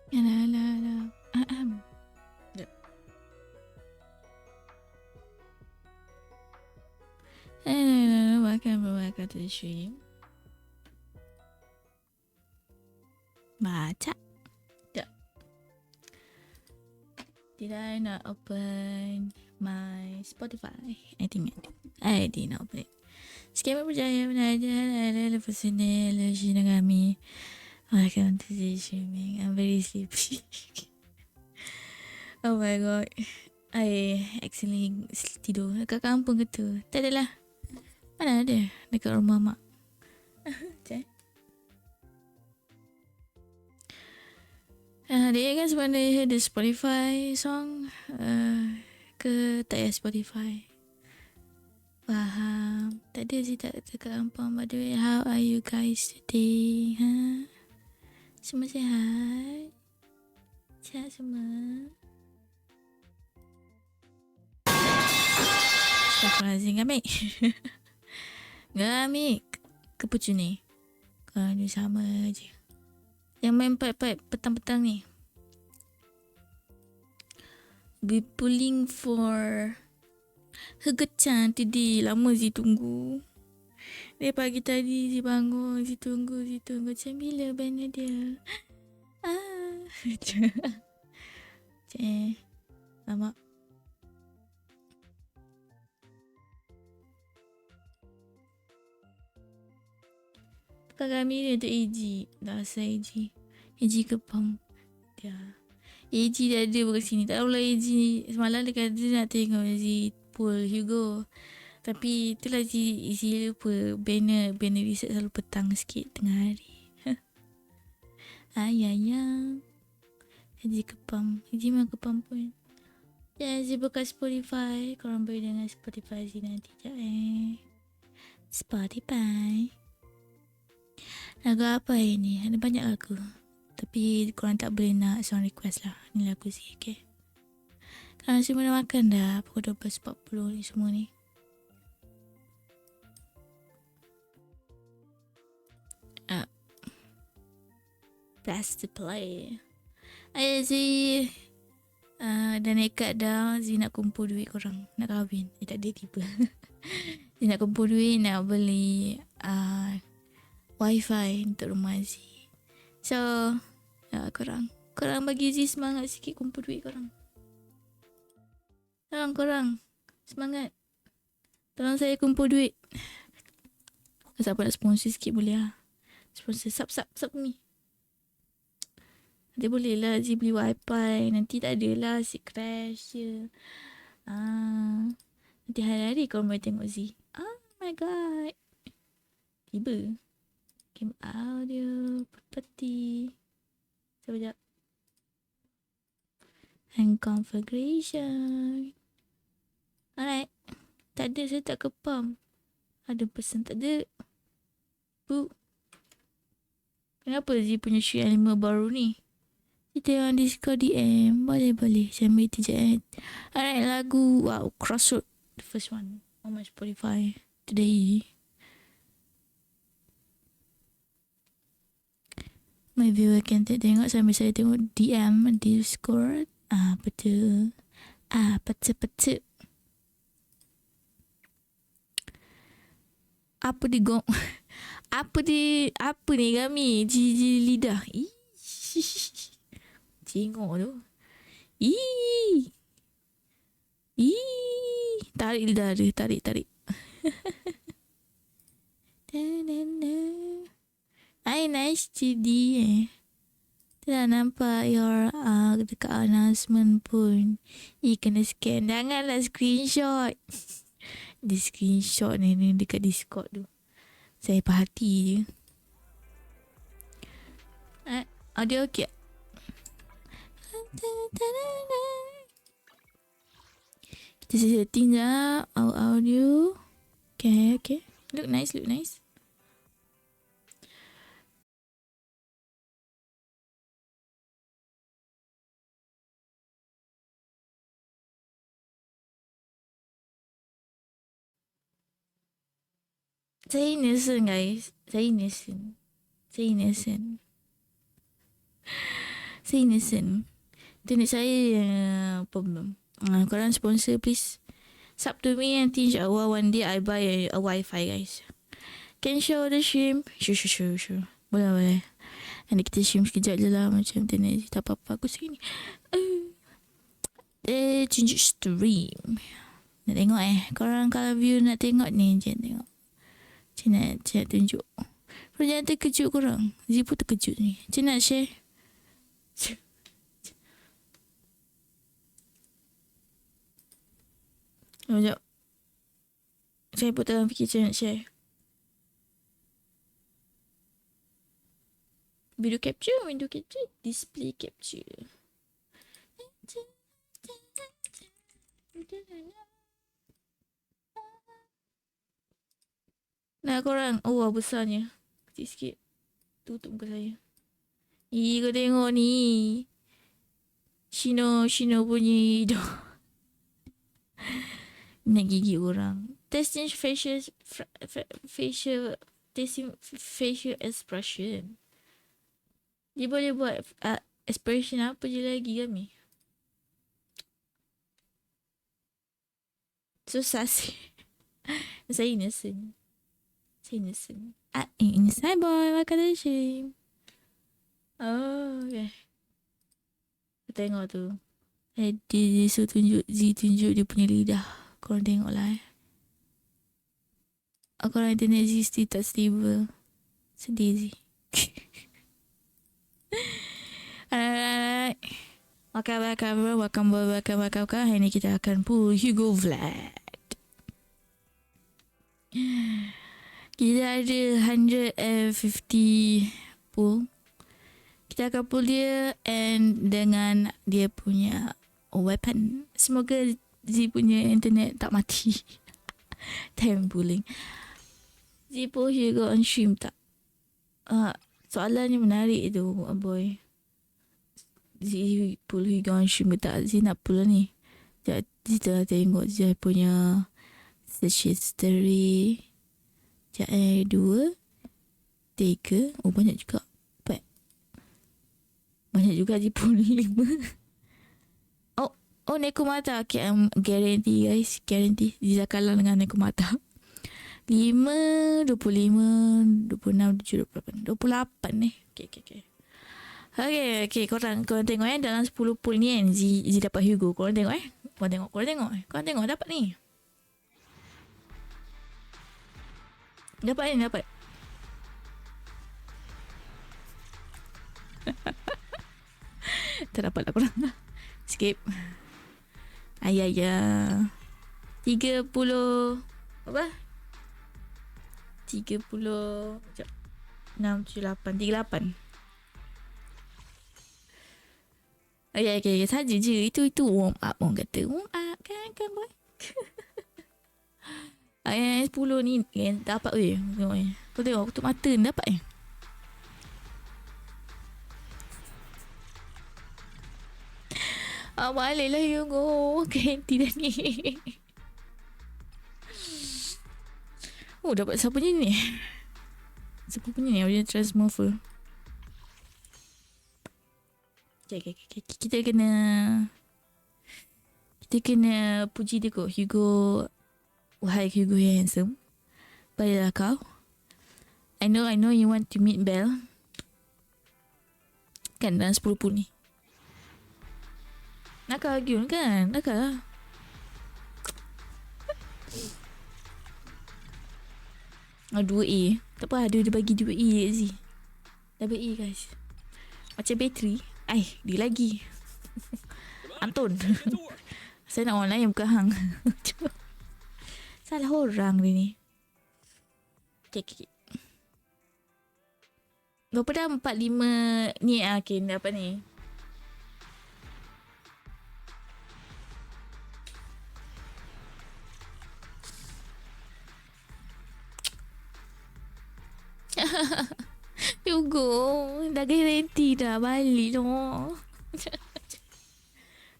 Alah, alah, alah. Sekejap. Welcome back to the stream. Baca. Sekejap. Did I not open my Spotify? I think I did not open it. Skema berjaya menaja ada personal kami. Welcome to the streaming. I'm very sleepy. Oh my god. I actually tidur dekat kampung ke tu? Tak adalah. Mana ada? Dekat rumah mak. Macam dia kan sebenarnya ada Spotify song ke tak ya Spotify? Faham. Tak ada sih tak dekat kampung. By the way, how are you guys today? Semua sihat? Sihat semua? Astagfirullahaladzim, Gamik. Gamik. Kepucu ni. Kau ni sama je. Yang main pipe-pipe petang-petang ni. Be pulling for Hugo-chan today. Lama si tunggu. Dia pagi tadi si bangun, si tunggu. Macam bila banner dia? Lama. Bukan kami ni untuk AG. Dah asal AG. AG ke pam. Dia. AG dah ada bukan sini. Tak tahulah AG ni. Semalam dia kata dia nak tengok si Paul Hugo. Tapi itulah si lupa. Banner research selalu petang sikit tengah hari. Ayah. AG ke pam. AG memang ke pam pun. Ya, AG buka Spotify. Korang boleh dengar Spotify si nanti. Sekejap Spotify. Lagu apa ini? Ada banyak lagu. Tapi korang tak boleh nak song request lah. Ni lagu si, okay? Korang semua dah makan dah. Pukul 12.40 ni semua ni. Press to play. Ayah Zee. Dah nekat dah. Zee nak kumpul duit korang. Nak kahwin. Tak ada tiba. Zee nak kumpul duit. Nak beli wifi untuk rumah Zee. So korang bagi Zee semangat sikit kumpul duit korang. Korang semangat. Tolong saya kumpul duit. Siapa nak sponsor sikit boleh lah. Sponsor sub ni. Nanti boleh lah Zee beli wifi. Nanti tak adalah si crash je. Nanti hari-hari korang boleh tengok Zee. Oh my god. Tiba. Game audio property. Sekejap. And configuration. Alright. Tak ada, saya tak kepam. Ada pesan tak ada. Bu. Kenapa Zee punya shoe animal baru ni? Kita yang Discord DM. Boleh. Saya ambil TJN. Alright, lagu. Wow, Crossroad. The first one. On my Spotify. Today. My viewer can tengok sambil saya tengok DM Discord. Betul. Betul. Apa di gong? Apa ni kami? Jiji lidah. Tengok tu. Tarik lidah dia. Tarik. Nice GD Dah nampak your dekat announcement pun. Kena scan. Janganlah screenshot. Dia screenshot ni dekat Discord tu. Saya perhati je. Audio okey. Kita setting dah audio. Okay. Look nice. Saya innocent guys. Saya innocent. Saya innocent. Internet saya problem. Korang sponsor please. Sub to me, nanti insyaAllah one day I buy a Wi-Fi guys. Can show the stream? Sure. Boleh. Nanti kita stream sekejap je lah. Macam internet tak apa-apa. Aku sini. Tunjuk stream. Nak tengok Korang kalau view nak tengok ni, jangan tengok. Macam nak tunjuk. Korang jangan terkejut korang. Zipu terkejut ni. Macam nak share. Sekejap. Saya pun tengah fikir macam nak share. Video capture. Display capture. Nah korang. Oh besarnya. Kecil sikit. Tutup muka saya. Kau tengok ni. Shino punya hidung. Nak gigi orang. Testing facial expression. Dia boleh buat expression apa je lagi kami. So sassy. Saya innocent. Innocent boy. Welcome to the stream. Oh, okay. Kita tengok tu. Dia so tunjuk dia punya lidah. Korang tengok lah korang internet Z still tak stable. Sedih Z. Alright. Welcome. Hari ni kita akan pull Hugo Vlad. Kita ada 150 pull. Kita akan pull dia and dengan dia punya weapon. Semoga Z punya internet tak mati. Time pulling. Z pull Hugo on stream tak? Soalan ni menarik tu boy. Z pull Hugo on stream ke tak? Z nak pull ni. Z telah tengok Z punya search history. 2 3. Oh banyak juga. 4. Banyak juga Z pull 5. Oh Nekomata. Okay, guarantee guys. Guarantee Z kalah dengan Nekomata. 5, 25, 26, 27, 28. 28 ni. Okay. Okay, korang tengok dalam 10 pool ni kan Z dapat Hugo. Korang tengok Korang tengok dapat ni. Dapat. Tak dapat lah korang. Skip. Ayah. 30 apa? 30 sekejap. 6, 7, 8 38. Okay. Saja je. Itu warm up. Orang kata warm up kan boy. Yang 10 ni dapat weh. Kau tengok tutup mata ni dapat balik lah Hugo. Ganti dah ni. Oh dapat siapa ni? Siapa punya ni? Dia transmover. Okay. Kita kena puji dia kot. Hugo. Wahai Hugo yang handsome. Baiklah kau. I know you want to meet Belle. Kan dalam 10 pool ni. Nak kau argue kan? Nak kau lah. Oh 2A. Tak apa dia bagi 2A Z. Double A guys. Macam bateri. Dia lagi. Anton. Saya nak orang lain bukan hang. Salah orang dia ni. Okay. Berapa dah 45 ni okay, dapat ni. Hugo, dah garanti dah balik noh.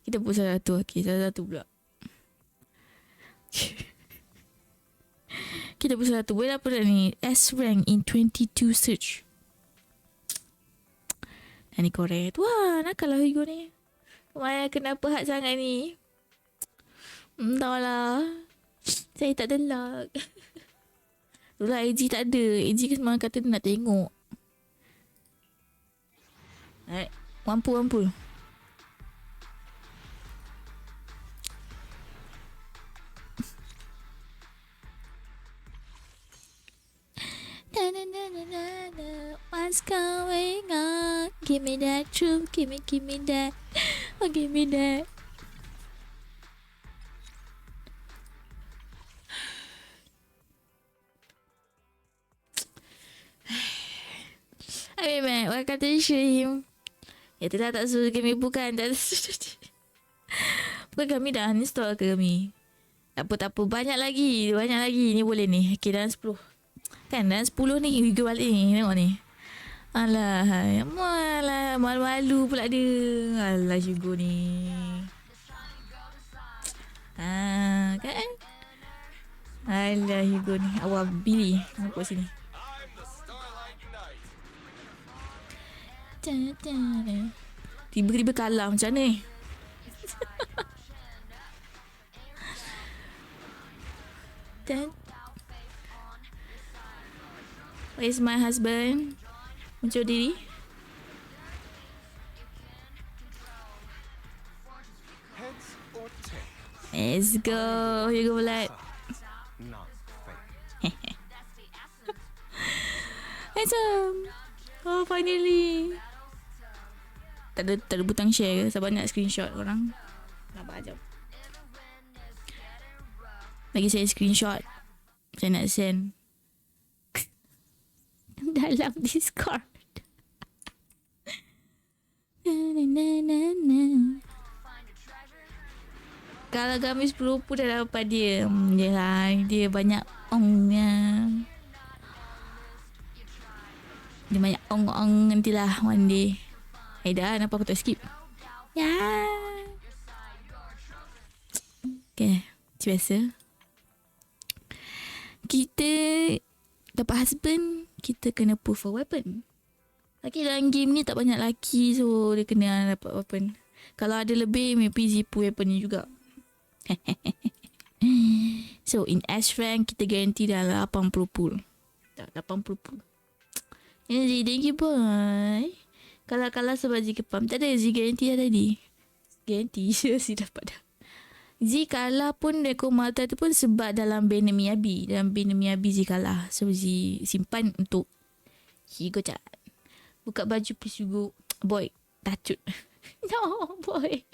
Kita pun salah satu. Okay, salah satu pula. Kita pun salah satu. Boleh apa dah ni? S rank in 22 search. Ni correct. Wah, nakal lah Hugo ni. Maya kenapa hard sangat ni? Tahu lah. Saya tak ada luck. Itulah AG tak ada. AG ke semalam kata dia nak tengok. Mampu. What's going on? Give me that truth. Give me that. Oh, give me that. I mean, what kata stream? Ya itulah tak suruh kami bukan. Bukan kami dah uninstall ke kami? Tak apa. Banyak lagi. Ni boleh ni. Okay, dalam 10. Kan dalam 10 ni Hugo balik ni. Tengok ni. Alah. Malu-malu pula dia. Alah Hugo ni. Kan? Alah Hugo ni. Awak Billy. Nampak sini. Tiba-tiba kalah macam mana ni? Where's my husband? Muncul diri. Let's go. You go Vlad. Handsome. Oh, finally. Tak ada butang share ke? Sabar nak screenshot korang. Sabar jap. Lagi saya screenshot. Saya nak send. Dalam Discord. Kalau kami 10 pun dah dapat dia. Yelah, dia banyak ongnya. Dia banyak ong-ong nantilah one day. Dah, kenapa aku tak skip? Ya. Okay, macam biasa. Kita dapat husband, kita kena pull for weapon. Laki dalam game ni tak banyak laki, so dia kena dapat weapon. Kalau ada lebih, maybe zipu weapon ni juga. So, in S rank, kita guarantee dah 80 pull. Tak, 80 pull. Thank you boy. Kalau sebab Z kepam. Tak ada Z guarantee lah tadi. Guarantee je Z dapat dah. Z kalah pun Neko Malta tu pun sebab dalam banner Miyabi. Dalam banner Miyabi Z kalah. So Z simpan untuk Hugo chat. Buka baju please Hugo. Boy, tacut. No boy.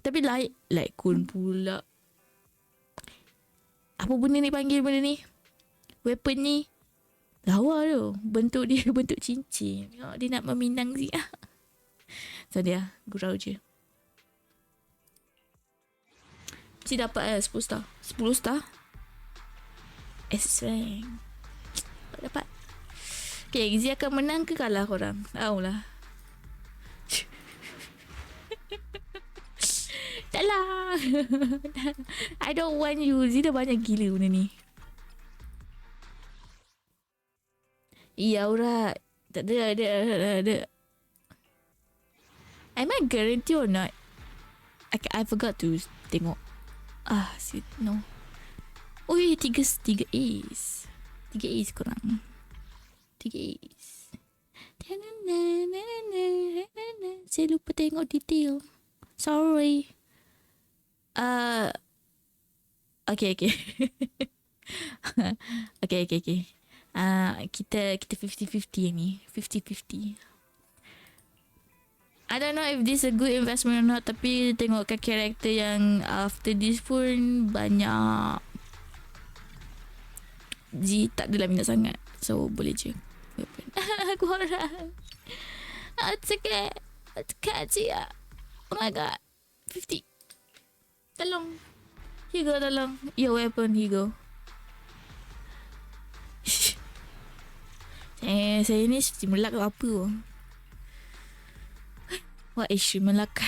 Tapi like cool pula. Apa benda ni panggil benda ni? Weapon ni. Lawa tu. Bentuk dia bentuk cincin. Dia nak meminang Z. So dia gurau je. Mesti dapat 10 star. 10 star. S-rank. Dapat. Okay, Z akan menang ke kalah korang? Tahulah. Taklah. I don't want you. Z dah banyak gila benda ni. Iya, Aura. Tak ada. Am I guarantee or not? I forgot to tengok. No. Ui, 3 ace. 3 ace korang. 3 ace. Saya lupa tengok detail. Sorry. Okay. Okay. Kita 50-50 ni. 50-50. I don't know if this a good investment or not, tapi tengokkan karakter yang after this pun banyak Z tak adalah minat sangat. So boleh je. Korang. It's okay Cia. Oh my god. 50. Tolong Hugo, tolong. Your weapon Hugo. Saya ni simulak ke apa? What is simulak?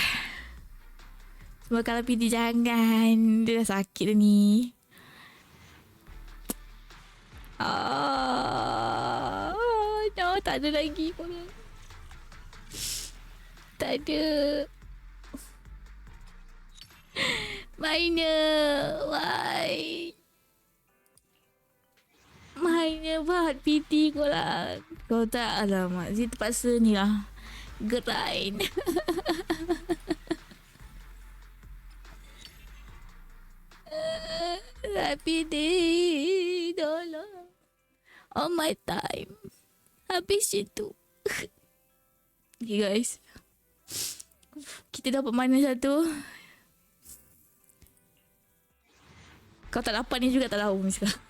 Semua kalau PD jangan. Dia dah sakit dah ni. No, tak ada lagi korang. ada. Minor. Why? Minor buat PT kau lah. Kau tak, alamak. Zee terpaksa ni lah. Grind. PT. Tolong. All my time. Habis je tu. Okay guys. Kita dapat mana satu. Kau tak dapat ni juga tak tahu ni sekarang.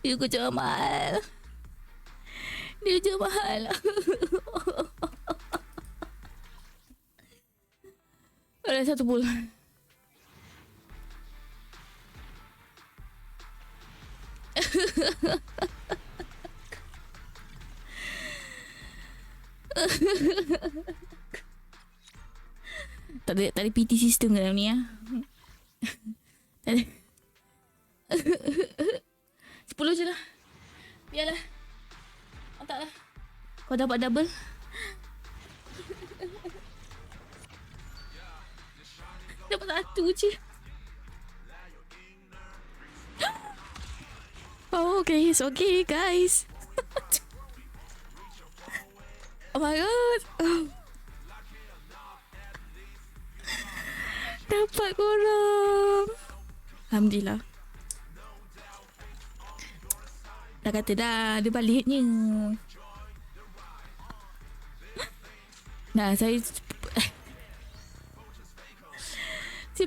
Hugo jual mahal. Dia jual mahal. Ada satu pul. Tak ada PT system dalam ni ah. Tak ada. 10 je lah. Biarlah. Oh, taklah. Kau dapat double. Dapat satu je. Oh, okay. It's okay, guys. Oh my god. Oh. Dapat korang. Alhamdulillah. Dah kata dah. Dia baliknya. Nah, saya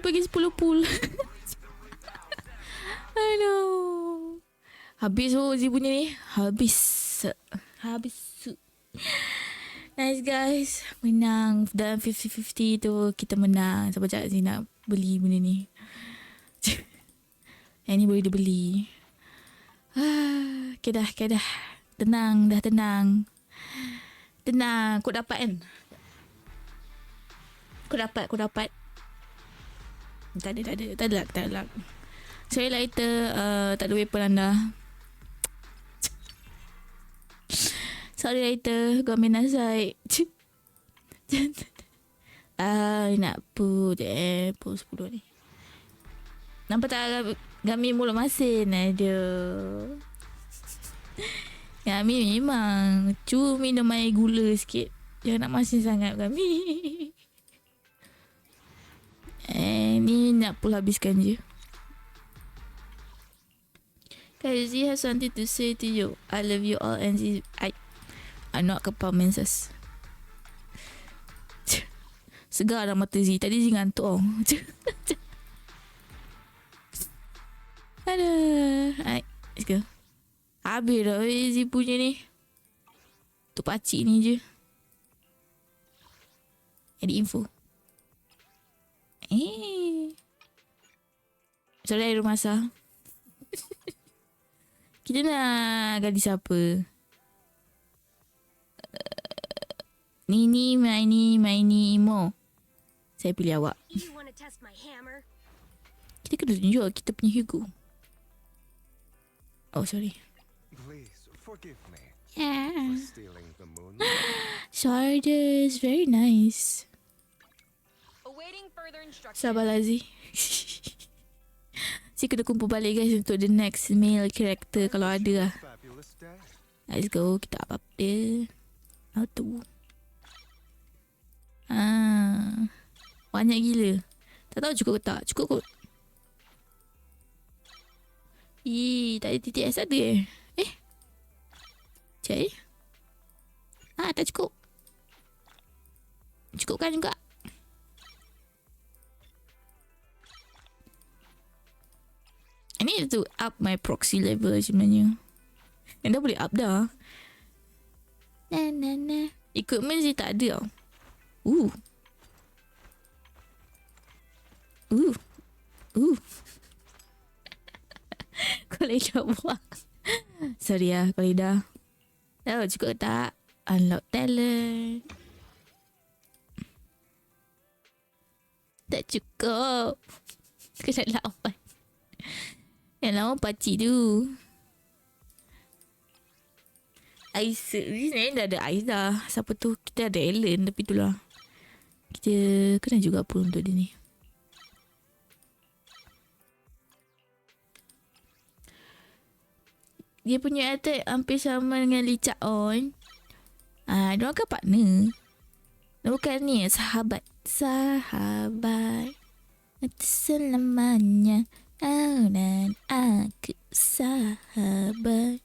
bagi 10 pool. Aduh. Habis Zee punya ni. Habis. Nice guys. Menang. Dalam 50-50 tu kita menang. Sebab Zee nak beli benda ni. Yang ni boleh dia beli. Okay dah. Tenang. Kau dapat kan? Kau dapat. Tak ada luck. Saya lighter. Tak ada weapon anda. Sorry lighter. Kau main aside. Nak put 10 ni. Nampak tak Gami mulut masin. Aduh. Gami memang minum air gula sikit. Jangan nak masin sangat Gami. Ni nak pula habiskan je. Guys, Zee has something to say to you. I love you all and Zee, I'm not performances. Segar dah mata Zee. Tadi Zee ngantuk oh. Aduh. Let's go. Habis dah Zee punya ni. Tu pakcik ni je. Edit info. Sorry air masak. Kita nak gadis siapa? Nini, Maini, Imo. Saya pilih awak. Kita kena tunjuk kita punya Hugo. Oh, sorry. Yeah. Sharders, very nice. Sabarlah Zee. Zee kena kumpul balik guys untuk the next male character kalau ada lah. Let's go. Kita up dia. Auto. Banyak gila. Tak tahu cukup ke tak. Cukup kot. Tak ada titik S ada Cik. Tak cukup. Cukupkan juga. I need to up my proxy level sebenarnya. Dah boleh up dah. Equipment sih tak ada tau. Kau dah buang. Sorry lah kau dah. Tahu cukup ke tak? Unlock talent. Tak cukup. Kena lawan. Yang lama pakcik tu. Ais sebenarnya dah ada Ais dah. Siapa tu? Kita ada Ellen, tapi itulah. Kita kena juga apa untuk dia ni. Dia punya attack hampir sama dengan Lee Chak On. Dia orang kan partner. Bukan ni, sahabat. Sahabat. Itu selamanya. Dan aku sahabat.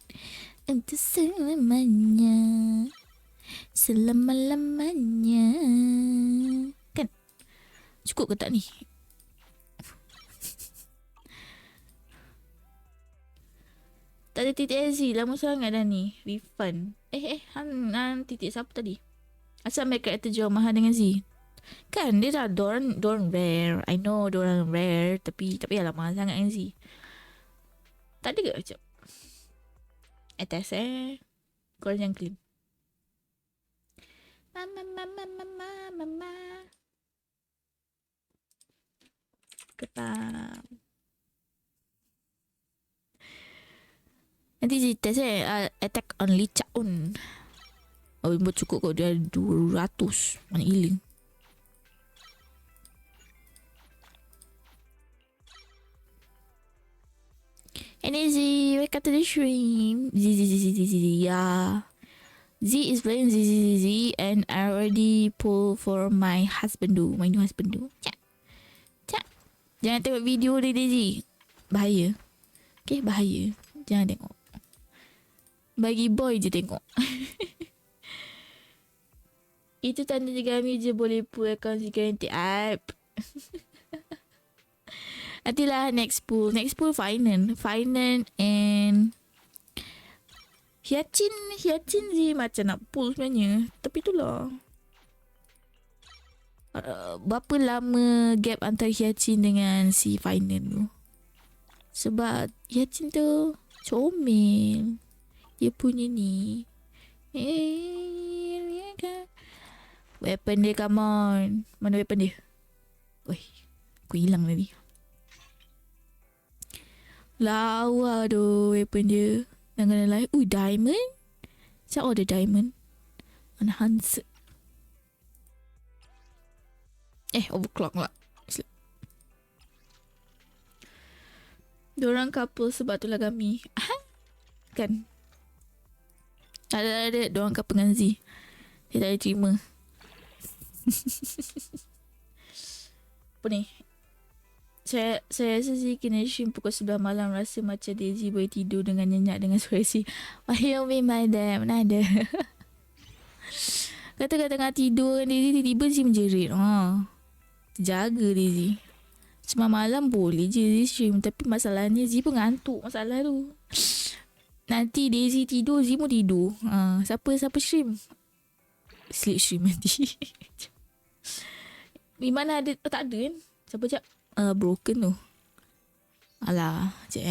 Untuk selamanya. Selama-lamanya. Kan? Cukup ke tak ni? Tak ada titik SZ. Lama sangat dah ni. Refund. Han titik siapa tadi? Asal mereka kata jual mahal dengan Z. Kan dia dah dorang rare. I know dorang rare. Tapi tak payahlah mahal sangat dengan Z. Tak ada ke macam? Atas korang jangan claim. Mama. Ketam. Nanti je test attack on Lee Chak On. Buat cukup kot dia 200. Mana gila. And then Z, welcome to the stream. Z. Yeah. Z is playing Z, and I already pull for my husband do. My new husband do. Cak. Jangan tengok video dia Z. Bahaya. Okay, bahaya. Jangan tengok. Bagi boy je tengok. Itu tanda Jigami je boleh pull account security app. Nantilah next pull finance and Hyacin je macam nak pull sebenarnya. Tapi itulah berapa lama gap antara Hyacin dengan si finance tu. Sebab Hyacin tu comel. Dia punya ni weapon dia, come on. Mana weapon dia? Weh, aku hilang tadi. Lawa tu weapon dia. Dengan lain. Diamond? Saya order diamond. Enhanced. Overclock lah. Diorang couple sebab tu lah kami. Kan? Ada. Diorang couple dengan Z. Saya tak boleh terima. Apa ni? Saya rasa sih kena stream pukul 11 malam. Rasa macam Daisy boleh tidur dengan nyenyak dengan suara si Wahyu Madam. Mana ada. Kata tengah tidur dengan Daisy, tiba-tiba si menjerit. Terjaga Daisy. Semalam malam boleh je Daisy stream. Tapi masalahnya Z pun ngantuk. Masalah tu. Nanti Daisy tidur, Z pun tidur. Siapa stream? Sleep stream nanti. Di mana ada? Tak ada kan? Siapa cak? Broken tu. Alah, cik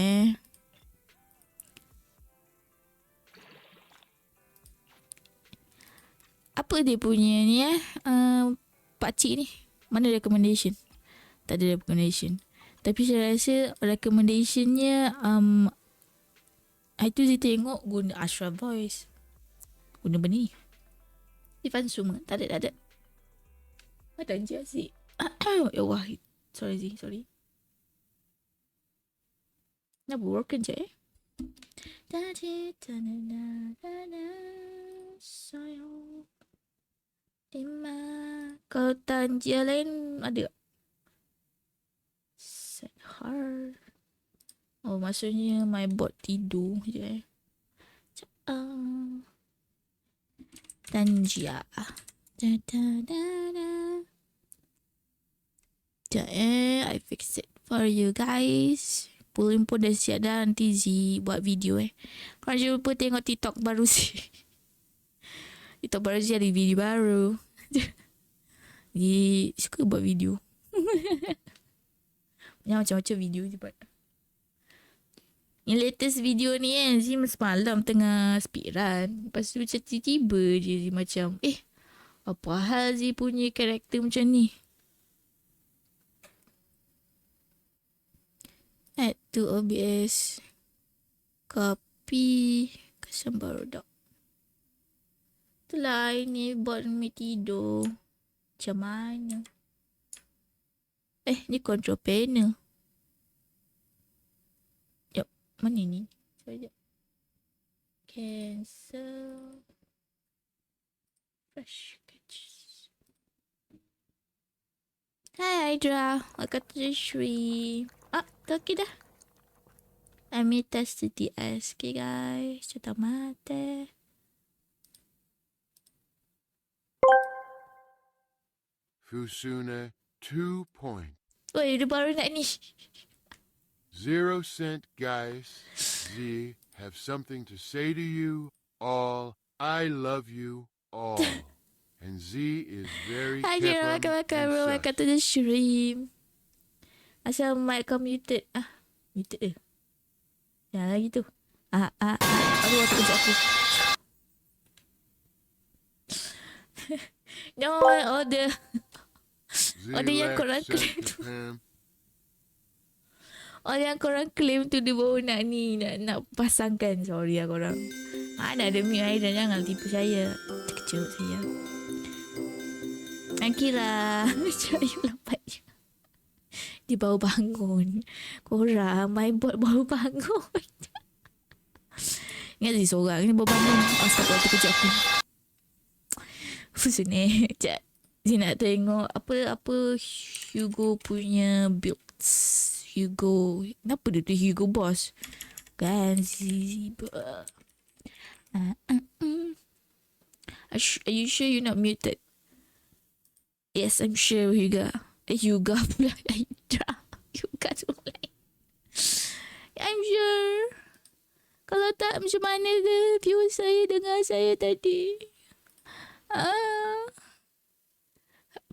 apa dia punya ni pakcik ni? Mana recommendation? Tak ada recommendation. Tapi saya rasa recommendationnya itu saya tengok guna Ashraf Voice. Guna benda ni. Ifan semua. Tak ada. Ada je asyik. Ya Allah. Sorry. Nak broken je sayang. Kalau tanjia lain ada. Set her. Maksudnya my bot tidur je. Tanjia. I fix it for you guys. Pulin pun dah siap dah. Nanti Z buat video Korang jangan lupa tengok TikTok baru Z. TikTok baru Z ada video baru. Dia suka buat video. Macam-macam video je buat. Yang latest video ni Z semalam tengah speedrun. Lepas tu macam tiba-tiba je Z macam apa hal Z punya karakter macam ni. to OBS. Copy. Kesan baru dah. Itulah ini buat mi tidur. Macam mana? Ni control panel. Yup. Mana ni? Sekejap. Cancel. Fresh catches. Hi Hydra. Welcome to the stream. Okay dah. Let me test the TS. Okay guys. Cuta mata. Fusuna 2 point. Oi, dia baru nak ni. 0 cent guys. Z have something to say to you all. I love you all. And Z is very Hi Hydra. Welcome to the stream. Asal mic kau muted. Muted ke? Yang lagi tu. Aduh, waktu kejap aku. No, order yang korang claim tu. Yang korang claim tu dia baru nak ni. Nak pasangkan. Sorry lah korang. Mana ada mute Aida. Jangan tipu saya. Terkejut saya. Akira. Cahaya lambat je. Dia baru bangun. Korang my bot baru bangun. Ingat dia seorang ni baru bangun. Astagfirullah, terkejut aku. Fusune. Sekejap. Dia nak tengok apa Hugo punya builds. Hugo. Kenapa dia tu Hugo boss? Kan Are you sure you're not muted? Yes, I'm sure Hugo. Hugo pula. Hugo tu lain. I'm sure. Kalau tak macam mana ke viewer saya dengar saya tadi.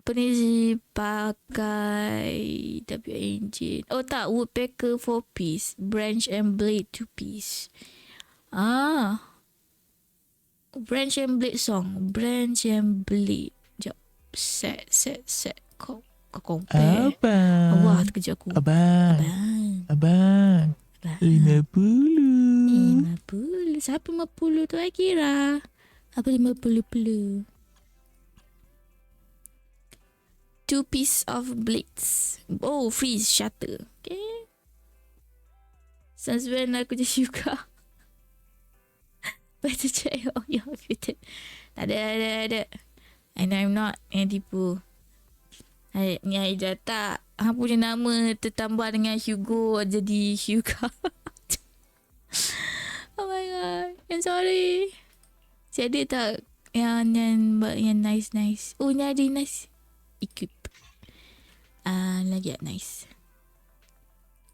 Apa ni pakai W engine. Oh tak, woodpecker 4 piece, branch and blade 2 piece. Branch and blade song. Branch and blade. Jap. Set. Kau compare. Abang. Wah, terkejut aku. Abang. 50. Siapa 50 tu Akira? Apa 50? 2 piece of blades. Oh, freeze shutter. Okay. Since when aku jadi juga. Better check all your muted. Tak ada. And I'm not. Yang tipu. Ni Aida tak. Hang punya nama tertambah dengan Hugo jadi Hugo. Oh my god. I'm sorry. Ada tak yang nice. Oh, ni ada nice. Equip. Lagi nice.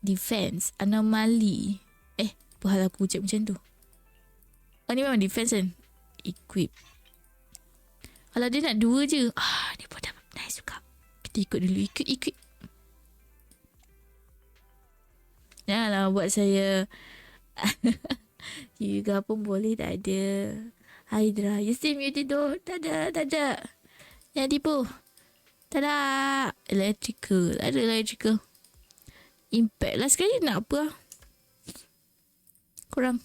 Defense. Anomaly. Buat aku ucap macam tu. Oh, ni memang defense kan? Equip. Kalau dia nak 2 je. Dia pun dah nice juga. Kita ikut dulu. Ikut. Janganlah buat saya. Juga pun boleh tak ada. Hydra. You still muted tu? Tak ada. Jangan tipu. Tak ada. Electrical. Tak ada electrical. Impact. Last sekali nak apa lah? Korang.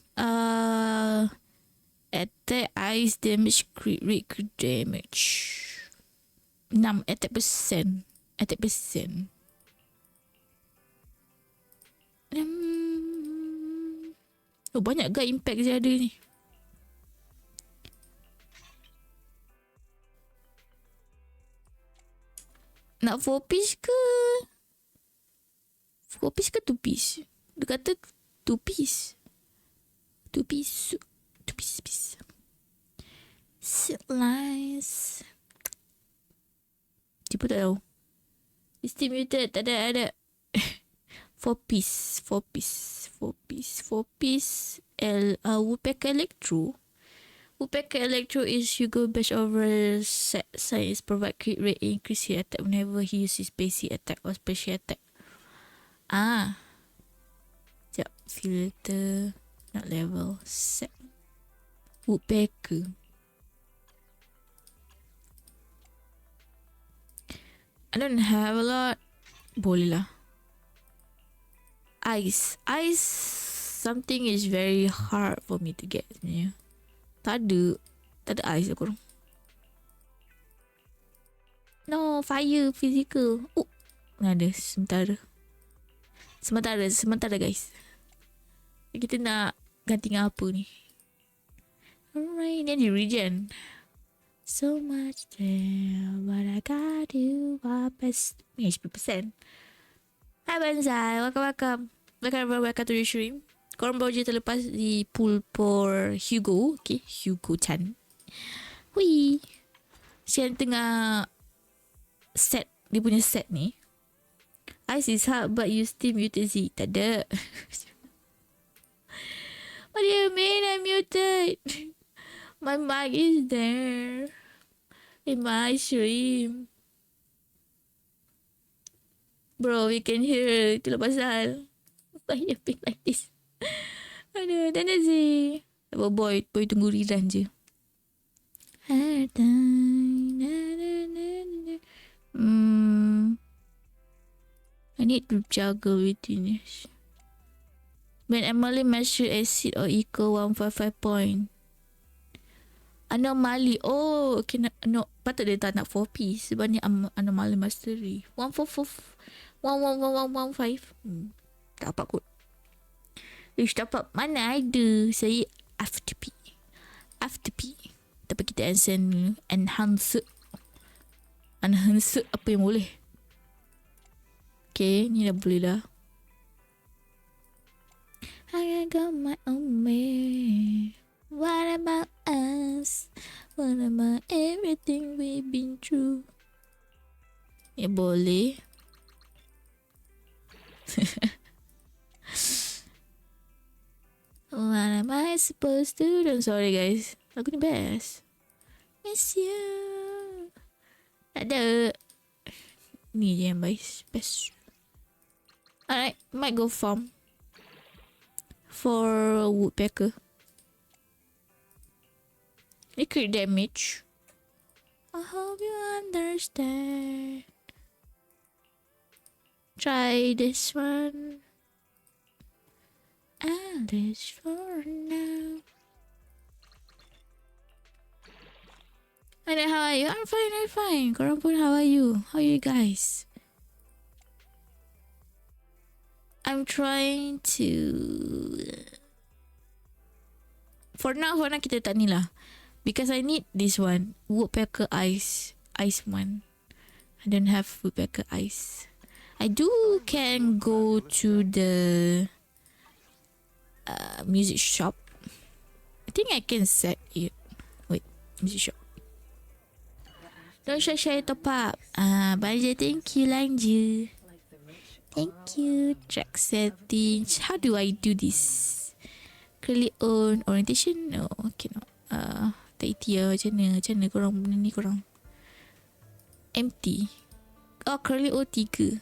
Attack, ice damage, crit rate, crit damage. 6 attack percent. Banyak gak impact je ada ni. Nak 4 piece ke? 4 piece ke 2 piece? Dia kata 2 piece. 2 piece. Sit lines. Tipu tak tahu. Still muted. Tak ada. 4 piece. Woodpecker Electro. Woodpecker Electro is Hugo best over set size. Provide crit rate increase his attack whenever he uses basic attack or special attack. Sekejap. Filter. Not level. Set. Woodpecker. I don't have a lot. Boleh lah. Ice. Ice, something is very hard for me to get. Yeah. Tak ada ice aku. No, fire, physical. Oh, ada sementara guys. Kita nak ganti dengan apa ni? Alright, then you regen. So much there, but I got you up as HP%. Hi Banzai, welcome to the stream. Korang baru je terlepas di pool for Hugo. Okay, Hugo Chan. Hui. Sian tengah set, dia punya set ni. Ice is hard but you still muted Z. Tak ada. What do you mean I'm muted? My mic is there. In my stream. Bro, we can hear. Itulah pasal. Why you feel like this? Aduh, dan Z. Boy tunggu riran je. I need to juggle between this. When Emily measure exceed or equal 155 point. Anomaly. Oh, okay. No, patut dia tak nak 4 piece sebab ni anomaly mastery. 144 tak dapat kot. Ish, dapat mana ada. Saya FTP. Tapi kita enhance apa yang boleh. Okay, ni dah boleh dah. I got my own way. What about us? What about everything we've been through? Ya boleh. What am I supposed to do? I'm sorry guys. Lagu ni best. Miss you. Tak ada. Ni je yang best. Alright, might go farm for woodpecker. It crit damage. I hope you understand. Try this one. And this for now. And how are you? I'm fine. Korang pun, how are you? How are you guys? I'm trying to... For now kita tak ni lah. Because I need this one. Woodpecker ice. Ice one. I don't have woodpecker ice. I do can go to the music shop. I think I can set it. Wait, music shop. Don't shy top up. Banja, thank you Lanja. Thank you. Track settings. How do I do this? Curly on orientation? No, okay no. Tak itia macam mana korang ni korang. Empty. Oh, curly O3.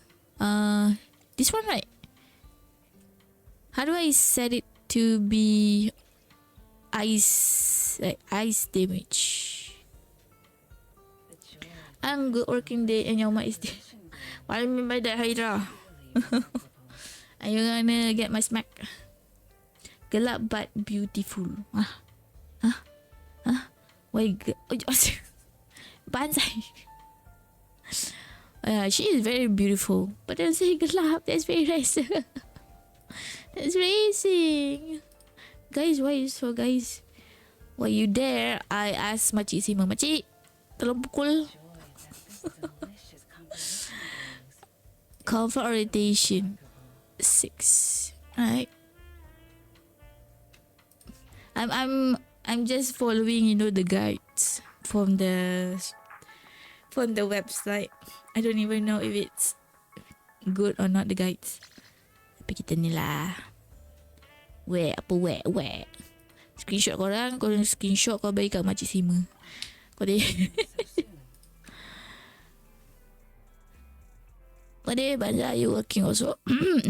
This one right? How do I set it to be ice damage? I'm good working day and your mic is dead. What do you mean by that, Hydra? Are you gonna get my smack? Gelap but beautiful. Why? Banzai. She is very beautiful. But don't say gelap. That's very racing. That's racing. Guys, why you so guys? Why you there? I asked Makcik Sima. Makcik, tolong pukul. Comfort orientation 6. Alright. I'm just following, the guides from the website. I don't even know if it's good or not, the guides. Tapi kita ni lah. Weh. Screenshot korang screenshot kau bagi kat Makcik Sima. Kau dia. What day, Banja, are you working also?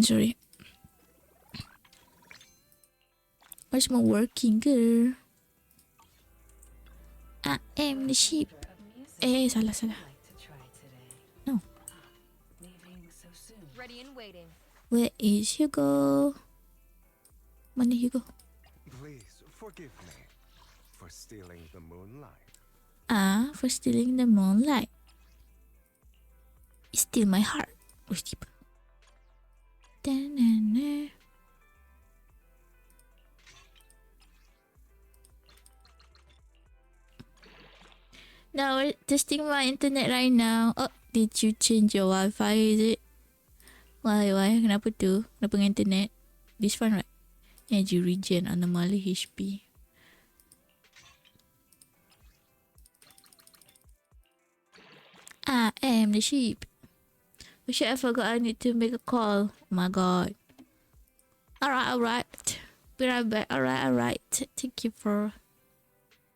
Sorry. Where's my working girl? I am the sheep. Salah. No. Ready and waiting. Where is Hugo? Mana Hugo? Please forgive me for stealing the moonlight. For stealing the moonlight. You steal my heart. Oh, tiba. Da-na-na. Now we're testing my internet right now. Oh, did you change your Wi-Fi? Is it? Why? Kenapa tu? Kenapa dengan internet? This one, right? Energy regen anomaly HP. I am the sheep. Oh shit, I forgot I need to make a call. Oh my god. Alright. Be right back. Alright. Thank you for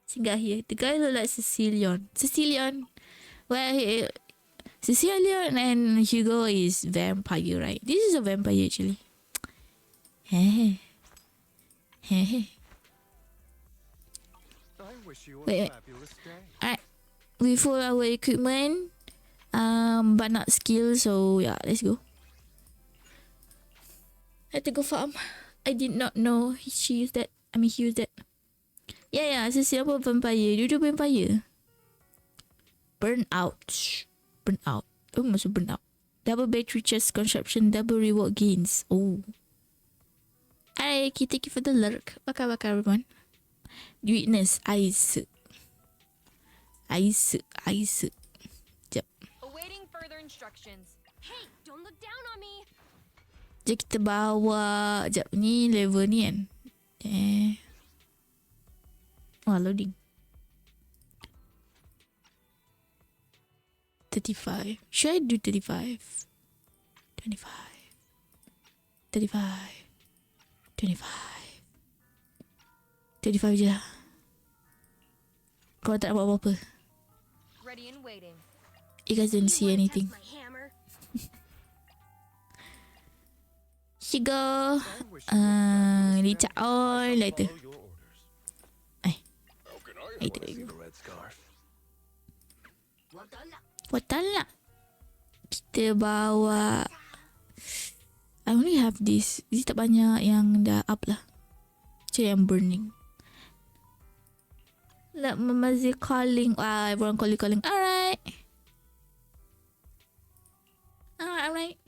singgah here. The guy look like Cecilion. Where he... Cecilion and Hugo is vampire, right? This is a vampire actually. Hey. I wish you a Wait. fabulous day. Alright. We full our equipment. But not skill, so yeah, let's go. I had to go farm. I did not know he used that. He used that. Yeah, Cecilion pun vampire. Dua-dua vampire. Burnout. Oh, masuk burnout. Double battery chest consumption, double reward gains. Oh. Alright, thank you for the lurk. Bakar everyone. Witness, ice. Sekejap. Awaiting further instructions. Hey, don't look down on me. Sekejap kita bawa. Sekejap, ni level ni kan. Loading. 35. Should I do 35? 25. 35. 25. 35 je lah. Kau tak buat apa-apa. Ready and waiting. You guys don't see anything. My hammer. Hugo. Licat on later. Follow your orders. Later. See the red scarf? Portal lah. Kita bawa. I only have this. This tak banyak yang dah up lah. Actually I'm burning. Like Mamazi calling. Everyone calling. Alright.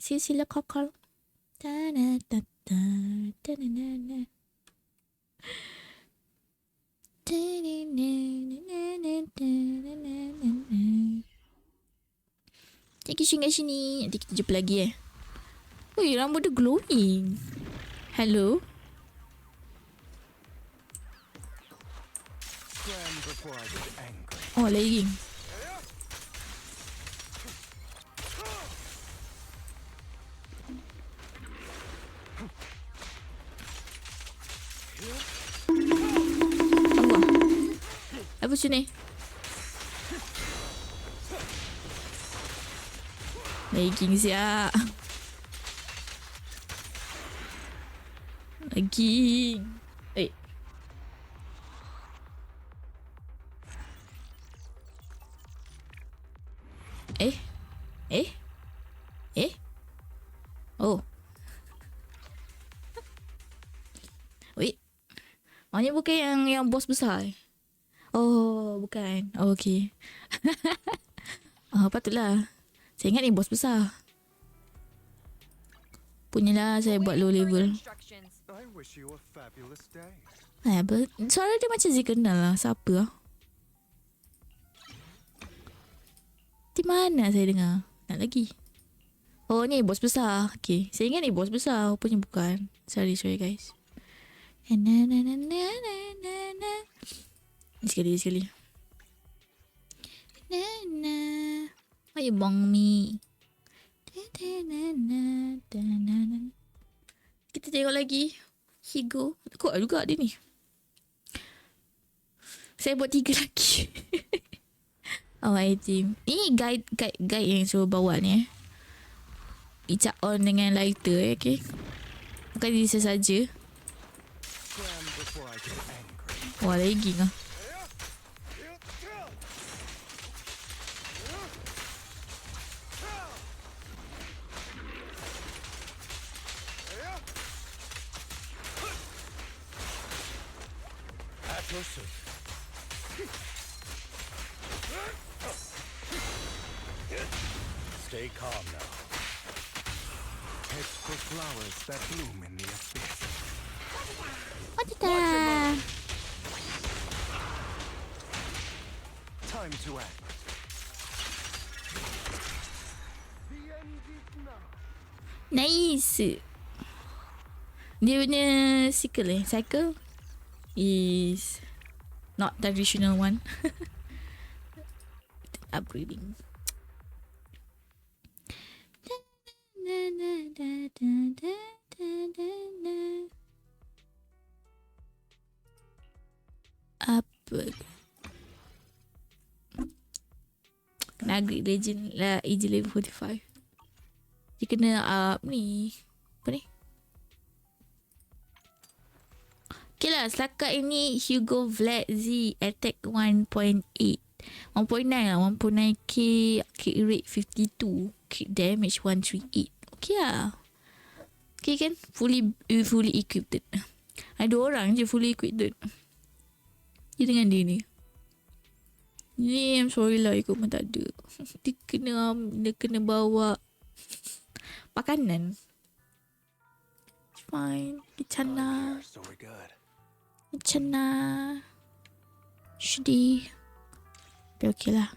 Sila call. Thank you sini. Nanti kita jumpa lagi Wih, rambut dia glowing. Hello. Scram before I get angry. Oh, lagging. Apa sini? Lagging siap. Lagging. Oh. Wait. Ini bukan yang bos besar. Oh, bukan. Oh, okay. Patutlah. Saya ingat ni bos besar. Punyalah saya buat low level. Instructions. I wish you a fabulous day. Suara dia macam Zee kenal lah. Siapa lah? Di mana saya dengar? Nak lagi. Oh, ni bos besar. Okay. Saya ingat ni bos besar. Rupanya bukan. Sorry guys. Sekali. Why you bong me? Kita tengok lagi. Hugo. Kuat juga dia ni. Saya buat 3 lagi. My team. Ini guide yang suruh bawa ni Icak on dengan lighter okay. Bukan dia saja. Scram before I get angry. Wah, lagging lah. closer. Stay calm now. Head for flowers that bloom in the abyss. Wadida. Time to act. The end is now. Nice. Dia punya cycle is not traditional one. Upgrading. Apa? Kena upgrade legend lah, AG level 45. Dia kena up ni. Apa ni? Okay lah, setakat ini Hugo Vlad Z attack 1.8. 1.9 lah, 1.9k, kick rate 52, kick damage 138. Okay lah. Okay kan? Fully equipped. Ada orang je fully equipped. Dia dengan dia ni. Ni I'm sorry lah, ikut pun tak ada. Dia kena bawa makanan. It's fine. Cana. So we're good. Cana. Sedih. Tapi okey lah.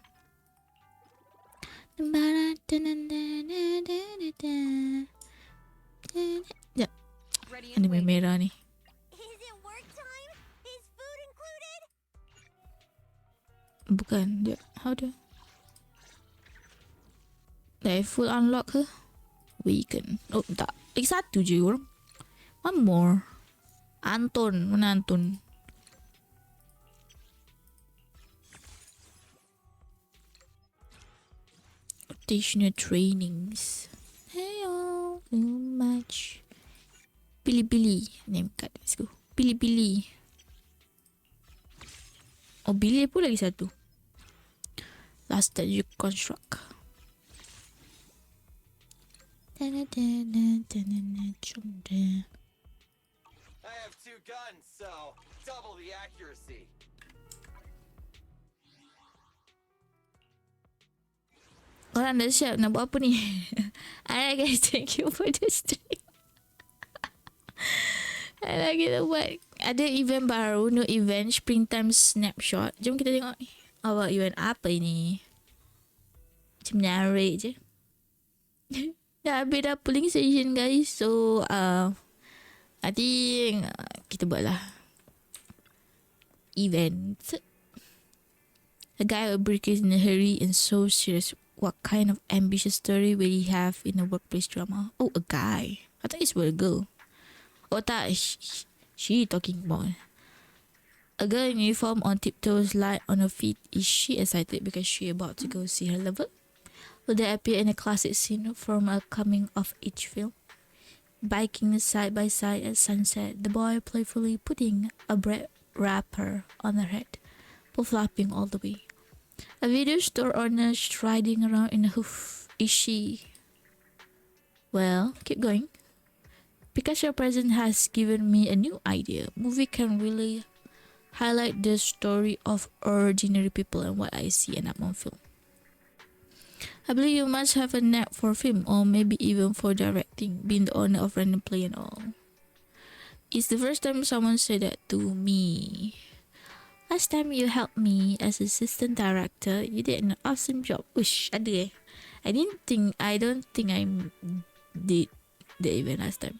Sekejap. Ready and Anime wait. merah ni. Is it work time? Is food included? Bukan. Sekejap. How do? Dah full unlock ke? Weekend. Oh tak. Lagi satu je orang. One more. Anton. Mana Anton? Rotational trainings. Heyo. Too much. Billy. Name card. Let's go. Billy. Oh, Billy pun lagi satu. Last stage construct. I have 2 guns, so double the accuracy. Orang dah siap nak buat apa ni? Alright guys, thank you for the stream. Alright, kita buat. Ada event baru, no event, springtime snapshot. Jom kita tengok ni. Awak event apa ini? Macam menarik je. Dah habis dah polling session guys. So, I think kita buatlah event. A guy will break in a hurry and so serious. What kind of ambitious story will he have in a workplace drama? Oh, a guy. I thought it's a girl. Oh tak, she talking about. A girl in uniform on tiptoes light on her feet. Is she excited because she about to go see her lover? Will they appear in a classic scene from a coming-of-age film? Biking side by side at sunset, the boy playfully putting a bread wrapper on her head, both laughing all the way. A video store owner striding around in a hoof. Is she? Well, keep going. Because your present has given me a new idea. Movie can really highlight the story of ordinary people and what I see in that one film. I believe you must have a knack for film or maybe even for directing, being the owner of Random Play and all. It's the first time someone said that to me. Last time you helped me as assistant director, you did an awesome job. Wish, ada I don't think I did the event last time.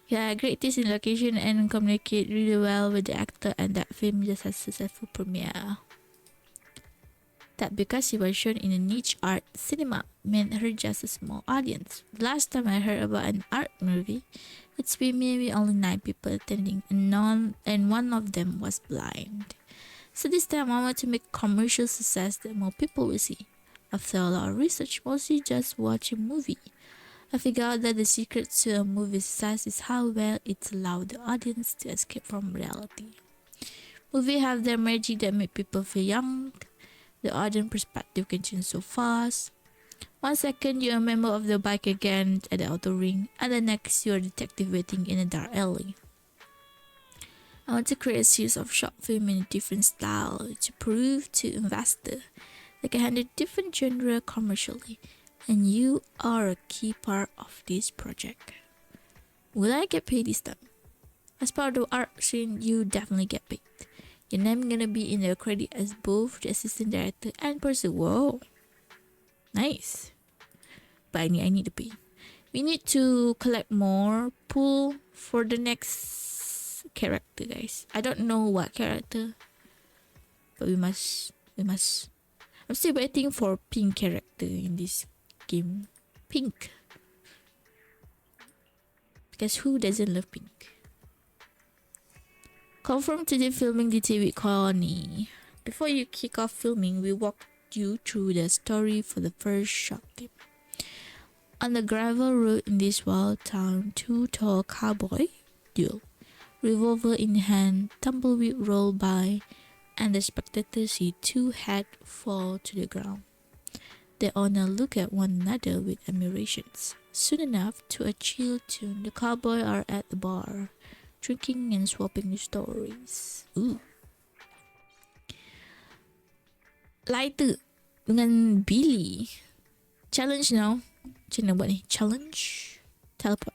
Yeah, great taste in location and communicate really well with the actor, and that film just has a successful premiere. That because she was shown in a niche art cinema meant her just a small audience. The last time I heard about an art movie, it's been maybe only 9 people attending and one of them was blind. So this time I want to make commercial success that more people will see. After a lot of research, mostly just watch a movie, I figured out that the secret to a movie success is how well it allowed the audience to escape from reality. Movies have their magic that make people feel young. The audience perspective can change so fast. 1 second you're a member of the bike again at the auto ring, and the next you're a detective waiting in a dark alley. I want to create a series of short film in a different style to prove to investor they can handle different genre commercially, and you are a key part of this project. Will I get paid this time? As part of the art scene, you definitely get paid. Your name gonna be in the credit as both the assistant director and person. Whoa, nice. But I need to pay. We need to collect more pool for the next character, guys. I don't know what character, but we must. I'm still waiting for pink character in this game. Pink. Because who doesn't love pink? Confirm to the filming detail with Connie. Before you kick off filming, we walk you through the story for the first short clip. On the gravel road in this wild town, two tall cowboys duel. Revolver in hand, tumbleweed roll by, and the spectators see two heads fall to the ground. They all now look at one another with admiration. Soon enough, to a chill tune, the cowboys are at the bar, drinking and swapping stories. Ooh. Lighter dengan Billy. Challenge now. Macam mana buat ni? Challenge. Teleport.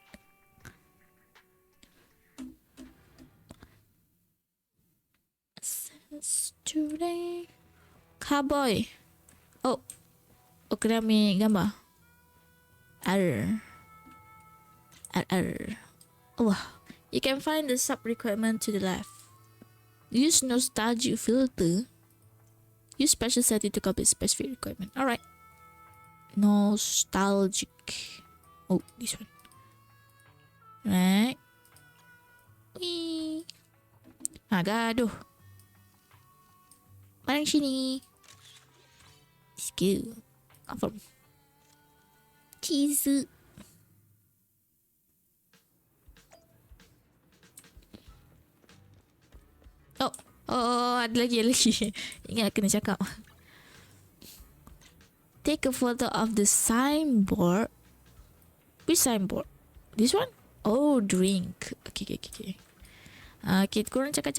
Since today. Cowboy. Oh. Oh, kena ambil gambar. Wah. You can find the sub requirement to the left. Use nostalgic filter. Use special setting to copy specific requirement. Alright. Nostalgic. Oh, this one. Right. Wee. Gaduh. Barang sini. Skill. Confirm. Cheese. Oh, ada lagi. Ingat kena cakap. Take a photo of the signboard. Which signboard? This one? Oh, drink. Okay. Okay, korang cakap.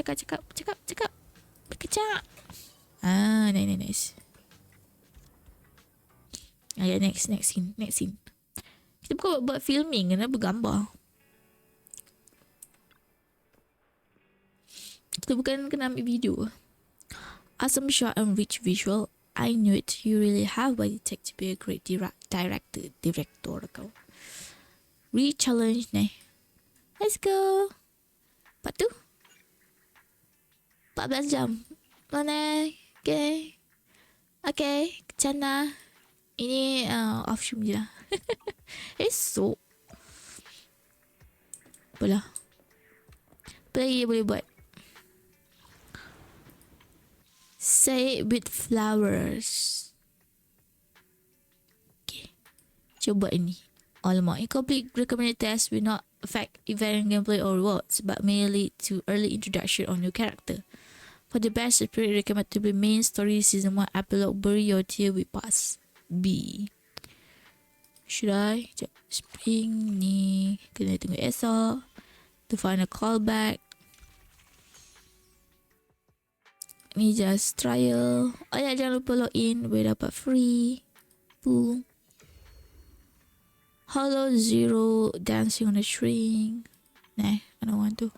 Berkecak. Nice. Yeah, next scene. Kita bukan buat filming, kena bergambar. Kita bukan kena ambil video. Awesome shot and rich visual. I knew it. You really have what it takes to be a great director kau. Re-challenge ni. Let's go. Part 2. 14 jam. Mana? Okay. Kecana. Ini off stream je lah. Esok. Apalah. Apa lagi dia boleh buat? Say it with flowers. Okay. Cuba ini. Alamak, incomplete recommended test will not affect event gameplay or rewards, but may lead to early introduction of new character. For the best spirit, recommend to be main story season 1 epilogue, bury your tear with pass B. Should I? Spring ni. Kena tunggu esok. To find a callback. Ni just trial. Oh ya, jangan lupa login. Boleh dapat free. Boom. Hollow Zero dancing on a string. Nah, I don't want to.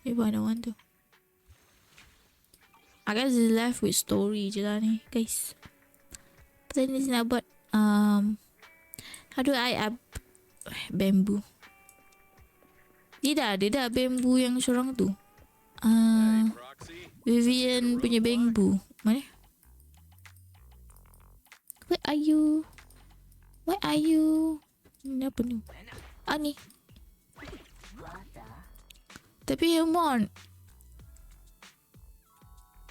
Maybe I don't want to. I guess it's left with story je lah ni, guys. Pasal ni nak buat how do I add bamboo? Dia dah bamboo yang seorang tu. Vivian punya bamboo. Mana? Where are you? Ni apa ni? Ni. Tapi yang mon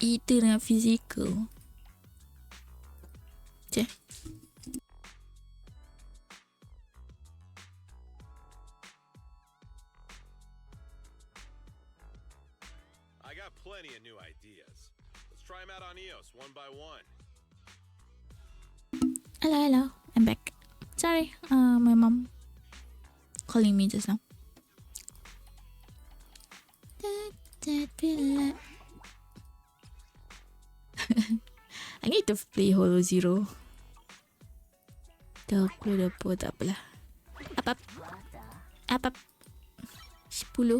itu dengan fizikal. Cek. I got plenty of new ideas. Let's try them out on EOS one by one. Hello. I'm back. Sorry, my mom calling me just now. That feel like... I need to play Hollow Zero. Aku dah pun tak apalah. Apa? 10.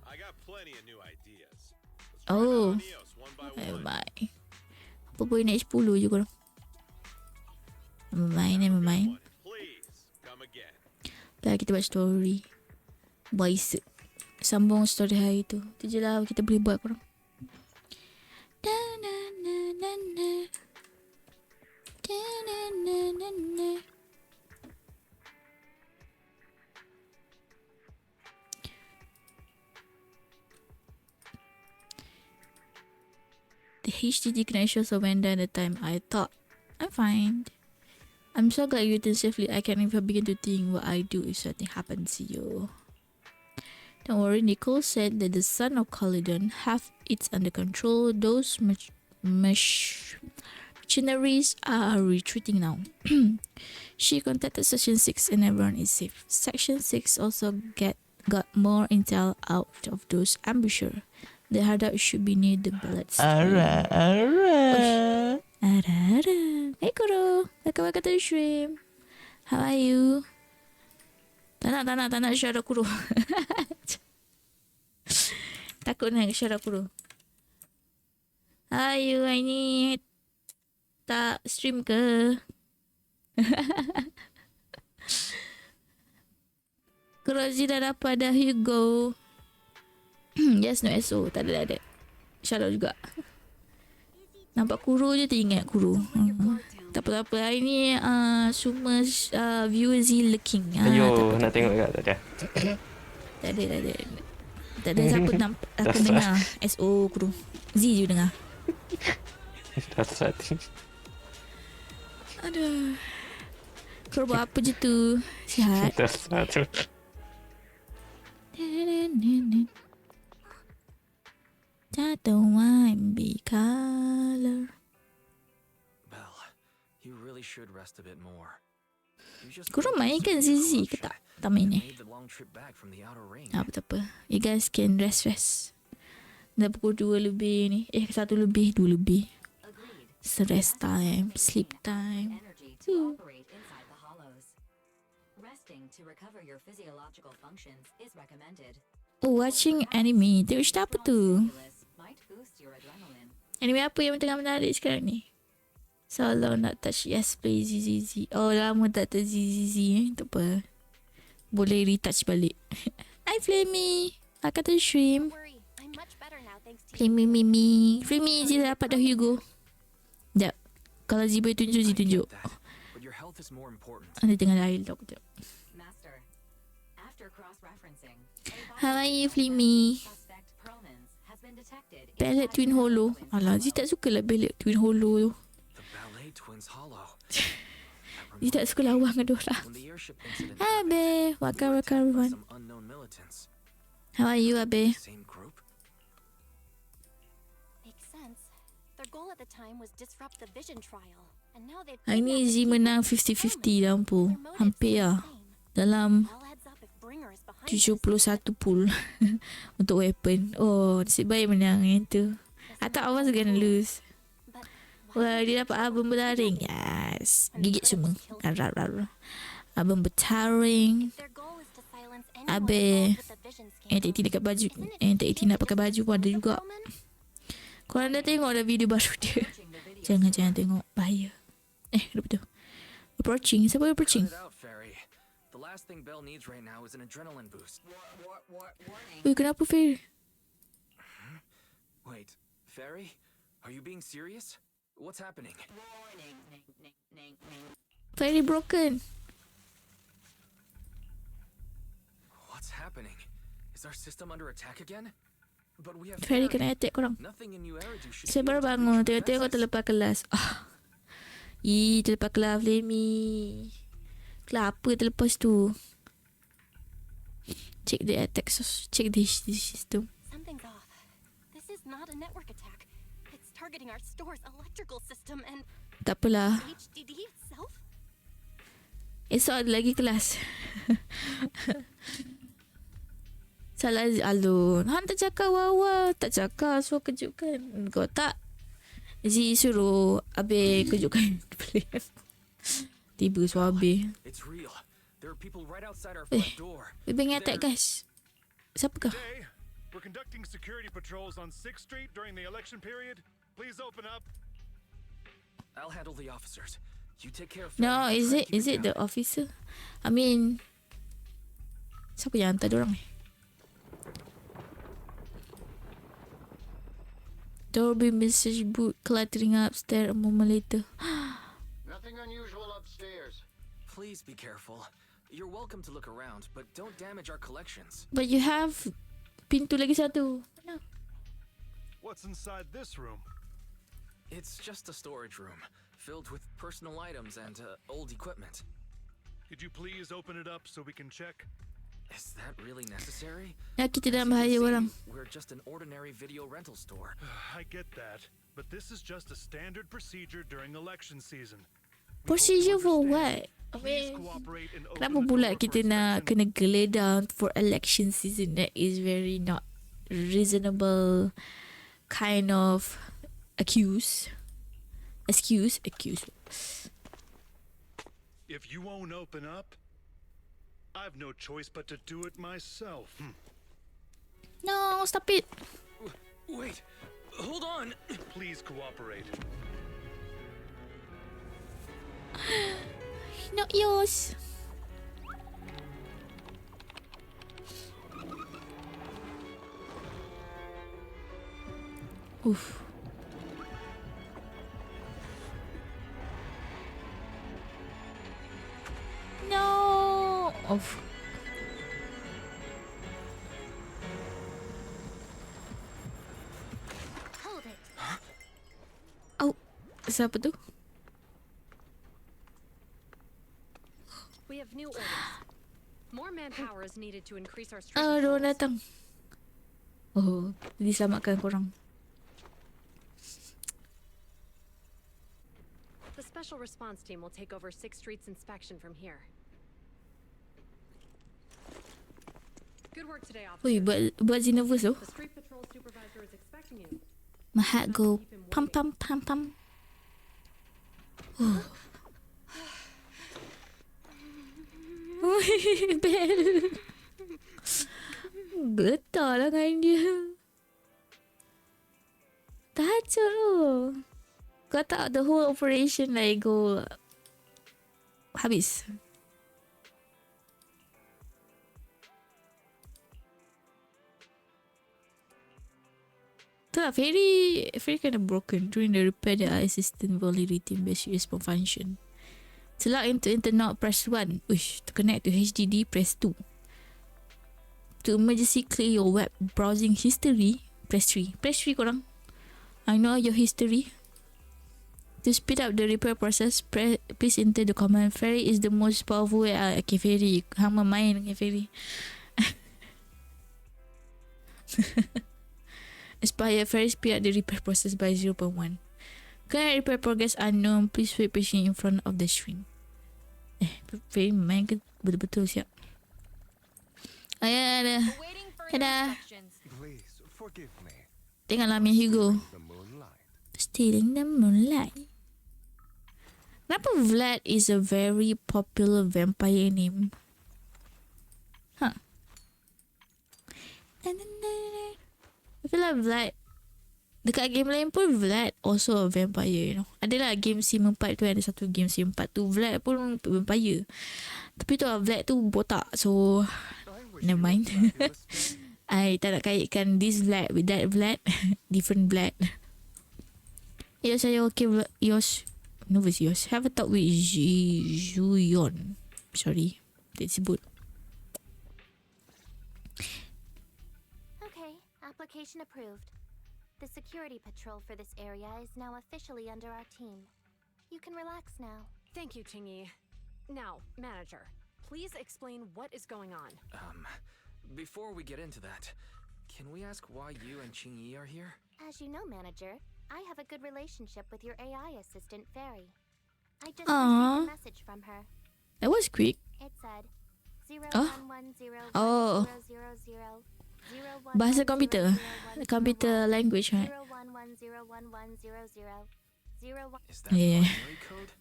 I got plenty of new ideas. Let's try them Oh. out on Eos one by one. Bye. Apa boleh naik 10 je korang. Never mind. Please come again. Dah kita buat story. Voice. Sambung story hari tu. Tu je lah kita boleh buat korang. Da na na na na. Da na na na na. The HDD connection so went down the time I thought I'm fine. I'm so glad you returned safely. I can't even begin to think what I do if something happens to you. Don't worry, Nicole said that the son of Caledon have it under control. Those mercenaries are retreating now. She contacted Section 6 and everyone is safe. Section 6 also got more intel out of those ambusher. The hideout should be near the ballet stream. Ara. Hey Kuro, welcome to the stream. How are you? Tak nak syarah Kuro. Takut nak syarah Kuro. How are you? Ini tak stream ke? Kuro dah dapat dah Hugo. Yes, no SO. Tak ada. Syarah juga. Nampak Kuro je teringat Kuro. Tak apa-apa. Hari ni semua viewer Z looking. Ayo, nak tengok kat tak ada. Tak ada. Tak ada siapa nampak akan dengar SO Kuro. Z je dengar. Dah hati. Aduh. Kuro buat apa je tu? Sihat? Dah satu. Tattoo wine be color. Belle, you really should rest a bit more. You just Korang main kan ZZ ke tak? Tak main made the long trip back from the outer ring. Tak apa. You guys can rest. Dah pukul 2 lebih ni. 1 lebih, 2 lebih. So rest time, sleep time. Energy to operate inside the hollows. Resting to recover your physiological functions is recommended. Oh, watching anime. Tengok cerita apa tu? Stimulus might boost your adrenaline. Anime apa yang tengah menarik sekarang ni? So long not touch. Yes, play ZZZ. Oh, lama tak touch ZZZ. Tak apa. Boleh retouch balik. Hi, Flamey. Akan tu stream. Don't worry, I'm much better now thanks to you. Flamey. Flamey je dapat dah Hugo. Sekejap. Kalau Z boleh tunjuk, Z tunjuk. But your health is more important. Ada tengah dialog. Sekejap. Master, after cross-referencing, How are you, Flamey? suspect Perlman's has been detected. Ballet Twin Hollow. Alah, Z tak suka lah Ballet Twin Hollow tu. The ballet twins hollow. Z tak suka lawan dengan diorang. When the airship incident Hi, Abe. Welcome, everyone. some unknown militants. How are you, Abe? Same group? Makes sense. Their goal at the time was disrupt the vision trial. And now they've Hari ni Z menang 50-50 dah pun. Their motives Hampir seem lah. the same. Dalam Well heads up if Bringer is behind this. 71 pool untuk weapon. Oh, nasib baik menang yang tu. I thought I was gonna lose. But Wah, dia dapat album bertaring. Yes. Gigit semua. Album bertaring. if their goal is to silence anyone Abe. involved with the vision Yang scandal, tak dekat baju. isn't it Yang tak safe nak to pakai just baju pun ada kill juga. Perlman? Korang dah tengok dah video baru dia. Jangan tengok. Bahaya. Betul. Approaching. Siapa Cut approaching? it out, Fairy. The last thing Belle needs right now is an adrenaline boost. Ui, kenapa Fair? Wait, Fairy? Are you being serious? What's happening? Fairy broken. What's happening? Is our system under attack again? But we have Fairy kena attack korang. Nothing in New Eridu should Saya be baru able to bangun. reach Tengok-tengok defenses. terlepas kelas. Terlepas kelas Flamey. Kelas apa terlepas tu? Check the attack source. Check the system. Something's off. This is not a network attack. It's targeting our store's electrical system and Tak apalah. HDD itself. Esok ada lagi kelas. Salah alun. Han tak cakap wawa. Tak cakap. So kejutkan. Kau tak. Z suruh Abe kejutkan. Tiba suruh Abe. It's real. There are people right outside our Eh, front door. Bebeng attack guys. Siapakah? Day, we're conducting security patrols on 6th Street during the election period. Please open up. I'll handle the officers. You take care of No, Fanny. is Try and it keep the down. officer? I mean, siapa yang hantar diorang ni? Doorbell message boot cluttering upstairs a moment later. Nothing unusual upstairs. Please be careful. You're welcome to look around, but don't damage our collections. But you have pintu lagi satu. No. What's inside this room? It's just a storage room filled with personal items and old equipment. Could you please open it up so we can check? Is that really necessary? Ya, kita As dalam you can bahaya see, orang. We're just an ordinary video rental store. I get that, but this is just a standard procedure during election season. We hope you Procedure for understand. what? I Please mean, cooperate and open kenapa the pula door for kita nak inspection. kena geledah for election season? That is very not reasonable kind of excuse. If you won't open up, I've no choice but to do it myself. No, stop it. Wait, hold on. Please cooperate. Not yours. Oof. No. Oof. Hold it. Oh, siapa tu? We have new orders. More manpower is needed to increase our street Diorang patrols. datang. Oh, diselamatkan korang. The special response team will take over 6th Street's inspection from here. Good work today, Ui, officer. buat Zee nervous tu. The street patrol supervisor is expecting you. My heart go pam pam pam pam. Oh. Bel. Getar lah kain dia. Tajuk tu. Kau tak the whole operation like go habis. Tu lah, very kind of broken. During the repair, the eye system will retain basic response function. To log into internet, press 1. Uish, to connect to HDD, press 2. To emergency clear your web browsing history, press 3. Press 3 korang. I know your history. To speed up the repair process, please enter the command. Ferry is the most powerful way. Okay, Ferry. Hang main dengan Ferry. Aspire Ferry speed up the repair process by 0.1. Current repair progress unknown. Please wait patiently in front of the screen. Ferry main ke betul-betul siap. Ayah, ada. Please forgive me. Tengoklah main Hugo. The moonlight. Stealing the moonlight. Kenapa Vlad is a very popular vampire name? Huh. I feel like Vlad, dekat game lain pun Vlad also a vampire, you know. Adalah game Sim 4 tu, ada satu game Sim 4 tu Vlad pun vampire. Tapi tu Vlad tu botak, so never mind. I tak nak kaitkan this Vlad with that Vlad. Different Vlad. Yes, saya okay. Yos, nervous Yos. Have a talk with Juyon. Sorry, tak sebut. Okay, application approved. The security patrol for this area is now officially under our team. You can relax now. Thank you, Tingy. Now, manager, please explain what is going on. Before we get into that, can we ask why you and Qingyi are here? As you know, manager, I have a good relationship with your AI assistant, Fairy. I just Aww. received a message from her. That was quick. It said, Oh. 0110 Oh. 000. Bahasa komputer. Computer language, right? 0110110001. Is that Yeah. binary code?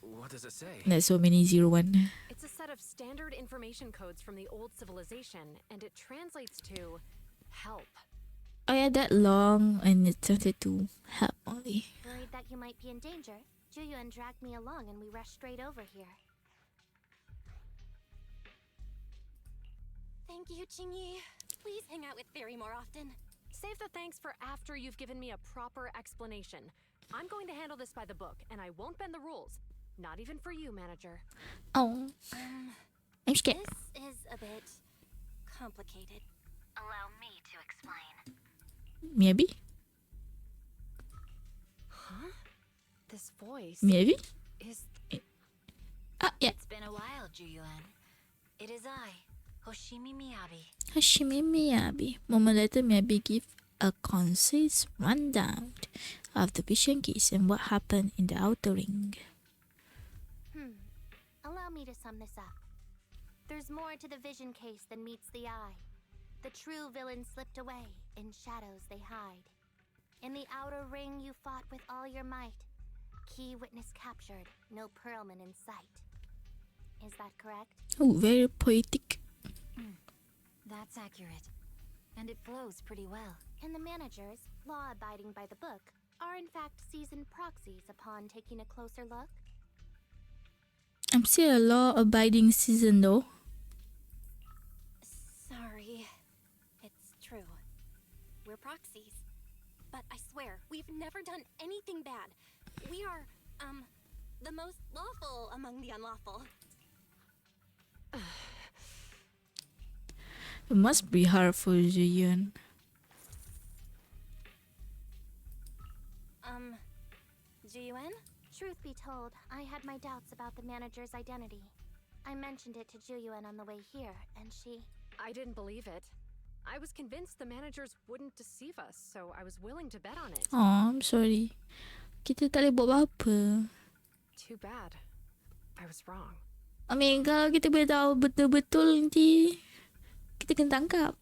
What does it say? There's so many 01. It's a set of standard information codes from the old civilization, and it translates to help. Oh yeah, that long, and it started to help only. Worried that you might be in danger, Juyuan dragged me along and we rushed straight over here. Thank you, Qingyi. Please hang out with Fairy more often. Save the thanks for after you've given me a proper explanation. I'm going to handle this by the book, and I won't bend the rules. Not even for you, manager. Oh, I'm scared. This is a bit complicated. Allow me to explain. Maybe? Huh? This voice Maybe? is... Yeah. It's been a while, Juyuan. It is I, Hoshimi Miyabi. Hashimi Miyabi. Moment later, Miyabi give a concise rundown of the vision case and what happened in the outer ring. Allow me to sum this up. There's more to the vision case than meets the eye. The true villain slipped away. In shadows they hide. In the outer ring you fought with all your might. Key witness captured, no Pearlman in sight. Is that correct? Oh, very poetic. That's accurate. And it flows pretty well. And the managers, law-abiding by the book, are in fact seasoned proxies upon taking a closer look? I'm still a law-abiding citizen though. Sorry. It's true. We're proxies. But I swear, we've never done anything bad. We are, the most lawful among the unlawful. It must be hard for Juyuan. Jiyuan? Truth be told, I had my doubts about the manager's identity. I mentioned it to Juyuan on the way here, and she... I didn't believe it. I was convinced the managers wouldn't deceive us, so I was willing to bet on it. Oh, I'm sorry. Kita tak boleh buat apa-apa. Too bad. I was wrong. I mean, kalau kita boleh tahu betul-betul nanti kita kena tangkap.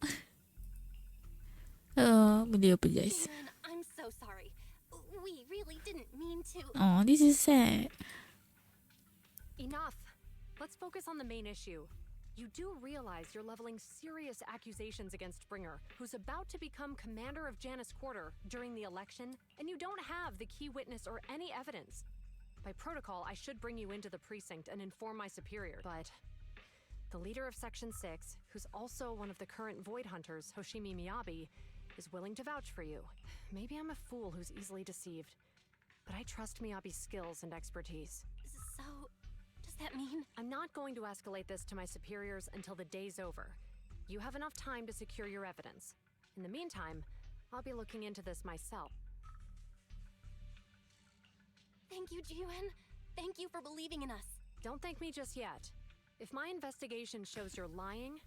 Oh, boleh apologize. Juyuan, I'm so sorry. We really didn't mean to... Oh, this is sad. Enough. Let's focus on the main issue. You do realize you're leveling serious accusations against Springer, who's about to become commander of Janus Quarter during the election, and you don't have the key witness or any evidence. By protocol, I should bring you into the precinct and inform my superior, but the leader of Section 6, who's also one of the current Void Hunters, Hoshimi Miyabi, is willing to vouch for you. Maybe I'm a fool who's easily deceived, but I trust Miyabi's skills and expertise. So, does that mean... I'm not going to escalate this to my superiors until the day's over. You have enough time to secure your evidence. In the meantime, I'll be looking into this myself. Thank you, Jiyuan. Thank you for believing in us. Don't thank me just yet. If my investigation shows you're lying,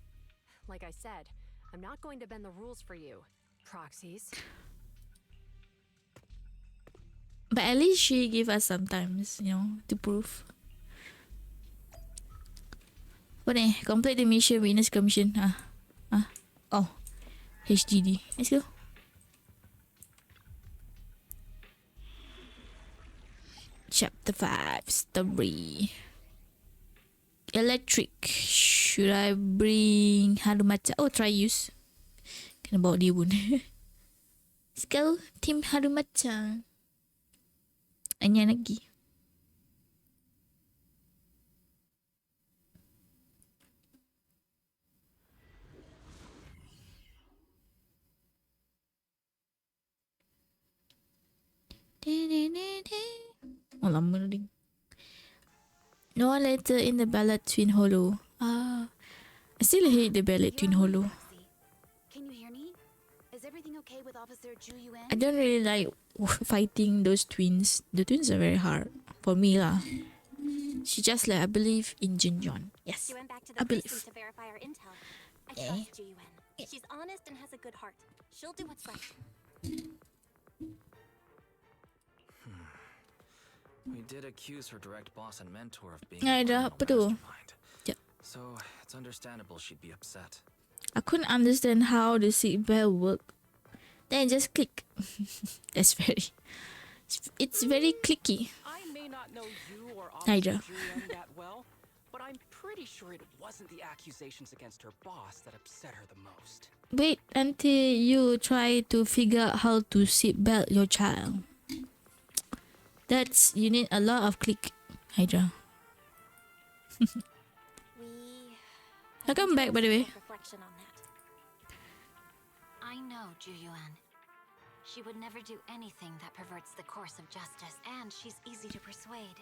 like I said, I'm not going to bend the rules for you, proxies. But at least she give us sometimes, to prove. What ni? Complete the mission, witness commission. Oh. HGD. Let's go. Chapter 5, story. Electric. Should I bring Harumacha? Oh, try use. Kena bawa dia pun. Let's go, Team Harumacha. Anya lagi. Oh, lama dah. No letter in the ballad Twin Hollow. I still hate the ballad Twin Hollow. Can you hear me? Is everything okay with Officer Juyuan? I don't really like fighting those twins. The twins are very hard for me lah. She just like, I believe in Jinjon. Yes, She went back to I the believe. precinct to verify our intel. I Eh? trust Jiyuan. She's honest and has a good heart. She'll do what's right. We did accuse her direct boss and mentor of being Ada a criminal apa tu? mastermind. Sekejap. So it's understandable she'd be upset. I couldn't understand how the seatbelt worked. Then just click. That's very. It's very clicky. I may not know you or Hydra. Officer Julian that well, but I'm pretty sure it wasn't the accusations against her boss that upset her the most. Wait until you try to figure out how to seatbelt your child. You need a lot of click, Hydra. Welcome back, by the way. Reflection on that. I know Ju Yuan. She would never do anything that perverts the course of justice, and she's easy to persuade.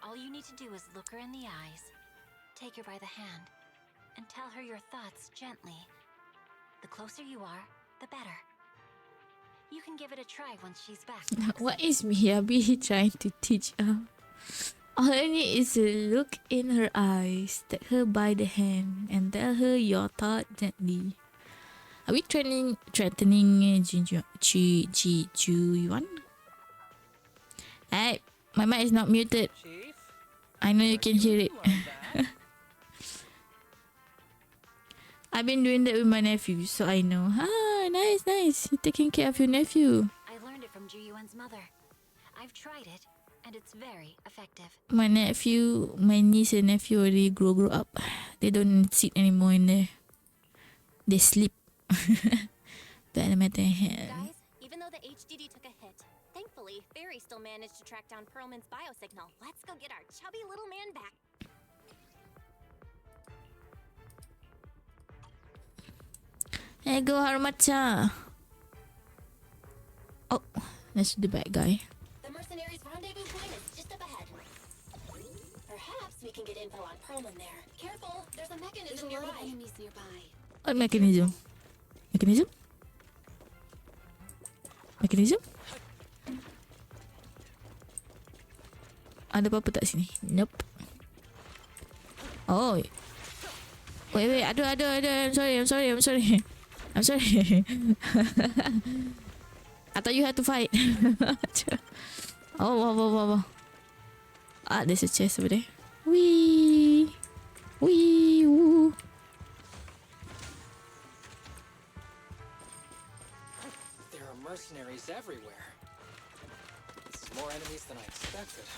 All you need to do is look her in the eyes, take her by the hand, and tell her your thoughts gently. The closer you are, the better. You can give it a try once she's back. What is Miyabi trying to teach her? All I need is to look in her eyes, take her by the hand, and tell her your thought gently. Are we threatening Ju Yuan? Hey, my mic is not muted. I know you can hear it. I've been doing that with my nephew, so I know. Ah, nice. You're taking care of your nephew. I learned it from Ju Yuan's mother. I've tried it, and it's very effective. My niece and nephew already grow up. They don't sit anymore in there. They sleep. Better matter hand. Guys, even though the HDD took a hit, thankfully, Fairy still managed to track down Perlman's biosignal. Let's go get our chubby little man back. Hey, go Harmacha. Oh, that's the bad guy. The mercenaries' rendezvous point is just up ahead. Perhaps we can get info on Perlman there. Careful, there's a mechanism There's a lot of nearby. enemies nearby. What mechanism? Mechanism? Ada apa-apa tak sini? Nope. Oh. Wait. Ada. I'm sorry. I thought you had to fight. Oh, wow. Ah, there's a chest over there. Wee, woo. There are mercenaries everywhere. This is more enemies than I expected.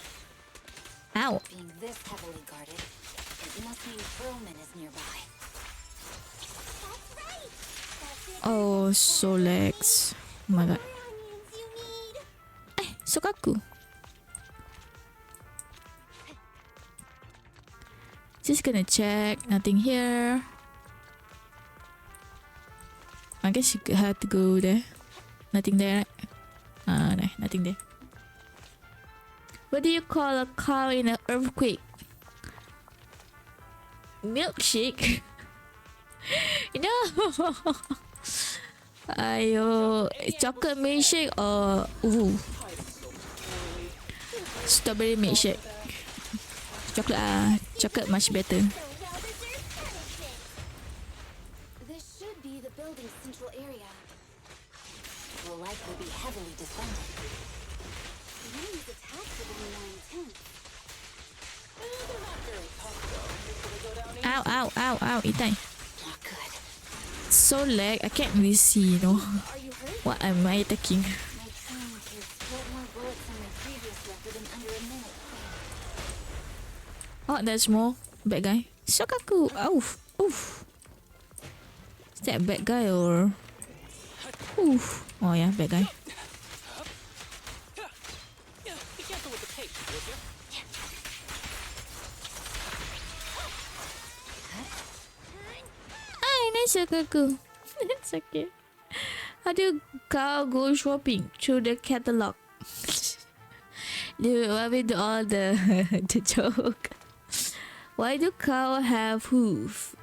Ow. Being this heavily guarded, it must mean Perlman is nearby. Oh, Solex. Oh my god. Sokaku. Just gonna check. Nothing here. I guess you have to go there. Nothing there, right? No, nothing there. What do you call a cow in an earthquake? Milkshake? No! Ayo, chocolate milkshake or strawberry milkshake? Chocolate much better. This should be the building's central area. It will likely be heavily defended. The enemy's attacks have been more intense. They're not very tough though. Will they go down easy? Ow, itai. Not good. So lag, I can't really see, Are you hurt? What am I attacking? My training kids pulled more bullets than my previous record in under a minute. Oh, there's more. Bad guy. Shokaku. Oof. Is that a bad guy or? Oof. Oh yeah, bad guy. Be careful with the tape, would you? Hi, nice Shokaku. That's okay. How do cow go shopping through the catalog? What with all the joke? Why do cow have hoof?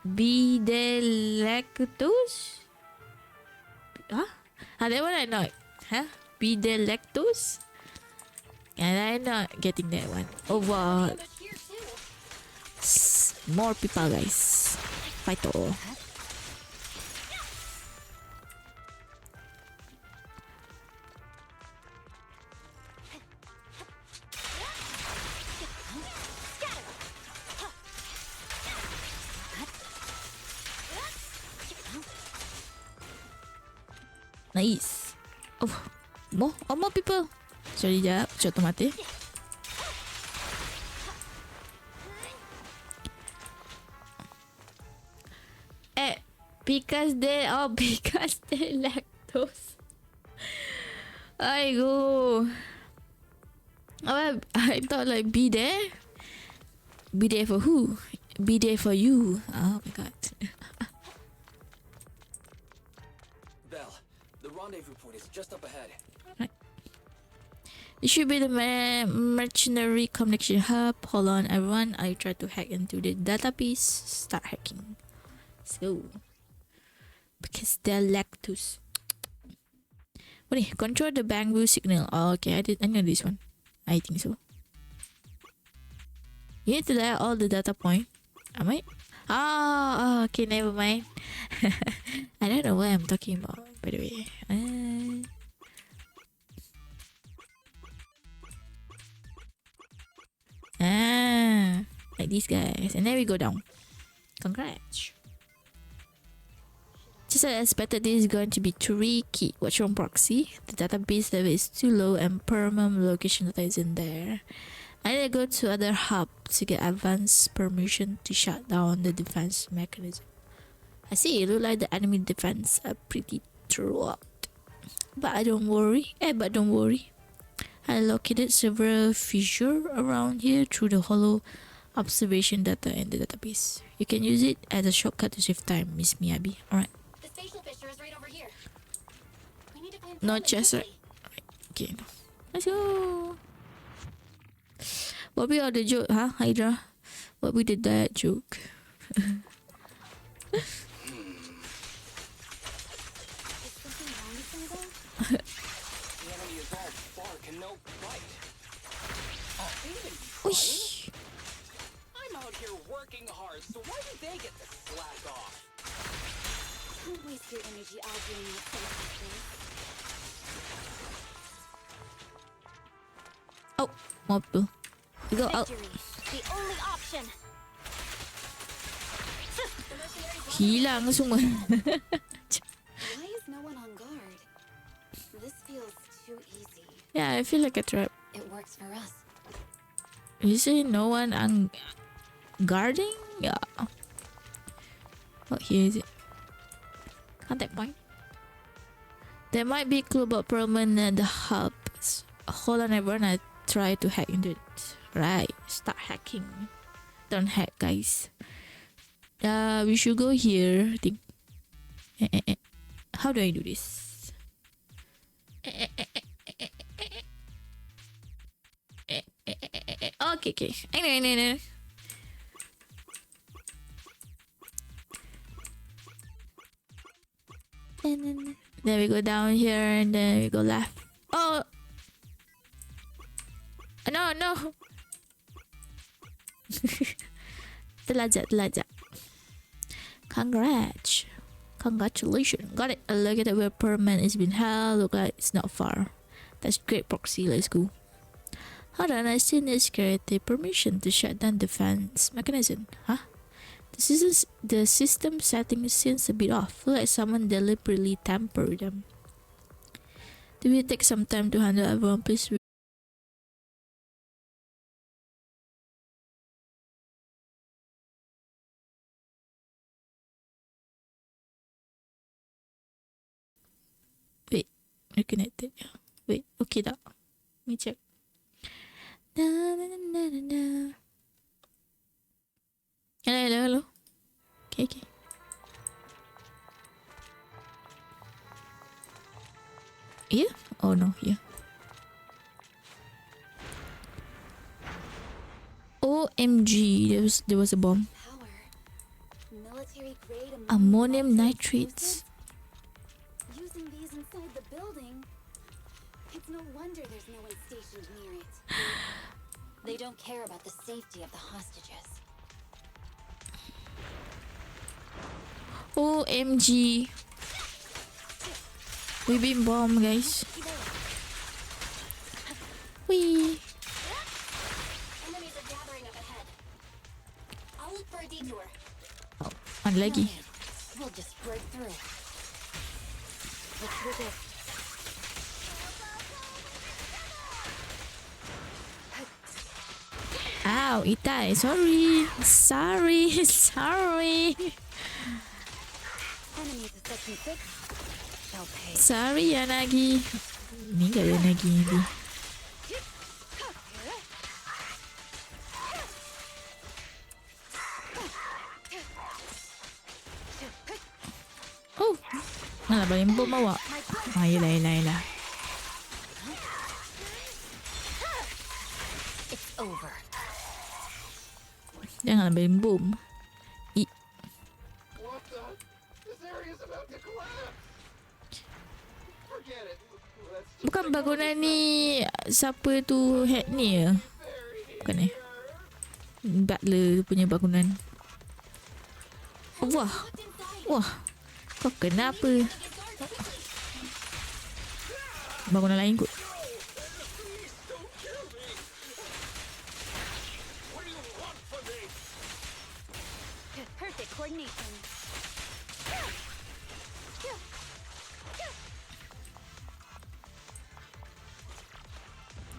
Be they lactose? Huh? That one I know. Huh? Be they lactose? And I'm not getting that one. Oh wow. More people, guys. Fight all. Nice. Oh, more people. Sorry, jap. Contoh mati. Because they lactose. I go. I thought like be there. Be there for who? Be there for you. Oh my god. Belle, the rendezvous point is just up ahead. Right. It should be the mercenary communication hub. Hold on, everyone. I try to hack into the database. Start hacking. Let's go. Because they're lactose. What is control the bamboo signal? Oh, okay, I know this one. I think so. You need to dial all the data point. Am I? Oh, okay, never mind. I don't know what I'm talking about, by the way. Like these guys. And then we go down. Congrats. Just as I expected, this is going to be tricky. What's wrong, proxy? The database level is too low and permanent location data isn't there. I need to go to other hub to get advanced permission to shut down the defense mechanism. I see, it looks like the enemy defense are pretty throughout. But don't worry. I located several fissures around here through the hollow observation data in the database. You can use it as a shortcut to save time, Miss Miyabi. Alright. The spatial fissure is right over here. We need to find No chest, right? Okay, no. Let's go. What we are the joke, huh, Hydra? What we did that joke? Whoosh. I'm out here working hard, so why do they get to slack off? Don't waste your energy arguing with something. Oh, more people. We go out. The only option. Hilang semua. Why is no one on guard? This feels too easy. Yeah, I feel like a trap. It works for us. You say no one on guarding? Yeah. Oh, here is it. Contact point. There might be a clue about Perlman and the hubs. Hold on, everyone. I try to hack into it. Right. Start hacking. Don't hack, guys. We should go here. I think. How do I do this? Okay. Anyway. Then we go down here and then we go left. Oh! No! Telajak. Congratulations. Got it. A look at where Perman is being held. Look like it's not far. That's great, proxy. Let's go. Hold on, I still need security permission to shut down defense mechanism. Huh? The system setting seems a bit off. Look like someone deliberately tampered them. Do we take some time to handle everyone, please? Wait, reconnected. Wait, okay, that. Let me check. Hello. Okay. Here? Oh no, here. OMG, there was a bomb. Military grade Ammonium nitrates. Using these inside the building. It's no wonder there's no one stationed near it. They don't care about the safety of the hostages. OMG. We've been bombed, guys. Wee. Enemies are gathering up ahead. I'll look for a detour. One leggy. We'll just break through. Let's resist. Ow, itai. Sorry. Sorry. Enemies of section 6. They'll pay. Sorry ya Nagi. Ini gak ada Nagi nanti. Oh, malah paling bom awak. Yelah. It's over. Jangan paling bom. What the? This area's about to collapse. Forget it. Let's just Bukan bangunan ni siapa tu hack ni ya? Bukan Butler punya bangunan. Wah. Kau kenapa? Bangunan lain kot. Perfect coordination.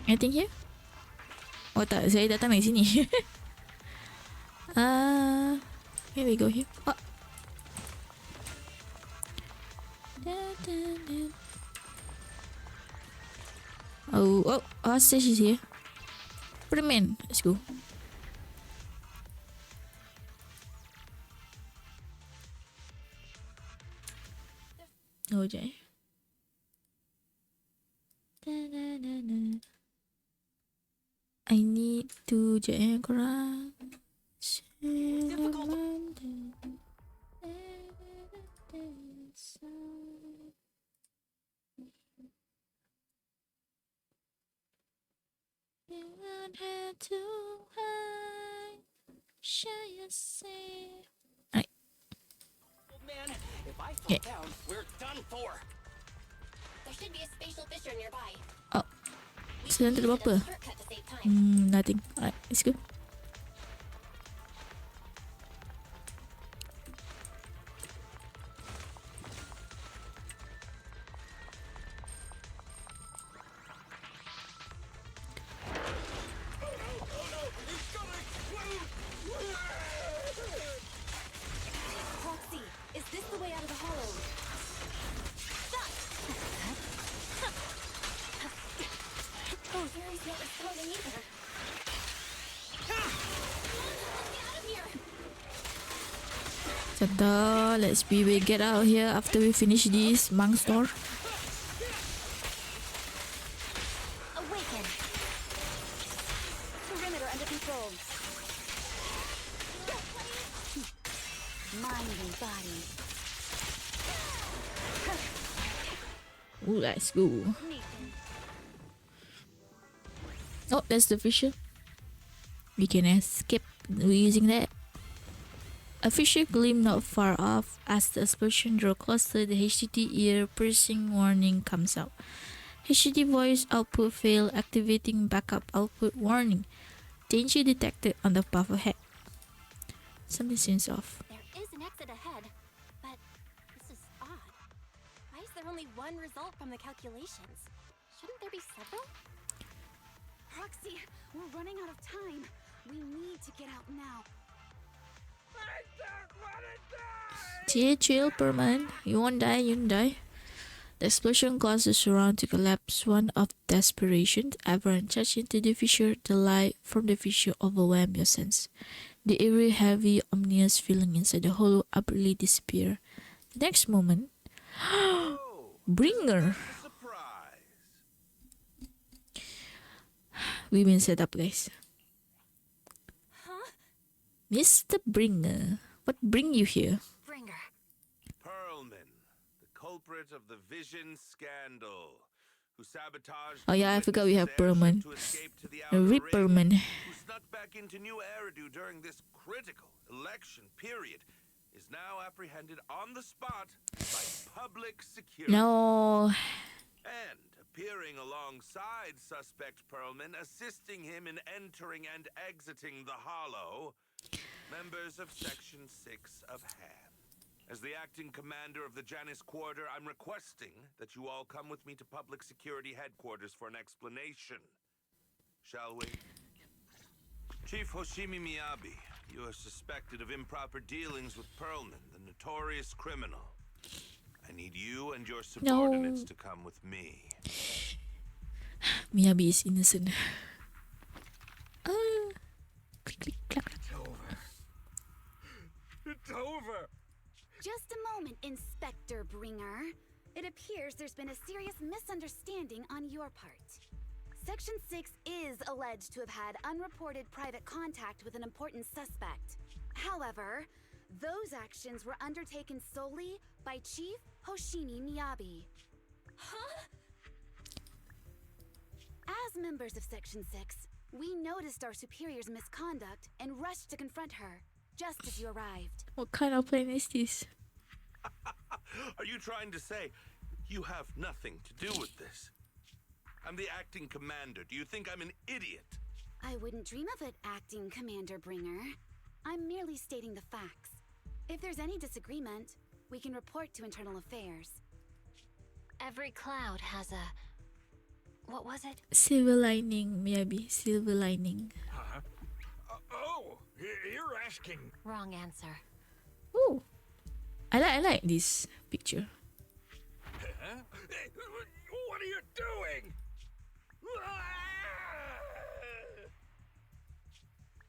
Anything here? Oh tak, saya datang dari sini. Here we go here. Oh, hostage is here. Put him in. Let's go. Oh, jap. I need to korang. You won't have to hide. Shall you say? Alright. Man, if I fall Okay. down, we're done for. There should be a spatial fissure nearby. Oh. Sedang tu ada apa? Shortcut to save time. Nothing. Alright, let's go. Proxy, is this the way out of the hollow? Oh, Gary's not responding either. Get out of here! Santa, let's we get out of here after we finish this monk store. Awaken! Perimeter under control. Mind and body. Ooh, let's go. Oh, that's the fissure. We can escape using that. A fissure gleamed not far off. As the explosion drew closer, the HDD ear-piercing warning comes out. HDD voice output failed, activating backup output warning. Danger detected on the path ahead. Something seems off. There is an exit ahead, but this is odd. Why is there only one result from the calculations? Shouldn't there be several? Proxy, we're running out of time. We need to get out now. Chill, Perman. You won't die, The explosion caused the surround to collapse. One of desperation, everyone charged into the fissure. The light from the fissure overwhelmed your sense. The eerie, heavy, ominous feeling inside the hollow abruptly disappeared. The next moment, Bringer. We've been set up, guys. Huh? Mr. Bringer, what bring you here? Bringer. Perlman, the culprit of the Vision scandal, who sabotaged. Oh yeah, I forgot we have Perlman. to escape to the outer ring, Ripperman. who snuck back into New Eridu during this critical election period, is now apprehended on the spot by public security. No. And appearing alongside suspect Perlman, assisting him in entering and exiting the Hollow, members of Section 6 of HAM. As the acting commander of the Janus Quarter, I'm requesting that you all come with me to Public Security Headquarters for an explanation. Shall we? Chief Hoshimi Miyabi, you are suspected of improper dealings with Pearlman, the notorious criminal. I need you and your subordinates to come with me. Miyabi is innocent. Click, click, clack, clack. It's over. It's over. Just a moment, Inspector Bringer. It appears there's been a serious misunderstanding on your part. Section 6 is alleged to have had unreported private contact with an important suspect. However, those actions were undertaken solely by Chief Hoshimi Miyabi. Huh? As members of Section 6, we noticed our superior's misconduct and rushed to confront her, just as you arrived. What kind of plan is this? Are you trying to say you have nothing to do with this? I'm the acting commander. Do you think I'm an idiot? I wouldn't dream of it, Acting Commander Bringer. I'm merely stating the facts. If there's any disagreement, we can report to Internal Affairs. Every cloud has a... what was it? Silver lining, Miyabi. Silver lining. Huh? You're asking. Wrong answer. Ooh. I like this picture. Huh? What are you doing?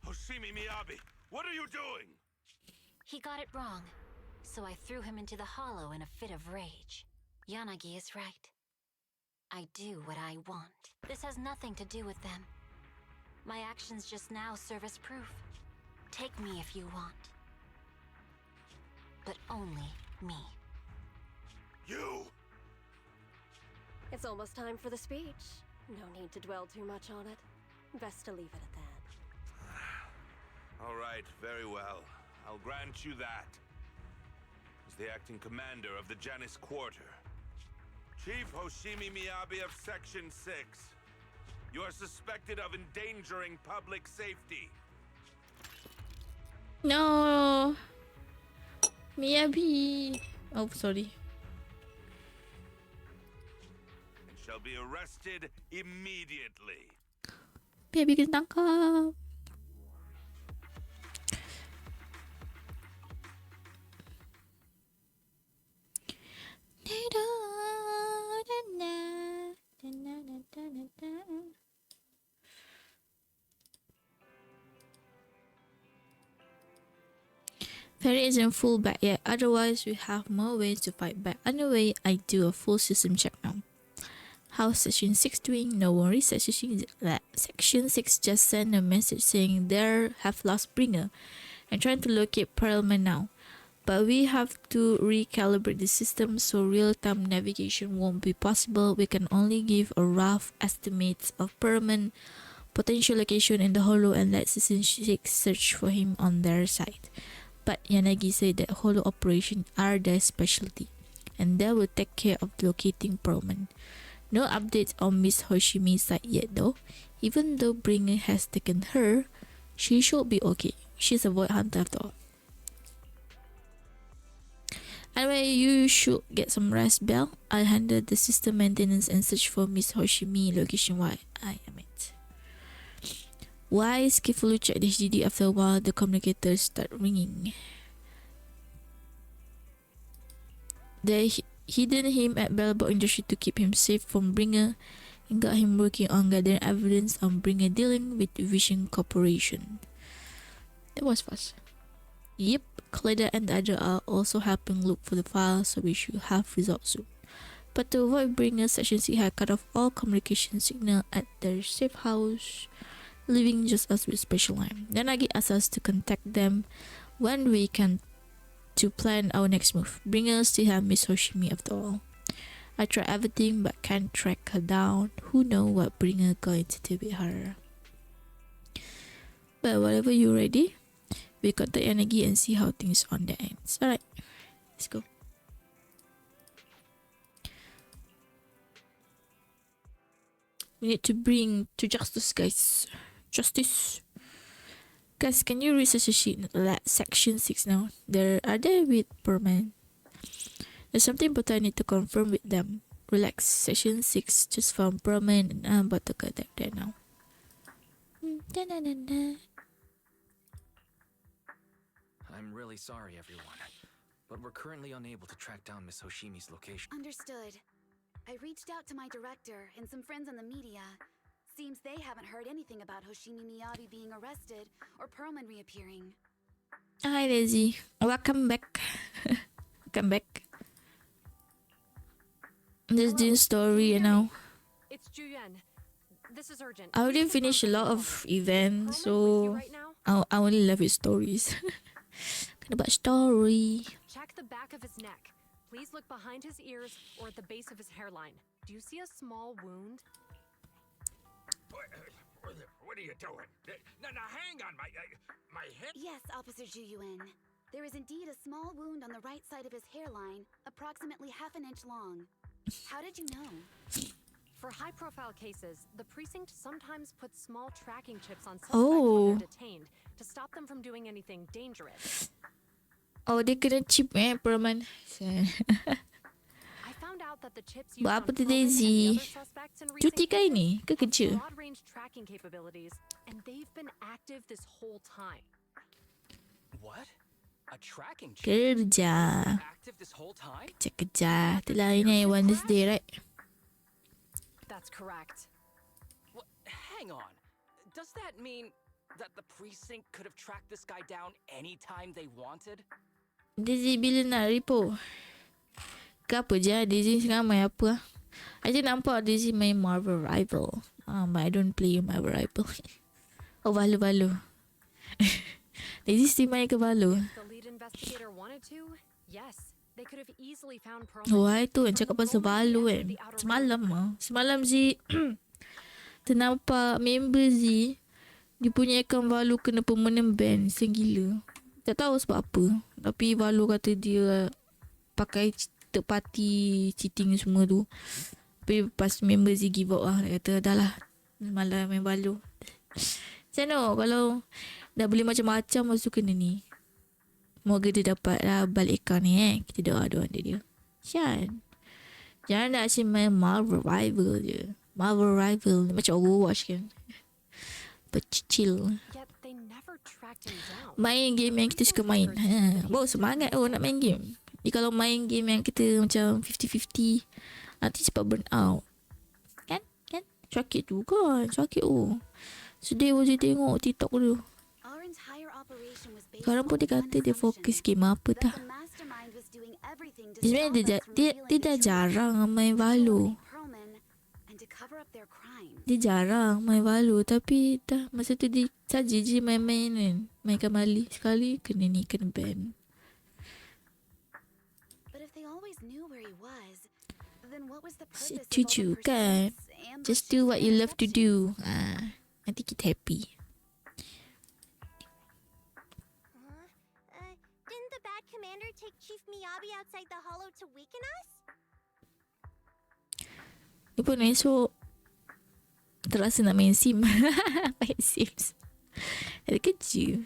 Hoshimi Miyabi, what are you doing? He got it wrong, so I threw him into the hollow in a fit of rage. Yanagi is right. I do what I want. This has nothing to do with them. My actions just now serve as proof. Take me if you want. But only me. You! It's almost time for the speech. No need to dwell too much on it. Best to leave it at that. All right, very well. I'll grant you that. As the acting commander of the Janus Quarter, Chief Hoshimi Miyabi of Section 6, you are suspected of endangering public safety. No! Miyabi! Oh, sorry. And shall be arrested immediately. Miyabi kena tangkap. Fairy isn't full back yet, otherwise we have more ways to fight back. Anyway, I do a full system check now. How's Section 6 doing? No worries, Section 6 just sent a message saying they have lost Bringer and trying to locate Pearlman now. But we have to recalibrate the system so real-time navigation won't be possible. We can only give a rough estimate of Pearlman potential location in the hollow and let Section 6 search for him on their side. But Yanagi said that hollow operations are their specialty, and they will take care of locating Pearlman. No updates on Miss Hoshimi's side yet though. Even though Bringer has taken her, she should be okay. She's a void hunter after all. Anyway, you should get some rest, Belle. I'll handle the system maintenance and search for Miss Hoshimi location while I am it. Why skillfully check the HDD after a while the communicators start ringing. They hidden him at Bellboy Industry to keep him safe from Bringer and got him working on gathering evidence on Bringer dealing with Vision Corporation. That was fast. Yep, Cleda and the other are also helping look for the file, so we should have results soon. But to avoid Bringer, Section 6 had cut off all communication signal at their safe house, leaving just us with special line. Then I asked us to contact them when we can to plan our next move. Bringer still have Miss Hoshimi after all. I tried everything but can't track her down. Who know what Bringer going to do with her? But whatever you're ready, we contact Yanagi and see how things on the ends. Alright, let's go. We need to bring to justice, guys. Justice. Guys, can you research a sheet? Section 6 now. Are they with permanent? There's something important I need to confirm with them. Relax. Section 6 just found permanent and I'm about to contact them now. I'm really sorry, everyone, but we're currently unable to track down Miss Hoshimi's location. Understood. I reached out to my director and some friends in the media. Seems they haven't heard anything about Hoshimi Miyabi being arrested or Perlman reappearing. Hi, Daisy. Welcome back. Welcome back. Just doing story, you know. It's Juyen. This is urgent. I already finished a lot of events, so I only love his stories. Kind about story. Check the back of his neck. Please look behind his ears or at the base of his hairline. Do you see a small wound? What are you doing? Now hang on, my head. Yes, Officer Juyuan. There is indeed a small wound on the right side of his hairline, approximately half an inch long. How did you know? For high-profile cases, the precinct sometimes puts small tracking chips on suspects Oh. when they're detained to stop them from doing anything dangerous. Oh, dia kena chip Perman. I found out that the chips Buat used apa on tu Perlman and the Daisy? other suspects in Cuti recent kah cases ini? Ke have kerja? broad-range tracking capabilities, and they've been active this whole time. What? A tracking chip? Kerja. Active this whole time? Kerja. Itulah ini Wednesday, right? That's correct. What? Hang on. Does that mean that the precinct could have tracked this guy down anytime they wanted? Daisy bila nak repo? Ke apa je? Daisy sekarang main apa? I nampak Daisy main Marvel Rival. But I don't play Marvel Rival. Oh, Valo. Daisy still main ke Valo? If the lead investigator wanted to, yes, they could have easily found Perlman. Oh, itu yang cakap pasal Valo kan. Semalam Z ternampak member Z dia punya account Valo kena permanent ban. Segila. Tak tahu sebab apa. Tapi Valo kata dia pakai third party cheating semua tu. Tapi pas member Z give up lah. Dia kata dah lah. Malah main Valo. Macam mana kalau dah boleh macam-macam lepas tu kena ni. Moga dia dapat lah balik account ni Kita doa-doa dia. Syan. Jangan nak asyik main Marvel Rival je. Marvel Rival macam Overwatch kan. Bercicil. Main game yang kita suka main. Baru semangat nak main game. Jadi kalau main game yang kita macam 50-50 nanti cepat burn out. Kan? Sakit tu kan. Sakit sedih pun dia tengok TikTok tu. Sekarang pun dia kata dia fokus game apa tak. Sebenarnya dia dah jarang main Valo. Dia jarang main Valo. Tapi dah masa tu dia saja je main-main kan. Mainkan Mali. Sekali kena ni, kena ban. Cucu kan. Just do what you love to do. Nanti kita happy. Didn't the bad commander take Chief Miyabi outside the hollow to weaken us? Dia pun esok terasa nak main sim. Main sims. Ada kerja.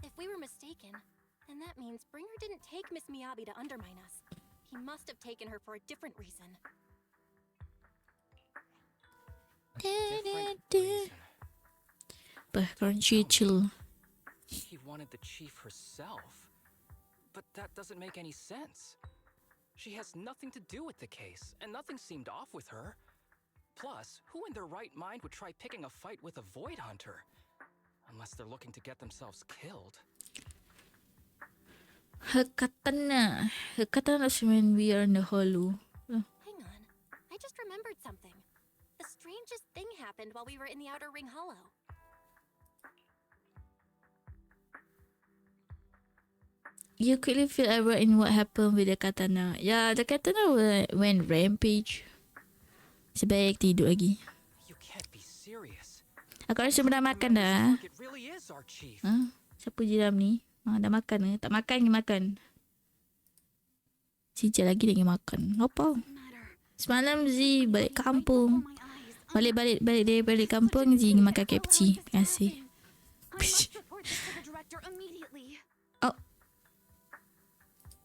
If we were mistaken, then that means Bringer didn't take Miss Miyabi to undermine us. He must have taken her for a different reason. Bah, chill. He wanted the chief herself. But that doesn't make any sense. She has nothing to do with the case, and nothing seemed off with her. Plus, who in their right mind would try picking a fight with a Void Hunter? Unless they're looking to get themselves killed. Her katana is when we are in the hollow. Hang on. I just remembered something. The strangest thing happened while we were in the Outer Ring Hollow. You quickly feel ever in what happened with the katana. Yeah, the katana went rampage. Sebaik tidur lagi. Aku rasa dah makan dah. Siapa je dalam ni? Dah makan ke? Tak makan ke makan? Sijil lagi makan. Apa? Semalam Z balik kampung. Balik dari balik kampung je makan KFC. Terima kasih. I must report this to the director immediately. Oh,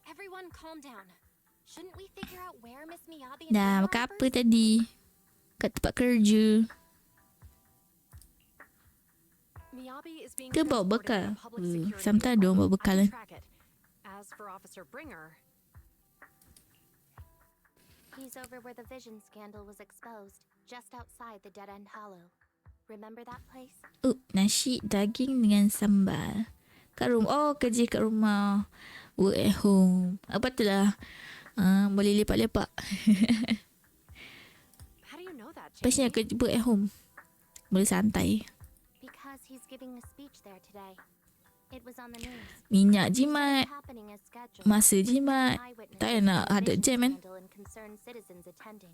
Everyone calm down. Shouldn't we figure out where Miss Miyabi and dah Bruno makan are apa first? tadi? Kat tempat kerja. Miyabi is being Ke bawa transported bekal? in a public security Sometimes vehicle. diorang bawa I bekal can kan. track it. As for Officer Bringer, He's over where the vision scandal was exposed, just outside the Dead End Hollow. Remember that place? Nasi daging dengan sambal. Kat rumah. Oh, kerja kat rumah. Work at home. Apa tu lah. Boleh lepak-lepak. how do you know that, Pasal Jamie? kerja work at home. Boleh santai. Because he's giving a speech there today. It was on the news. Minyak jimat. Happening as scheduled. Masa jimat. Eyewitnesses Tak nak to the ada vision jam kan. scandal and concerned citizens attending.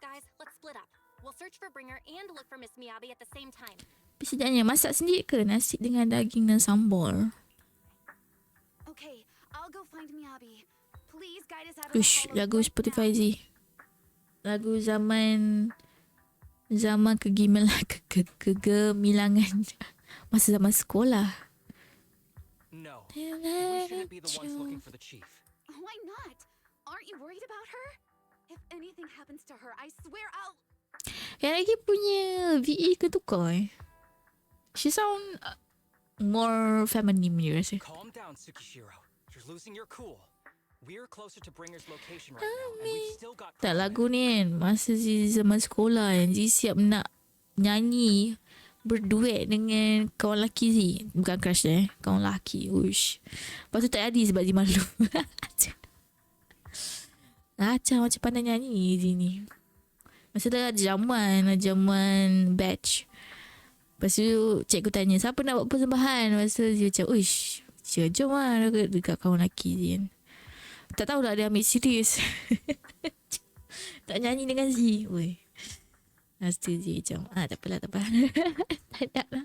Guys, let's split up. We'll search for Bringer and look for Miss Miyabi at the same time. Sedapnya masak sendiri ke nasi dengan daging dan sambal? Okay, I'll go find Miyabi. Please guide us out of the Ush, hollow lagu right Spotify now. Z. Lagu zaman kegemilangan masa zaman sekolah. No, we shouldn't be the ones looking for the chief. Why not? Aren't you worried about her? If anything happens to her, I swear I'll... Yang lagi punya VE ke tukar She sound more feminine punya rasa. Calm down, Tsukishiro. You're losing your cool. We're closer to Bringer's location right now, and we've still got... Tak, lagu ni kan masa zaman sekolah kan Zee siap nak nyanyi berduet dengan kawan lelaki Zee. Bukan crush dia kawan lelaki. Uish. Lepas tu tak jadi sebab Zee malu. Acah macam pandai nyanyi Zee ni. Masa tu zaman batch. Lepas tu cikgu tanya siapa nak buat persembahan. Lepas tu Zee macam uish, jom lah dekat kawan lelaki Zee kan. Tak tahulah dia ambil serius. Tak nyanyi dengan Zee. Weh. Lepas tu Zee macam tak apalah. Tak nak lah.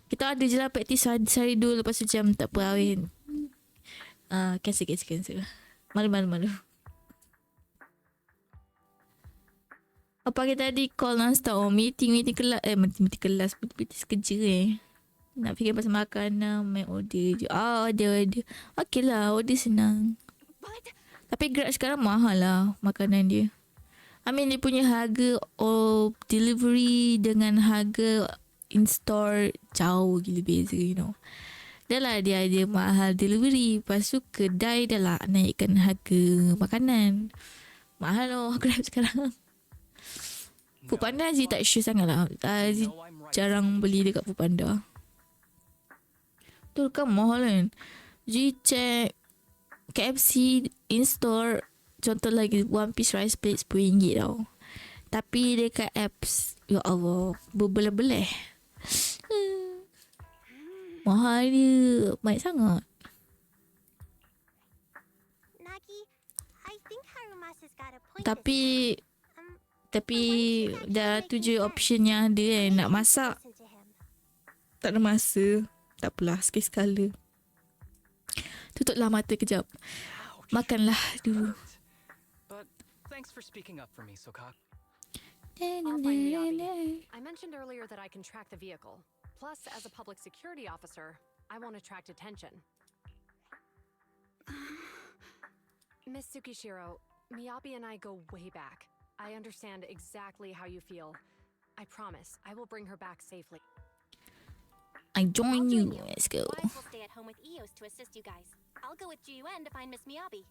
Kita ada je lah praktis sehari dulu. Lepas tu macam tak apa Awin. Cancel. Malu. Apa kita tadi call non-stop. Meeting kelas. Meeting kelas. Meeting kerja Nak fikir pasal makanan. Main order je. Ada. Okey lah. Order senang. Tapi Grab sekarang mahal lah makanan dia. I mean dia punya harga delivery dengan harga in-store jauh gila beza, you know. Dah lah dia ada mahal delivery. Lepas tu kedai dah lah naikkan harga makanan. Mahal loh Grab sekarang. Foodpanda Zee tak sure sangat lah. Zee jarang beli dekat Foodpanda. Tu kan mahal kan. Zee check KFC in-store contoh lagi one piece rice plate RM10 tau. Tapi dekat apps ya Allah berbelah-belah. Mahal dia. Baik sangat. Nagi, I think Harumasa's got a point. Tapi dah tu je option yang ada kan. Nak masak tak ada masa. Tak apalah sekali-sekala. Tutuplah mata kejap. Makanlah dulu. But thanks for speaking up for me, Sokak. I'll find Miyabi. I mentioned earlier that I can track the vehicle. Plus, as a public security officer, I won't attract attention. Miss Tsukishiro, Miyabi and I go way back. I understand exactly how you feel. I promise, I will bring her back safely. I join you. Let's go. Wise will stay at home with Eos to assist you guys. I'll go with GUN to find Miss Miyabi.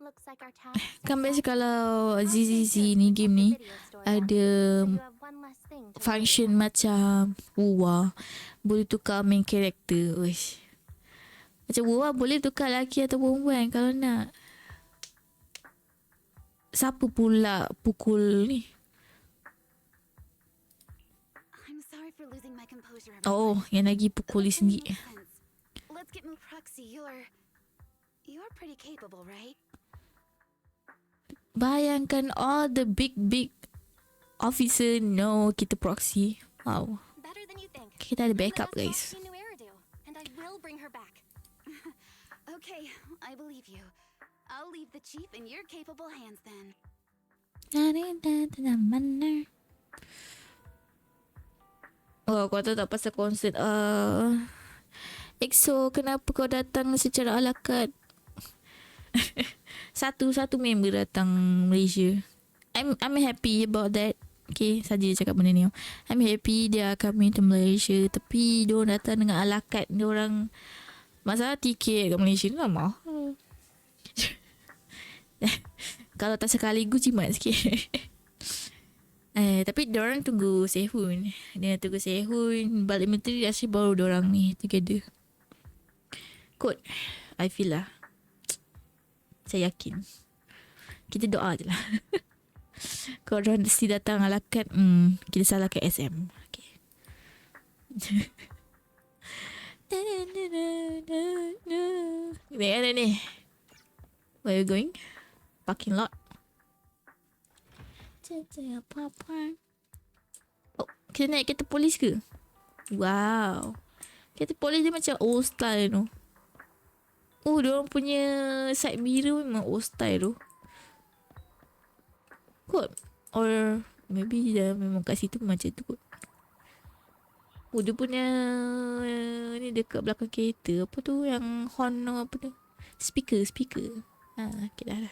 Looks like our task. Kan biasa kalau ZZZ ni game ni ada function macam Wuwa. Boleh tukar main character. Uish. Macam Wuwa boleh tukar lelaki atau perempuan kalau nak. Siapa pula pukul ni? Oh, yang lagi pukul sendiri. Let's get move proxy. You're pretty capable, right? Bayangkan all the big officer know kita proxy. Wow. Better than you think. Kita ada backup, guys. And I will bring her back. Okay, I believe you. I'll leave the chief in your capable hands then. Mana? Oh, kau tahu tak pasal konsert EXO, kenapa kau datang secara ala carte? Satu member datang Malaysia. I'm happy about that. Okay, saja cakap benda ni. I'm happy dia coming to Malaysia, tapi diorang datang dengan ala carte. Diorang masalah tiket kat Malaysia ni lah mahal. Kalau tak sekaligus jimat sikit. Tapi diorang tunggu Sehun. Dia tunggu Sehun balik menteri, asyik baru diorang ni together. Kot, I feel lah. Saya yakin. Kita doa je lah. Kalau diorang mesti datang ala carte, kita salahkan SM. Okay. Ni ada ni. Where you going? Parking lot. Oh, kita naik kereta polis ke? Wow. Kereta polis dia macam old style tu. Oh, diorang punya side mirror memang old style tu. Kot. Or maybe dia memang kat situ macam tu kot. Oh, dia punya ni dekat belakang kereta. Apa tu yang horn apa tu? Speaker. Okay dah.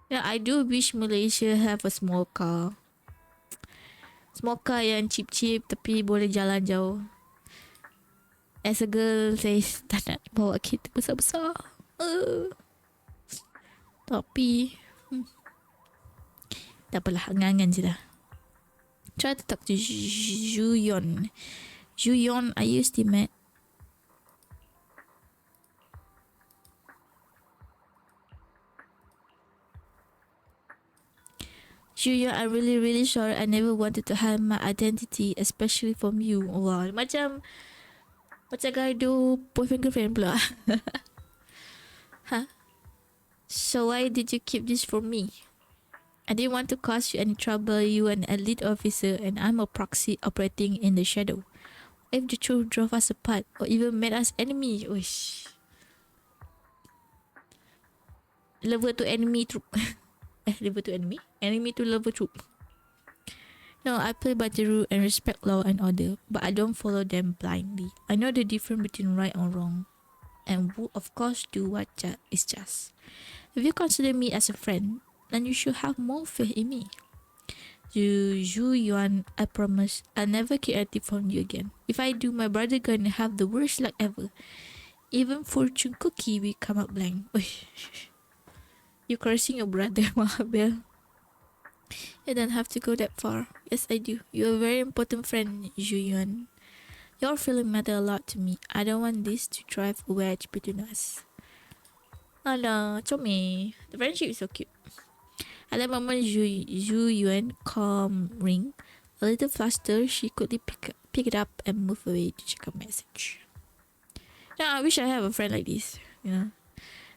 Yeah, I do wish Malaysia have a small car. Small car yang cheap tapi boleh jalan jauh. As a girl, saya tak nak bawa kereta besar-besar. Tapi tak apalah, angan-angan je lah. Try to talk to Juyon. Juyon, are you still mad? Juyon, I'm really sorry. I never wanted to hide my identity, especially from you. Wah, macam gaduh boyfriend girlfriend pula. Huh? So why did you keep this from me? I didn't want to cause you any trouble. You an elite officer and I'm a proxy operating in the shadow. If the truth drove us apart or even made us enemies, wish. Lover to enemy troop. Lover to enemy? Enemy to lover troop. No, I play by the rule and respect law and order, but I don't follow them blindly. I know the difference between right and wrong, and will of course do what is just. If you consider me as a friend, then you should have more faith in me. Zhu Yuan, I promise I'll never keep anything from you again. If I do, my brother gonna have the worst luck ever. Even fortune cookie will come out blank. You cursing your brother, Mahabel. You don't have to go that far. Yes, I do. You're a very important friend, Zhu Yuan. Your feeling matter a lot to me. I don't want this to drive a wedge between us. Alah, comel. The friendship is so cute. At that moment, Zhu Yuan calm ring. A little faster, she quickly pick it up and move away to check a message. Now, I wish I have a friend like this. You know,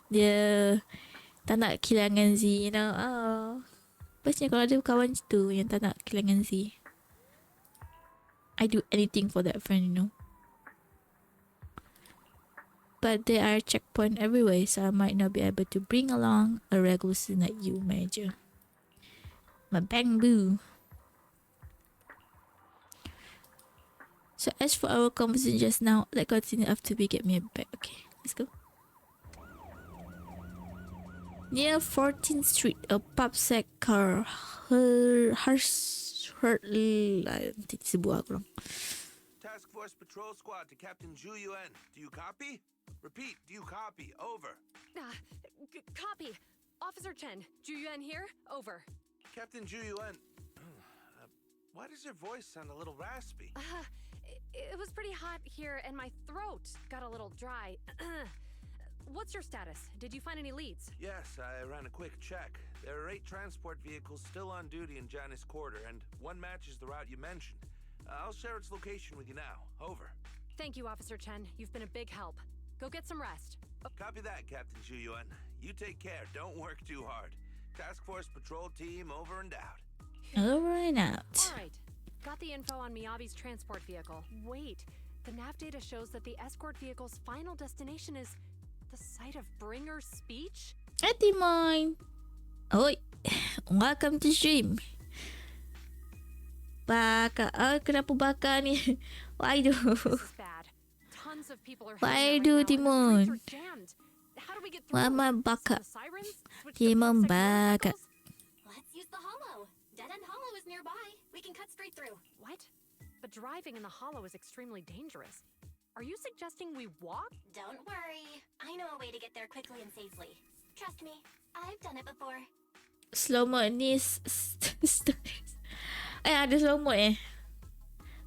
dia tak nak kehilangan Z. You know, bestnya kalau ada kawan tu yang tak nak kehilangan Z. I do anything for that friend, you know. But there are checkpoints everywhere, so I might not be able to bring along a regular student like you, Major. My bang boo. So as for our conversation just now, let's continue after we get me a bag. Okay, let's go. Near 14th Street, a pub said car nanti disebut aku lang. Task Force Patrol Squad to Captain Zhu Yuan. Do you copy? Repeat, do you copy? Over. Copy. Officer Chen, Zhu Yuan here. Over. Captain Zhu Yuan. Why does your voice sound a little raspy? It was pretty hot here and my throat got a little dry. What's your status? Did you find any leads? Yes, I ran a quick check. There are 8 transport vehicles still on duty in Janice Quarter, and one matches the route you mentioned. I'll share its location with you now. Over. Thank you, Officer Chen. You've been a big help. Go get some rest. Copy that, Captain Zhu Yuan. You take care. Don't work too hard. Task Force Patrol Team over and out. Over and out. All right. Got the info on Miyabi's transport vehicle. Wait, The nav data shows that the escort vehicle's final destination is the site of Bringer's speech? Timon. Oi. Welcome to stream. Bakar. Kenapa bakar ni? Why do? Tons of people are Why do Timon? Mama bakar. Timon bakar. Let's use the hollow. Dead End Hollow is nearby. We can cut straight through. What? But driving in the hollow is extremely dangerous. Are you suggesting we walk? Don't worry. I know a way to get there quickly and safely. Trust me, I've done it before. Slow mo ni. Ada slow mo eh.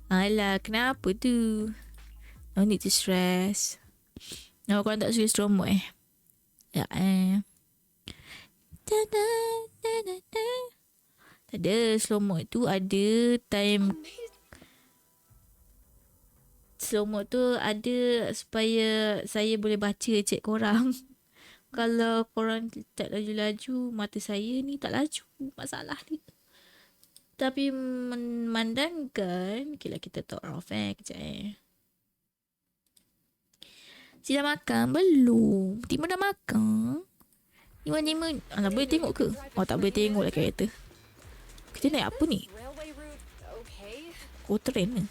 Alah, kenapa tu? No need to stress. No, korang tak suka slow mo eh. Ya Tak ada slow mo tu. Ada time. Slow mo tu ada supaya saya boleh baca chat korang. Kalau korang tak laju-laju, mata saya ni tak laju. Masalah ni. Tapi memandangkan, okay lah kita talk off kejap Si dah makan? Belum. Timur dah makan? Timur. Alah, boleh tengok ke? Oh, tak boleh tengok lah kereta. Kita naik apa ni? Oh, train ni.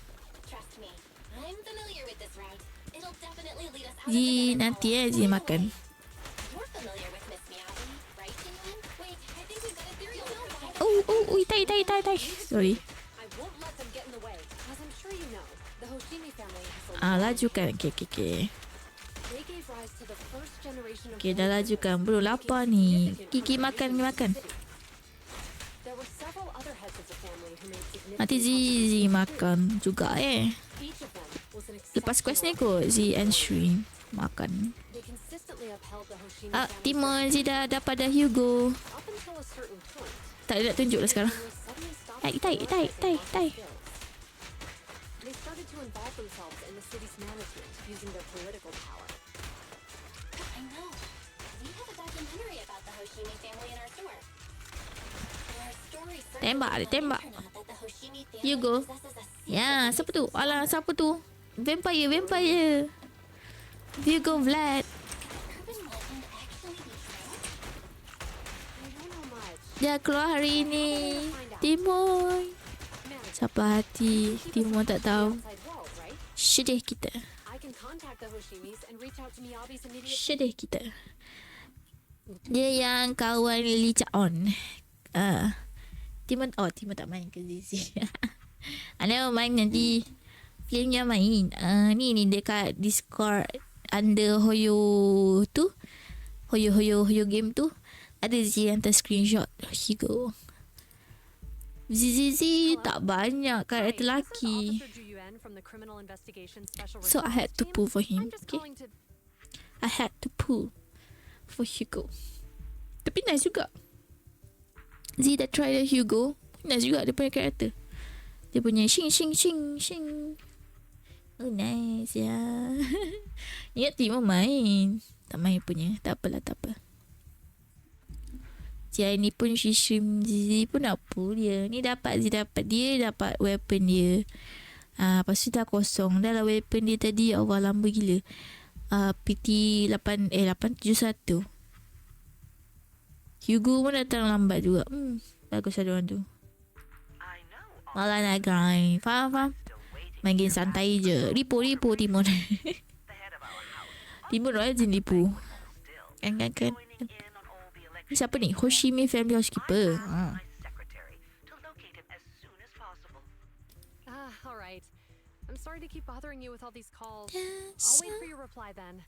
Ji, nanti Ji makan. Oh, tai. Sorry. Lajukan. Okay. Okay, dah lajukan. Belum lapar ni. Kiki makan. Nanti Ji makan juga Lepas quest ni kot Z and Shrimp makan. Timon Ji dah dapat dah Hugo. Tak ada nak tunjuk lah sekarang. Tai. Tembak. Hugo. Ya, siapa tu? Alah, siapa tu? Vampire. Hugo Vlad. Dia keluar hari ini. Timon. Siapa hati Timon tak tahu. Sedih kita. Dia yang kawan Lee Chaon. Timon tak main ke Zizi. Anda main nanti filmnya main. Ni dekat Discord under Hoyo tu. Hoyo game tu. Ada Zizi hantar screenshot Hugo. Zizi tak banyak karakter lelaki. So I had to pull for him. Okay. I had to pull for Hugo. Tapi nice juga. Z dah try the Hugo. Nice juga dia punya karakter. Dia punya shing. Oh nice ya. Ingat Timo main. Tak main punya. Tak apa. Jai ni pun shishim Z pun nak pull dia. Ni dapat weapon dia. Lepas tu dah kosong. Dah lah weapon dia tadi. Allah lama gila. PT 871. Hugo pun datang lambat juga. Bagus ada orang tu. Malah nak grind. Faham? Main game santai je. Ripo Timon. Timon rajin ripo. Kan. Ni siapa ni? Hoshimi Family Housekeeper. Alright. I'm sorry to keep bothering you with all these calls. I'll wait for your reply then.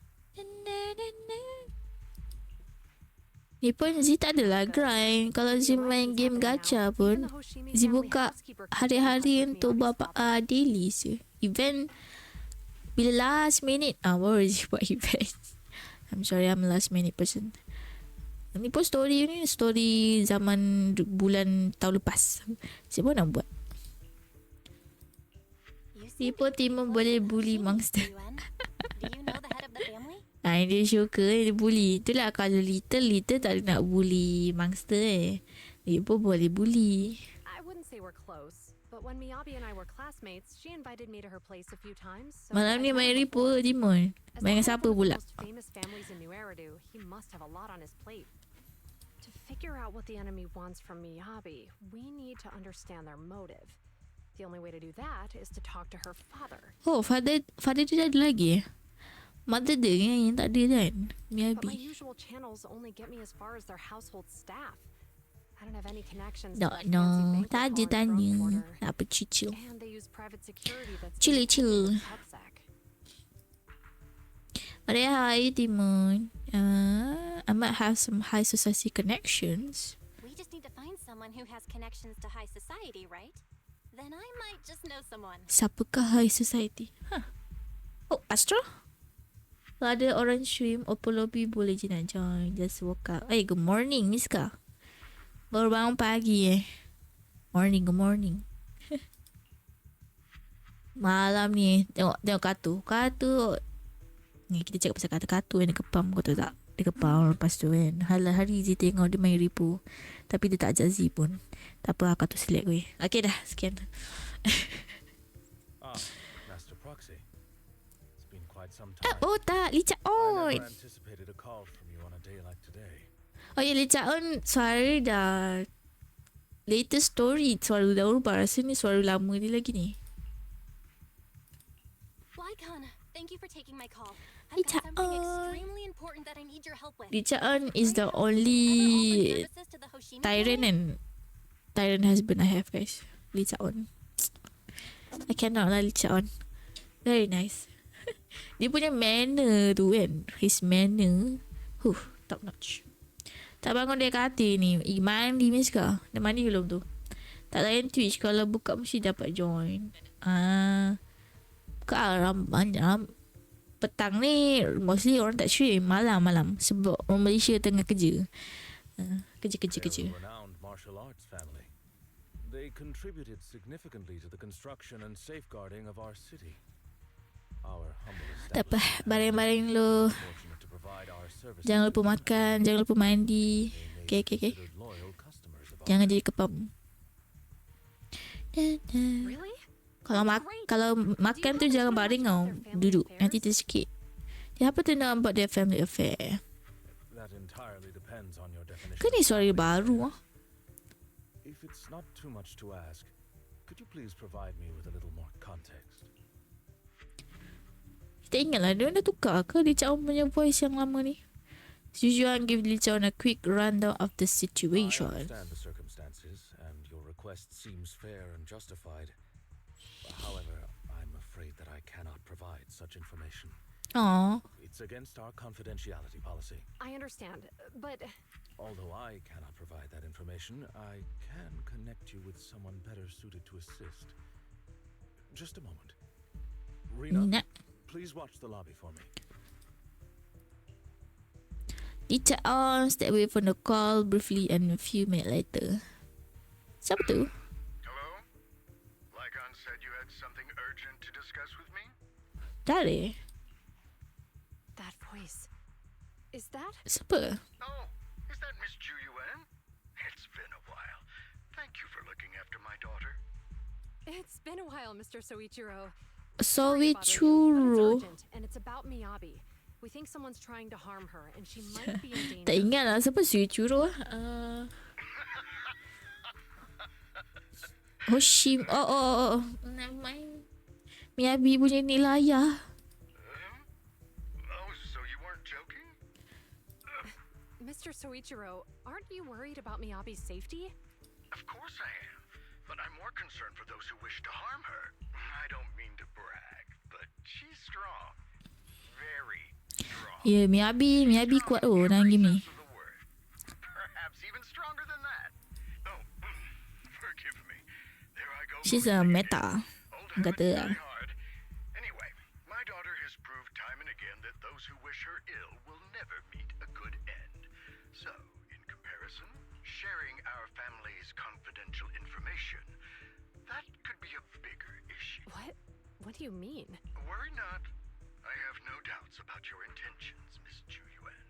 Ni pun Z tak adalah grind. Kalau Z main game gacha pun, Z buka hari-hari untuk buat daily je. Event bila last minute baru Z buat event. I'm sorry, I'm a last minute person. Ni pun story zaman bulan tahun lepas. Z pun nak buat. Ni pun Timon boleh bully monster. Dia suka dia bully. Itulah kalau little tak nak bully monster Dia pun boleh bully. I wouldn't say we're close, but But when Miyabi and I were classmates, she invited me to her place a few times. So Malam ni I've main met her ribu before. Jimon. As Main the dengan head of siapa one of the pula? most famous families in New Eridu, he must have a lot on his plate. To figure out what the enemy wants from Miyabi, we need to understand their motive. The only way to do that is to talk to her father. Oh, father dia ada lagi. Mother dia yang tak ada kan? But my Miyabi. usual channels only get me as far as their household staff. I don't have any connections No, to that no. fancy banquet Tak ada hall in Throne tanya. Quarter. Tak apa, chill. And they use private security that's Chill. independent of Hubsack. Maria, hi, Timon. I might have some high society connections. We just need to find someone who has connections to high society, right? Then I might just know someone. Siapakah high society? Huh. Oh, Astro? Kalau ada orange shrimp, open lobby boleh je nak join. Just woke up. Hey, good morning, Miska. Baru bangun pagi Morning, good morning. Malam ni tengok kartu. Ni kita cakap pasal kartu yang dia kepam, kau tahu tak? Dia kepam lepas tu kan. Hari je tengok dia main ribu. Tapi dia tak ajak Z pun. Tak apa, kartu select weh. Okay dah, sekian. Master Proxy. It's been quite some time. Oh tak, Licha I on. never anticipated a call from you on a day like today. Oh ya, Licha on suara dah latest story. Suara dah ubah. Rasa ni suara lama dia lagi ni. Lycon, thank you for taking my call. I've got something extremely important that I need your help with. Licha on is the only tyrant and tyrant husband I have, guys. Licha on. I cannot lah Licha on. Very nice. Dia punya manner tu kan. His manner. Top notch. Tak bangun dari katil ni. Mandi Miska. Dah mandi belum tu? Tak layan Twitch. Kalau buka mesti dapat join. Petang ni mostly orang tak stream. Malam. Sebab orang Malaysia tengah kerja. Kerja. Renowned martial arts family. They contributed significantly to the construction and safeguarding of our city. Our humble Tak apa. Barang-barang lo. fortunate to provide our services. Jangan lupa makan. Jangan lupa mandi. Okay. Loyal customers of Jangan jadi kepam. Really? Kalau makan tu jangan baring tau. Duduk. Nanti tersikit. They happen to know about their family affair. That entirely depends on your definition. Kan ni suara baru ah. If it's not too much to ask, could you please provide me with a little more context? Kita ingatlah dia dah tukar ke Licha On punya voice yang lama ni. Sujuan give Licha On a quick rundown of the I situation. understand the circumstances, and your request seems fair and justified. However, I'm afraid that I cannot provide such information. Aww. It's against our confidentiality policy. I understand, but Although I cannot provide that information, I can connect you with someone better suited to assist. Just a moment. Rena, please watch the lobby for me. Licha On step away from the call briefly and a few minutes later. Siapa tu? Hello? Lycon said you had something urgent to discuss with me? Dari? that voice. Is that? Siapa? Oh, is that Miss Ju Yuan? It's been a while. Thank you for looking after my daughter. It's been a while, Mr. Soichiro. Soichiro. And it's about Miyabi. We think someone's trying to harm her, and she might be in danger. Tak ingat lah siapa Soichiro. Hoshim. Oh. Never mind. Miyabi punya ni lah ayah. Oh, so you weren't joking? Mr. Soichiro, aren't you worried about Miyabi's safety? Of course I am. But I'm more concerned for those who wish to harm her. I don't mean to brag, but she's strong. Very strong. Ya, Miyabi kuat orang gini. Perhaps even stronger than that. Oh, forgive me. There I go. She's a meta. Kata lah. Anyway, my daughter has proved time and again that those who wish her ill will never meet a good end. So, in comparison, sharing our family's confidential information, that could be a bigger issue. What? What do you mean? Worry not. I have no doubts about your intentions, Miss Ju Yuan.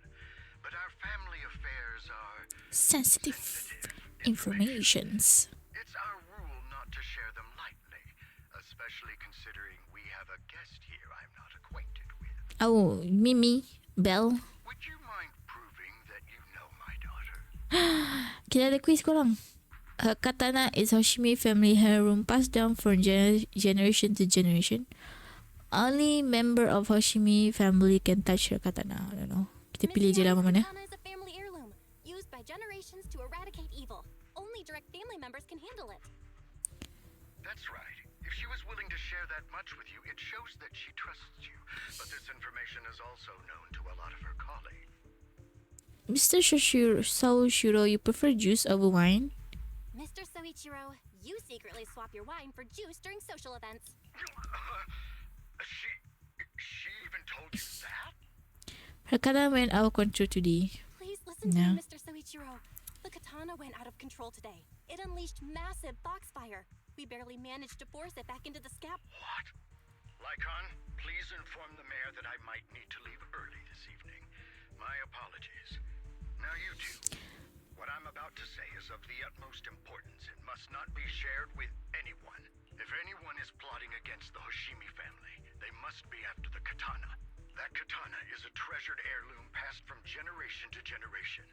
But our family affairs are Sensitive informations. It's our rule not to share them considering we have a guest here I'm not acquainted with. Oh, Mimi, Belle. Would you mind proving that you know my daughter? Kita ada quiz korang. Her katana is Hoshimi family heirloom passed down from generation to generation. Only member of Hoshimi family can touch her katana. I don't know. Kita pilih je lah mana. Katana is a family heirloom, used by generations to eradicate evil. Only direct family members can handle it. That's right. If she was willing to share that much with you, it shows that she trusts you. But this information is also known to a lot of her colleagues. Mr. Soichiro, you prefer juice over wine? Mr. Soichiro, you secretly swap your wine for juice during social events. She even told you that? Her katana went out of control today. Please listen to me, Mr. Soichiro. The katana went out of control today. It unleashed massive foxfire. We barely managed to force it back into the scab. What? Lycon, please inform the mayor that I might need to leave early this evening. My apologies. Now you two. What I'm about to say is of the utmost importance. It must not be shared with anyone. If anyone is plotting against the Hoshimi family, they must be after the katana. That katana is a treasured heirloom passed from generation to generation.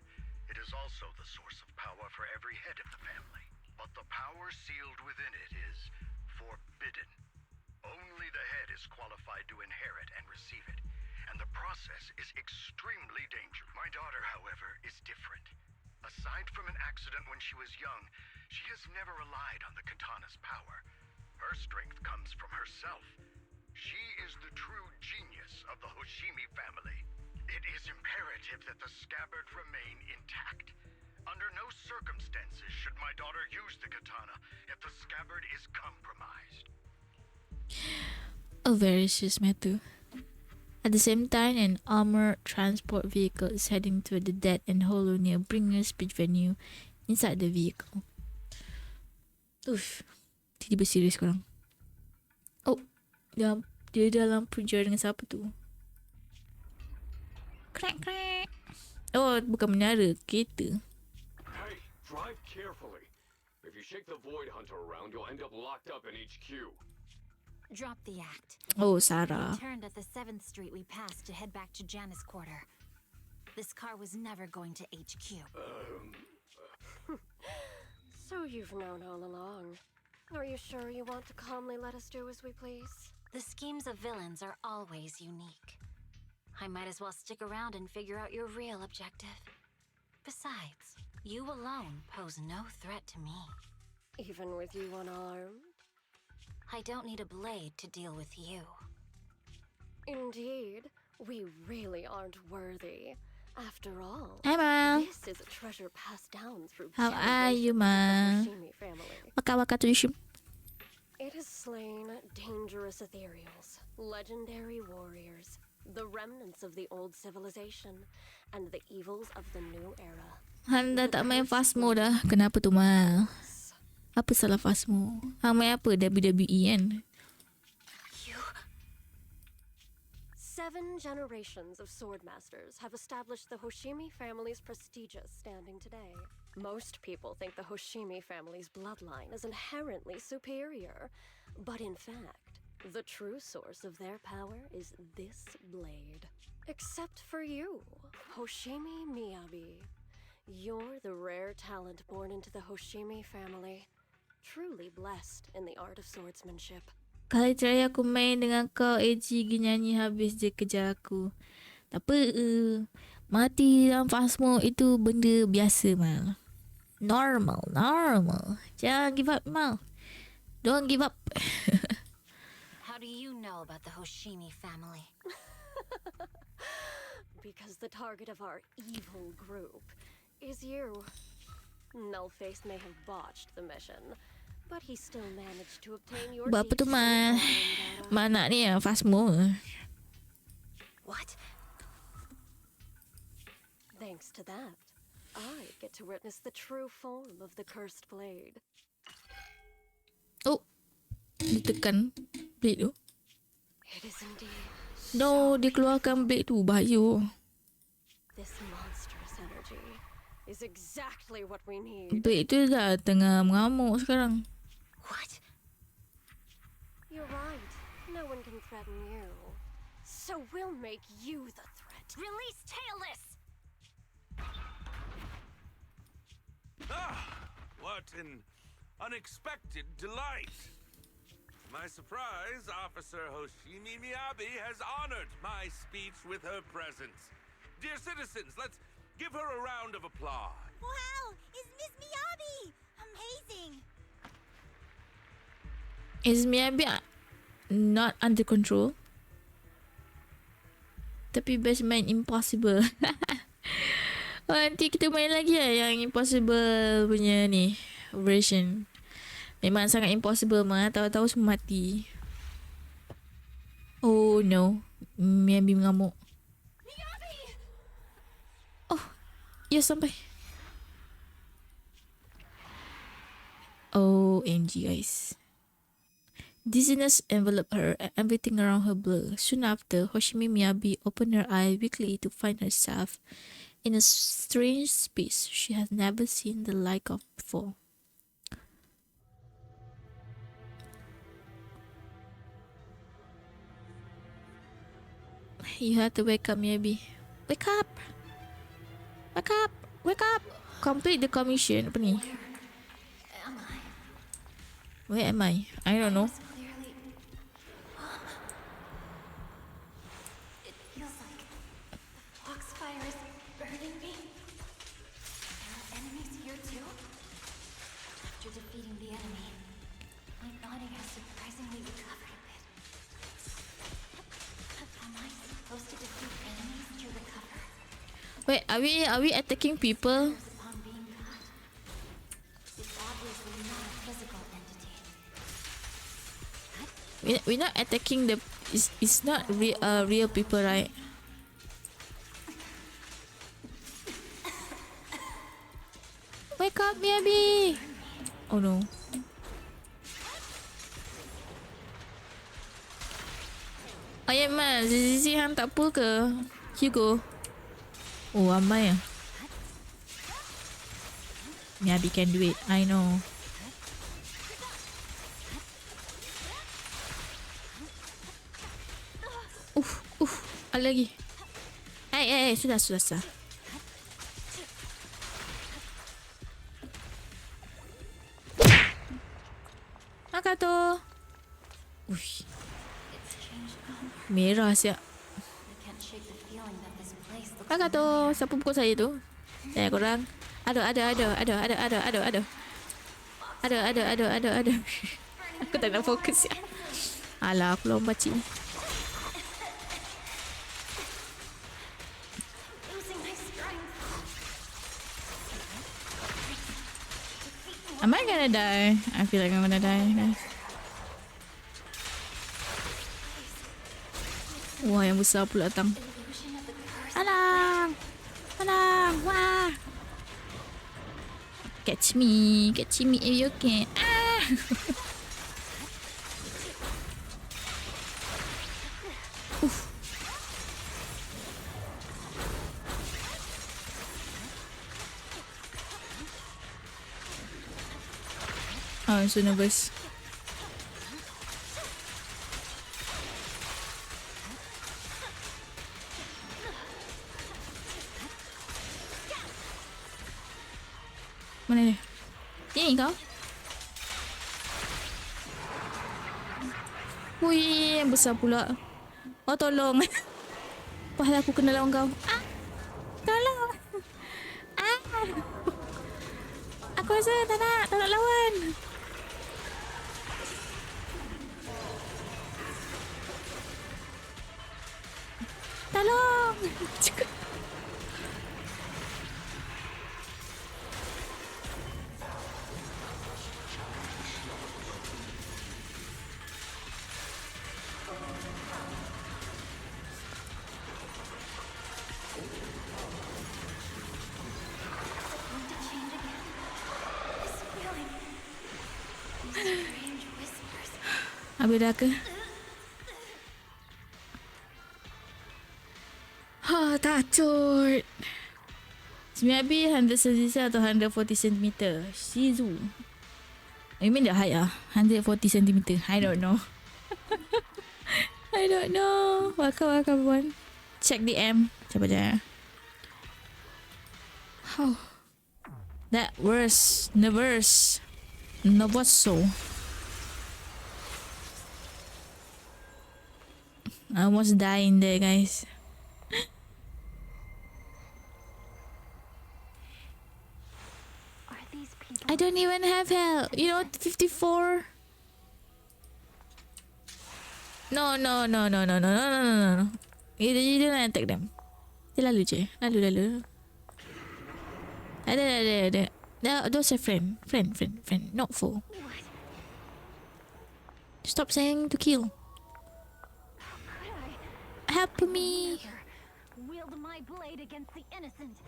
It is also the source of power for every head of the family. But the power sealed within it is forbidden. Only the head is qualified to inherit and receive it. And the process is extremely dangerous. My daughter, however, is different. Aside from an accident when she was young, she has never relied on the katana's power. Her strength comes from herself. She is the true genius of the Hoshimi family. It is imperative that the scabbard remain intact. Under no circumstances should my daughter use the katana if the scabbard is compromised. A very serious matter. At the same time, an armored transport vehicle is heading to the Dead and Hollow near Bringer's speech venue. Inside the vehicle. Uff, tiba-tiba serius korang. Oh, dia dalam penjara dengan siapa tu? Crack. Oh, bukan menara, kereta. Hey, drive carefully. If you shake the Void Hunter around, you'll end up locked up in HQ. Drop the act. Oh, Sarah. We turned at the 7th Street we passed to head back to Janice Quarter. This car was never going to HQ. So you've known all along. Are you sure you want to calmly let us do as we please? The schemes of villains are always unique. I might as well stick around and figure out your real objective. Besides, you alone pose no threat to me. Even with you unarmed? I don't need a blade to deal with you. Indeed, we really aren't worthy. After all, Hi, Ma. this is a treasure passed down through How are you, generations Ma? of the Hoshimi family. Waka tradition. It has slain dangerous ethereals, legendary warriors, the remnants of the old civilization, and the evils of the new era. Handa tak main Phasmo dah. Kenapa tu, Ma? Apa salah Phasmo? Hang main apa? WWE kan? 7 generations of swordmasters have established the Hoshimi family's prestigious standing today. Most people think the Hoshimi family's bloodline is inherently superior, but in fact, the true source of their power is this blade. Except for you, Hoshimi Miyabi. You're the rare talent born into the Hoshimi family, truly blessed in the art of swordsmanship. Kali terakhir aku main dengan kau, AG pergi nyanyi habis je kejar aku. Tak apa, mati dalam Phasmo itu benda biasa, Mal. Normal. Jangan give up, Mal. Don't give up. How do you know about the Hoshimi family? Because the target of our evil group is you. Nullface may have botched the mission, but he still managed to obtain your Buat apa tu, Mal? Mana ni yang Phasmo? What? Thanks to that, I get to witness the true form of the cursed blade. Oh, ditekan blade tu. It is indeed. No, dia keluarkan blade tu, bahaya. This monstrous energy is exactly what we need. Blade tu dah tengah mengamuk sekarang. What? You're right. No one can threaten you. So we'll make you the threat. Release Tailless! Ah, what an unexpected delight. To my surprise, Officer Hoshimi Miyabi has honored my speech with her presence. Dear citizens, let's give her a round of applause. Wow! It's Miss Miyabi! Amazing! Is Miyabi not under control? Tapi best main Impossible. Oh, nanti kita main lagi lah yang Impossible punya ni version. Memang sangat impossible mah, tahu-tahu semua mati. Oh no, Miyabi mengamuk. Oh, ya sampai. OMG guys. Dizziness enveloped her and everything around her blurred. Soon after, Hoshimi Miyabi opened her eyes weakly to find herself in a strange space she had never seen the like of before. You have to wake up, Miyabi. Wake up! Wake up! Wake up! Complete the commission. Apa ni? Where am I? I don't know. It feels like the foxfire is burning me. There are enemies here too? After defeating the enemy, my body has surprisingly recovered a bit. Am I supposed to defeat enemies to recover? Wait, are we attacking people? Upon being cut, it's obviously not a physical entity. We're not attacking the. It's not real people, right? Wake up, Miyabi! Oh no. Ayat mas, Zizi hang tak apa ke? Hugo. Oh, ramai ah. Miyabi can do it. I know. Ada lagi. Sudah. Makan tu. Uish. Merah siap. Makan tu. Siapa pukul saya tu? Korang. Ada. Aku tak nak fokus ya. Alah, aku lomba cik ni. Am I gonna die? I feel like I'm gonna die, guys. Wah, yang besar pula datang. Alang! Wah! Catch me if you can. Ah! Oh, I'm so nervous. Mana dia? Ini kau? Wih, yang besar pula. Oh, tolong. Pahala aku kena lawan kau. Ah! Tolong. Ah! Aku rasa tak nak lawan. Tolong. Habis dah ke? Takut. Miyabi 100 cm atau 140 cm? Shizu. I mean the height 140 cm. I don't know. I don't know. Welcome everyone. Check the M. Coba aja. Oh. That verse. The verse. No was so. I almost dying there, guys. I don't even have health. You know, 54. No. You don't attack them. Dia lalu je. Lalu. Ada. Those are friend. Not foe. Stop saying to kill. Help me. Wield my blade against the innocent.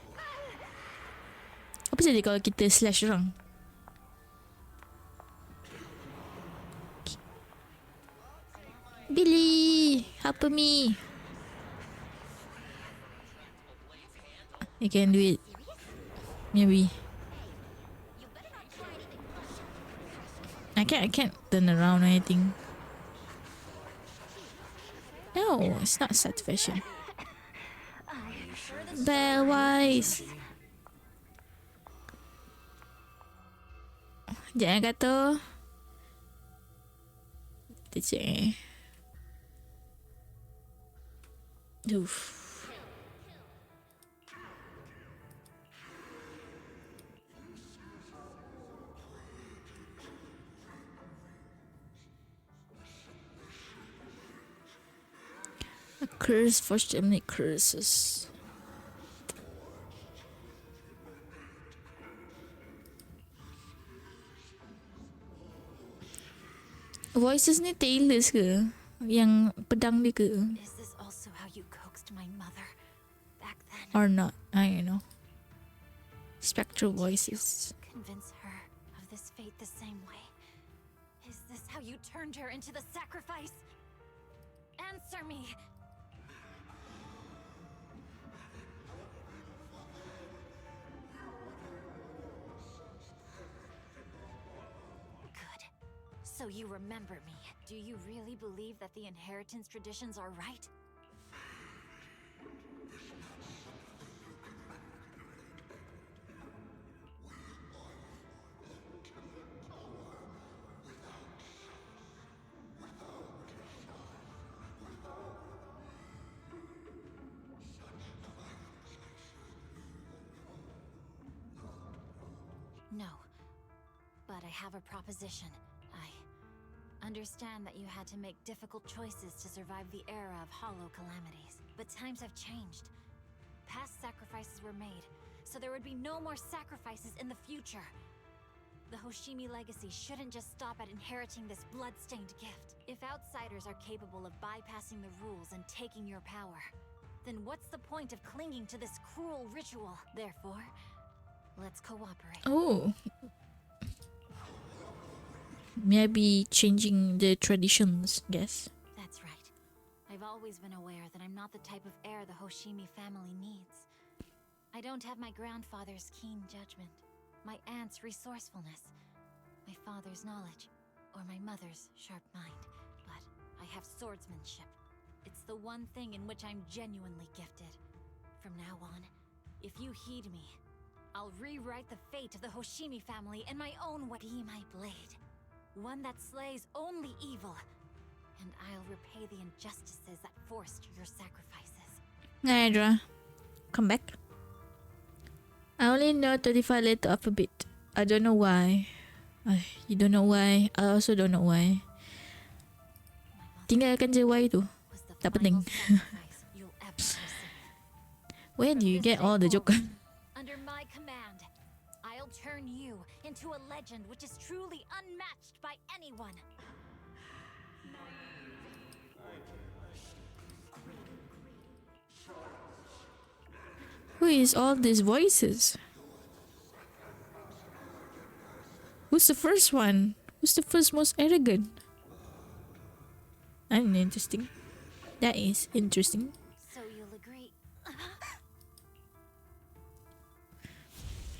Apa jadi kalau kita slash orang? Billy, help me. You can do it. Maybe. I can't turn around or anything. No, it's not such fashion. Bellwise. Jangan kata. Kita cek. Oof. A curse for many curses. Voices ni tailors ke? Yang pedang dia ke? Is this also how you coaxed my mother back then? Or not? I don't know. Spectral voices. Convince her of this fate the same way. Is this how you turned her into the sacrifice? Answer me. Good. So you remember me. Do you really believe that the inheritance traditions are right? No. But I have a proposition. I understand that you had to make difficult choices to survive the era of hollow calamities. But times have changed. Past sacrifices were made, so there would be no more sacrifices in the future. The Hoshimi legacy shouldn't just stop at inheriting this blood-stained gift. If outsiders are capable of bypassing the rules and taking your power, then what's the point of clinging to this cruel ritual? Therefore, let's cooperate. Oh. Maybe changing the traditions, guess. That's right. I've always been aware that I'm not the type of heir the Hoshimi family needs. I don't have my grandfather's keen judgment, my aunt's resourcefulness, my father's knowledge, or my mother's sharp mind. But I have swordsmanship. It's the one thing in which I'm genuinely gifted. From now on, if you heed me, I'll rewrite the fate of the Hoshimi family in my own way. Be my blade. One that slays only evil. And I'll repay the injustices that forced your sacrifices. Naidra, come back. I only know 35 letter alphabet. I don't know why. You don't know why. I also don't know why. Tinggalkan je why tu. Tak penting. Where do you get all the joke? Under my command, I'll turn you into a legend which is truly unmatched by anyone. Who is all these voices? Who's the first one? Who's the first most arrogant? Interesting. That is interesting. So you'll agree.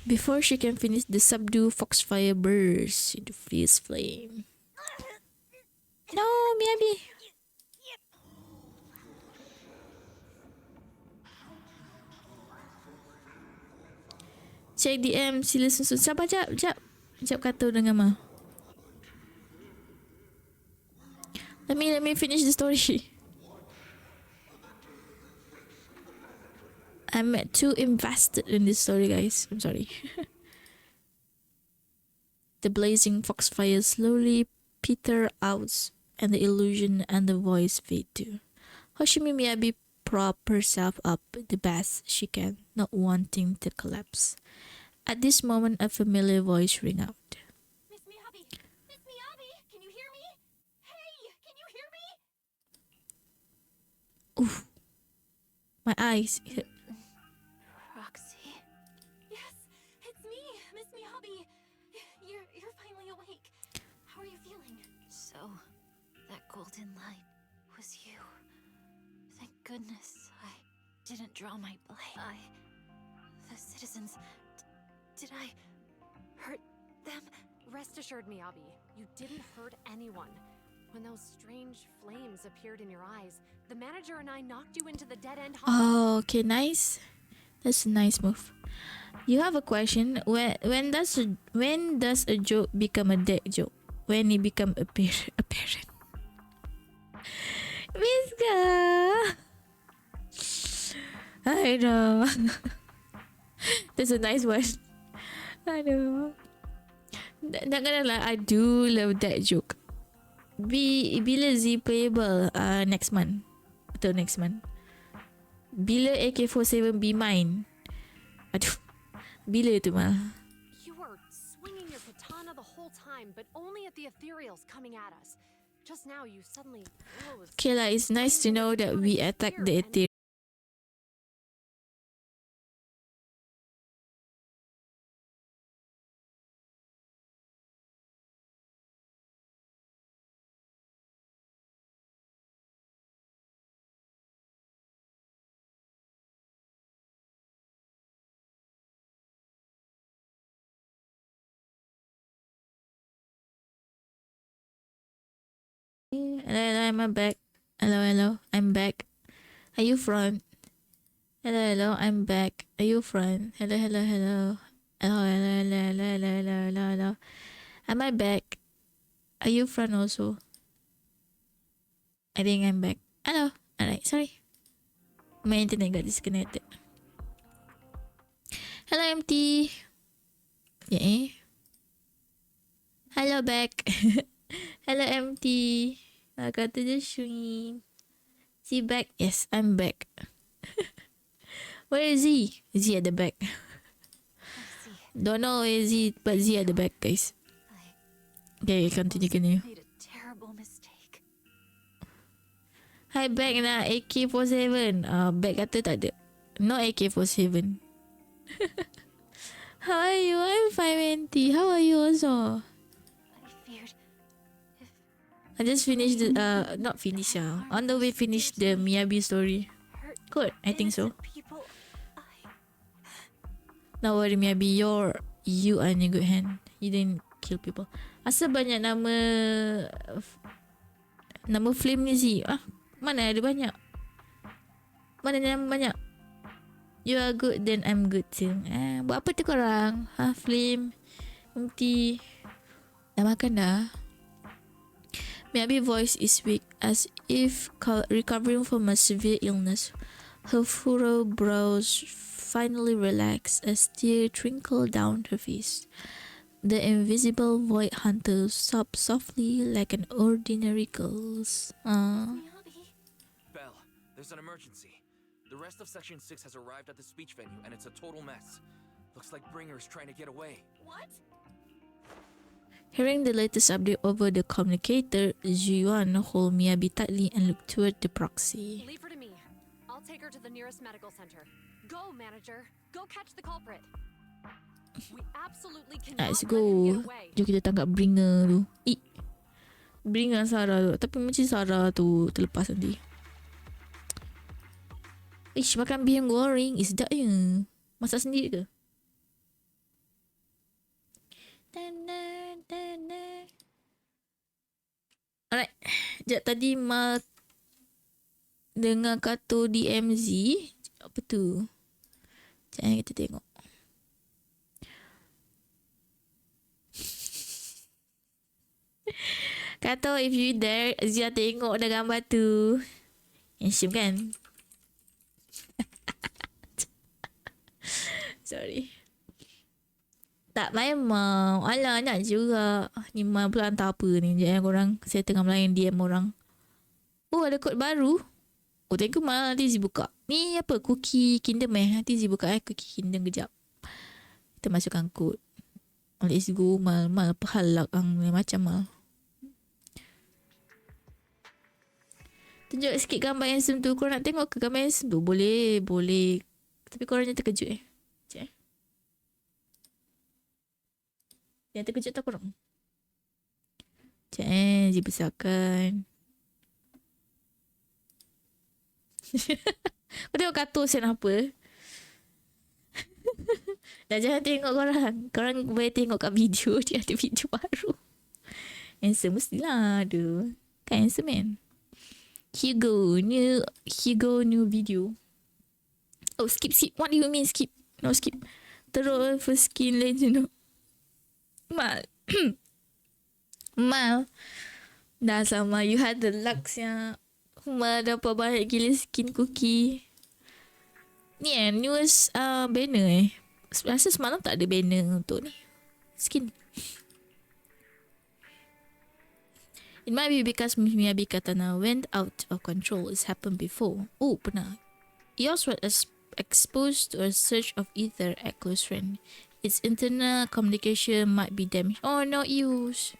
Before she can finish the subdue, Foxfire bursts into fierce flame. No, Miyabi. Check DM, sila susun. Sabar, jap kata dengan Ma. Let me finish the story. I'm too invested in this story, guys. I'm sorry. The blazing foxfire slowly peter out, and the illusion and the voice fade too. Hoshimi Miyabi prop herself up the best she can, not wanting to collapse. At this moment, a familiar voice rang out. Miss Miyabi! Miss Miyabi! Can you hear me? Hey! Can you hear me? Oof. My eyes. Roxy. Yes, it's me, Miss Miyabi. You're finally awake. How are you feeling? So, that golden light was you. Thank goodness I didn't draw my blade. The citizens... Did I hurt them? Rest assured, Miyabi, you didn't hurt anyone. When those strange flames appeared in your eyes, the manager and I knocked you into the dead-end hall. Oh, okay, nice. That's a nice move. You have a question. When does a joke become a dead joke? When it become apparent. Miska. I know. That's a nice one. I know. Not gonna lie, I do love that joke. Bila Z playable next month atau next month? Bila AK-47 be mine? Aduh, bila tu mah? You were swinging your katana the whole time, but only at the ethereals coming at us. Just now, you suddenly froze. Okay lah, it's nice to know that we attack the ethereal. Hello, I'm back. Hello, I'm back. Are you front? Hello, I'm back. Are you front? Hello. Hello. Am I back? Are you front also? I think I'm back. Hello. Alright, sorry. My internet got disconnected. Hello, MT. Yeah. Hello, back. Hello, MT. Welcome to the stream. Is he back? Yes, I'm back. Where is he? Is he at the back? Don't know where is he, but is he at the back, guys? Okay, continue. Made a terrible mistake. Hi, back na AK-47. Back kata tak ada. No AK-47. How are you? I'm fine, MT. How are you also? I feared I just finished the not finished on the way finished the Miyabi story. Good, I think so. Don't worry, Miyabi, you are in a good hand. You didn't kill people. Asal banyak nama flame ni sih? Mana ada banyak? Mana nama banyak? You are good, then I'm good too. Buat apa tu korang? Flame, empty. Dah makan dah? Miyabi's voice is weak, as if recovering from a severe illness. Her furrowed brows finally relaxed as tears trickled down her face. The invisible void hunter sobbed softly like an ordinary girl's. Belle, there's an emergency. The rest of Section 6 has arrived at the speech venue, and it's a total mess. Looks like Bringer's trying to get away. What? Hearing the latest update over the communicator, Ziyuan held Miyabi tightly and looked toward the proxy. Leave her to me. I'll take her to the nearest medical center. Go, manager. Go catch the culprit. We absolutely cannot Let's let him go. get away. Jom kita tangkap Bringer tu. Bringer Sarah tu. Tapi macam Sarah tu terlepas nanti. Ish, makan beef goreng. Sedap je. Masak sendiri ke? Alright. Sekejap tadi Mak dengar kata DMZ. Apa tu? Sekejap kita tengok. Kata if you there, Zia tengok dah gambar tu. Handsome kan? Sorry. Tak memang. Alah nak juga. Ni mal pula hantar apa ni. Sekejap korang. Saya tengah melayan DM orang. Oh ada kod baru. Oh thank you Mal. Nanti Zee buka. Ni apa? Cookie Kingdom Nanti Zee buka Cookie Kingdom kejap. Kita masukkan kod. Let's go Mal. Mal apa hal lah. Macam Mal. Tunjuk sikit gambar handsome tu. Korang nak tengok ke gambar handsome tu? Boleh. Boleh. Tapi korang jangan terkejut Sekejap Yang terkejut tak korang? Sekejap Zee besarkan. Kau tengok kartun sen apa? Dah jangan tengok korang. Korang boleh tengok kat video. Dia ada video baru. Handsome mestilah ada. Kan handsome man. Hugo new video. Oh skip. What do you mean skip? No skip. Terus first skin legend. Mal. Mal. Dah sama. You had the luck yang Mal dapat banyak gila skin cookie. Ni newest banner Rasa semalam tak ada banner untuk ni skin. It might be because Miyabi Katana went out of control. It's happened before. Oh, pernah. Yours was exposed to a surge of ether at close range. Its internal communication might be damaged. Oh, no use.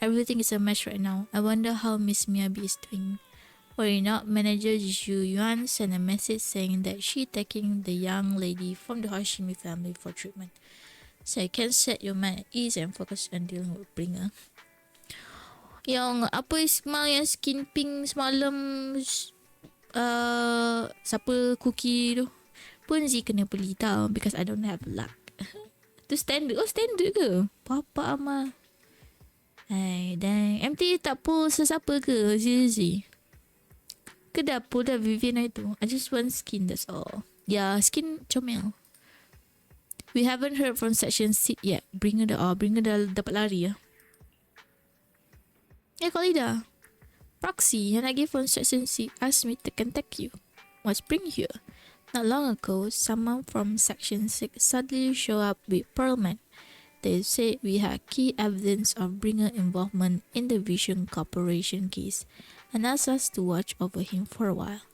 Everything is a mess right now. I wonder how Miss Miyabi is doing. Worry not, Manager Zhu Yuan sent a message saying that she taking the young lady from the Hashimi family for treatment. So you can set your mind at ease and focus on dealing with Bringer. Yang apa Ismail yang skin pink semalam siapa cookie tu pun Zee kena beli tau because I don't have luck. Tu standard. Oh standard ke? Papa Amal. Hai dan MT tak pull sesiapa ke Zee? Ke dah pull dah Vivian itu? I just want skin that's all. Ya skin comel. We haven't heard from Section 6 yet. Bringer dah dapat lari ya. Kali dah. Proxy yang lagi phone Section 6 asked me to contact you. What's bring you here? Not long ago, someone from Section 6 suddenly showed up with Pearlman. They said we had key evidence of Bringer involvement in the Vision Corporation case and asked us to watch over him for a while.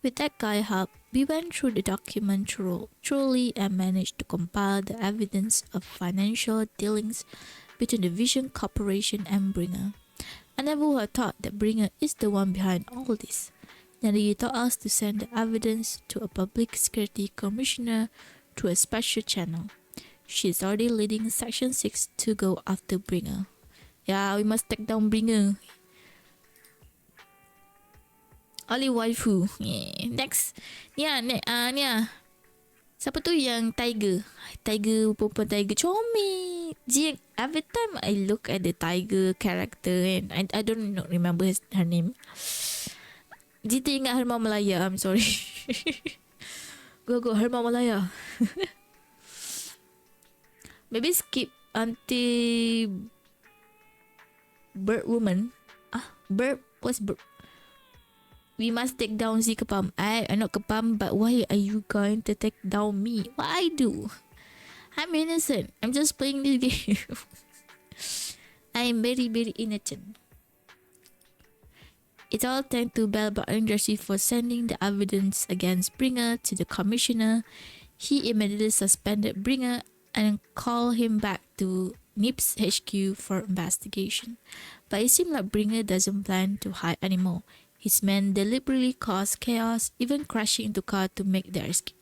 With that guy help, we went through the document thoroughly and managed to compile the evidence of financial dealings between the Vision Corporation and Bringer. I never would have thought that Bringer is the one behind all this. Then he told us to send the evidence to a public security commissioner through a special channel. She's already leading Section 6 to go after Bringer. Yeah, we must take down Bringer. Oli waifu. Yeah. Next. Nia. Siapa tu yang Tiger? Perempuan Tiger comel. Every time I look at the Tiger character and I don't remember her name. Jita ingat Herma Malaya. I'm sorry. Go Herma Malaya. Maybe skip until Bird Woman. Bird. What's Bird? We must take down Zee Kepam. I'm not Kepam, but why are you going to take down me? What I do? I'm innocent. I'm just playing this game. I am very, very innocent. It's all thanks to Bell Industry for sending the evidence against Bringer to the commissioner. He immediately suspended Bringer and called him back to NIPS HQ for investigation. But it seemed like Bringer doesn't plan to hide anymore. His men deliberately caused chaos, even crashing into car to make their escape.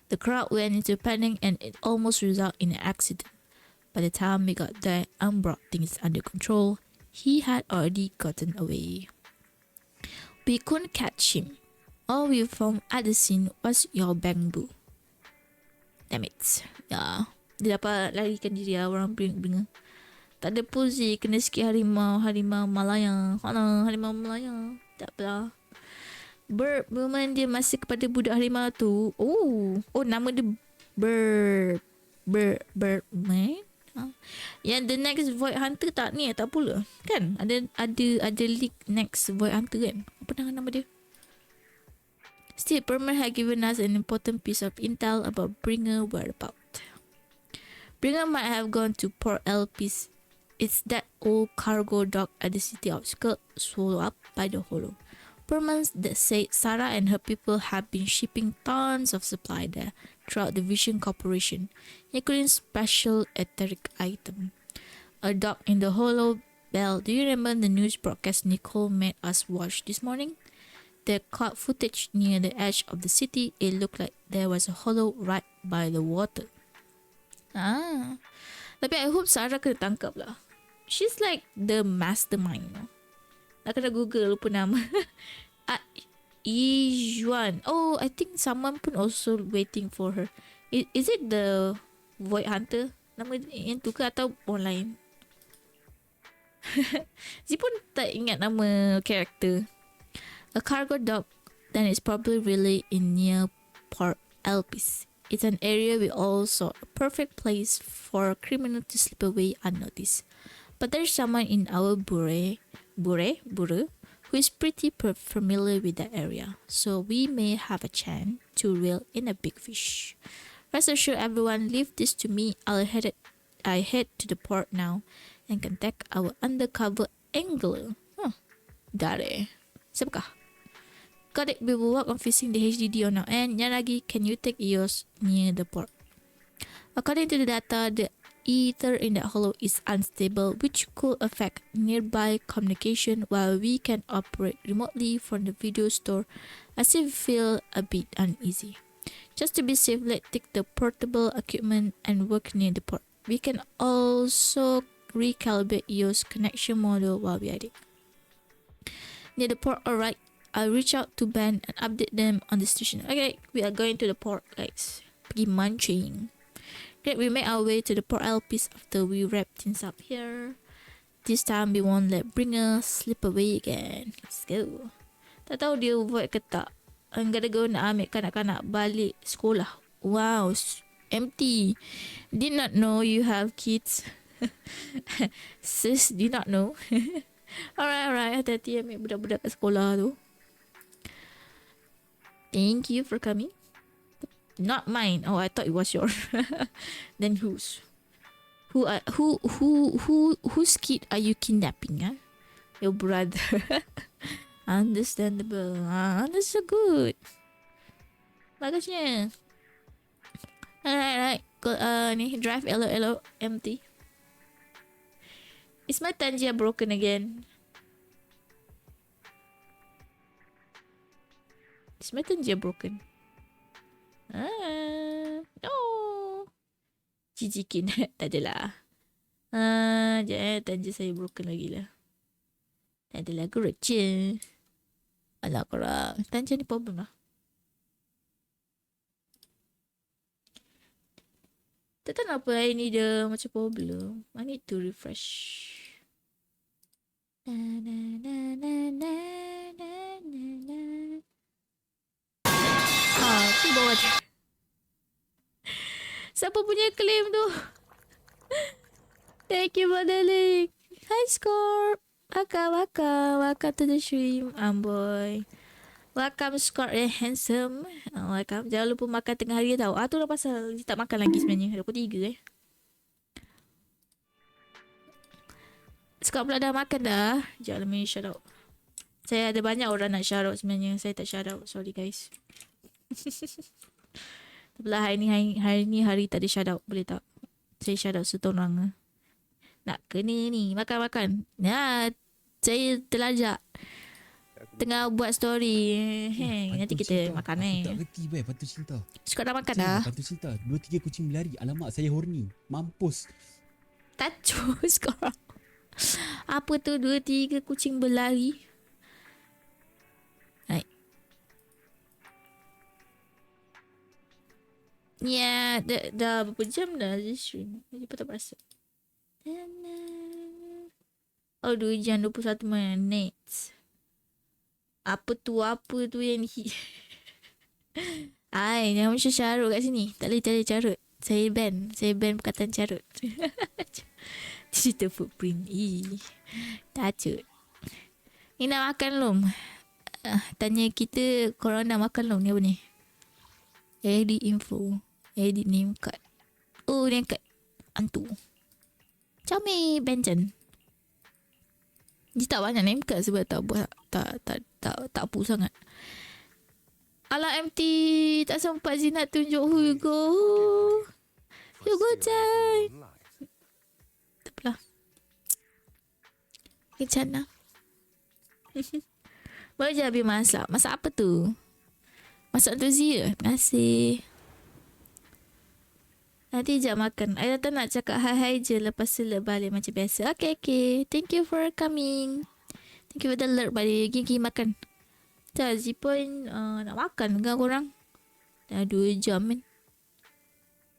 The crowd went into panic and it almost resulted in an accident. By the time we got there and brought things under control, he had already gotten away. We couldn't catch him. All we found at the scene was your bamboo. Damn it. Ya, dia dapat larikan diri orang Bringer. Tak ada posisi kena sikit harimau Malaya. Harimau Malaya. Tak apa. Bird Woman dia masih kepada budak harimau tu. Oh nama dia Bird man. Yang the next Void Hunter tak ni, tak pula. Kan? Ada leak next Void Hunter kan? Apa nama dia? Still, Perman had given us an important piece of intel about Bringer whereabouts. Bringer might have gone to Port Elpis. It's that old cargo dock at the city outskirts, swallowed up by the Hollow. Permans that said Sarah and her people have been shipping tons of supply there throughout the Vision Corporation, including special etheric item. A dock in the Hollow Bell. Do you remember the news broadcast Nicole made us watch this morning? The cloud footage near the edge of the city, it looked like there was a hollow right by the water. Tapi I hope Sarah kena tangkap lah. She's like the mastermind. Nak kena Google lupa nama. Yijuan. Oh, I think someone pun also waiting for her. Is it the Void Hunter? Nama yang tu ke atau online? Dia pun tak ingat nama karakter. A cargo dock, then it's probably really in near Port Elpis. It's an area we all saw, a perfect place for a criminal to slip away unnoticed. But there's someone in our bure, who is pretty familiar with that area, so we may have a chance to reel in a big fish. Rest assured everyone, leave this to me. I head to the port now and contact our undercover angler. Dare. Siapakah? Got it, we will work on fixing the HDD on our end. Yang lagi, can you take yours near the port? According to the data, the ether in that hollow is unstable, which could affect nearby communication. While we can operate remotely from the video store, I still feel a bit uneasy. Just to be safe, let's take the portable equipment and work near the port. We can also recalibrate yours connection model while we are at it. Near the port, alright. I'll reach out to Ben and update them on the station. Okay, we are going to the port, guys. Pergi mancing. Great, we make our way to the Port Elpis after we wrap things up here. This time we won't let Bringer slip away again. Let's go. Tak tahu dia void ke tak. I'm gonna go nak ambil kanak-kanak balik sekolah. Wow, empty. Did not know you have kids. Sis, did not know. Alright. Hati-hati ambil budak-budak kat sekolah tu. Thank you for coming. Not mine. Oh, I thought it was yours. Then whose? Whose kid are you kidnapping? Huh? Your brother. Understandable. That's so good. Bagusnya. Alright. Ni drive hello empty. Is my Tangia broken again? Is my Tangia broken? No. Cijikin. Tak adalah. Tangia saya broken lagi lah. Tak adalah, gerut je. Alah korang. Tangia ni problem lah. Tak tahu kenapa hari ni dia macam problem. I need to refresh. Tu bawah je. Siapa punya claim tu? Thank you for the link. Hi Scorp. Welcome to the stream. Boy. Welcome Scorp and handsome. Welcome. Jangan lupa makan tengah hari tau. Tu dah pasal dia tak makan lagi sebenarnya. 23 Scorp pula dah makan dah. Sekejap let me shout out. Saya ada banyak orang nak shout out sebenarnya. Saya tak shout out. Sorry guys. Sebelah hari ni hari tak ada shout out. Boleh tak? Saya shout out satu orang. Nak kena ni. Makan. Ya, saya terlajak. Tengah buat story. Nanti kita cinta. makan Aku tak reti patut cinta. Suka dah makan dah? Patut cinta. 2-3 kucing berlari. Alamak, saya horny. Mampus. Tacus korang. Apa tu 2-3 kucing berlari? Right. Ya, dah berapa jam dah stream. Saya pun tak perasan. Oh, 2 jam 21 minit. Apa tu yang ni? Ai, jangan macam carut kat sini. Tak boleh carut. Saya ban perkataan carut. Digital footprint. Tacut. Ni nak makan belum? Tanya kita, korang dah makan belum? Ni apa ni? Edit info. Edit name card. Oh, name card. Antu. Comel Benton. Dia tak banyak name card sebab tak buat tak pu sangat. Alah MT tak sempat Zina tunjuk Hugo. Hugo time. Tak apalah. Macam mana? Baru je habis masak. Masak apa tu? Masak untuk Zia. Terima kasih. Nanti sekejap makan. I datang nak cakap hi-hi je. Lepas tu balik macam biasa. Okay. Thank you for coming. Thank you for the alert balik. Gigi makan. Tak, Zipon nak makan dengan korang. Dah 2 jam kan.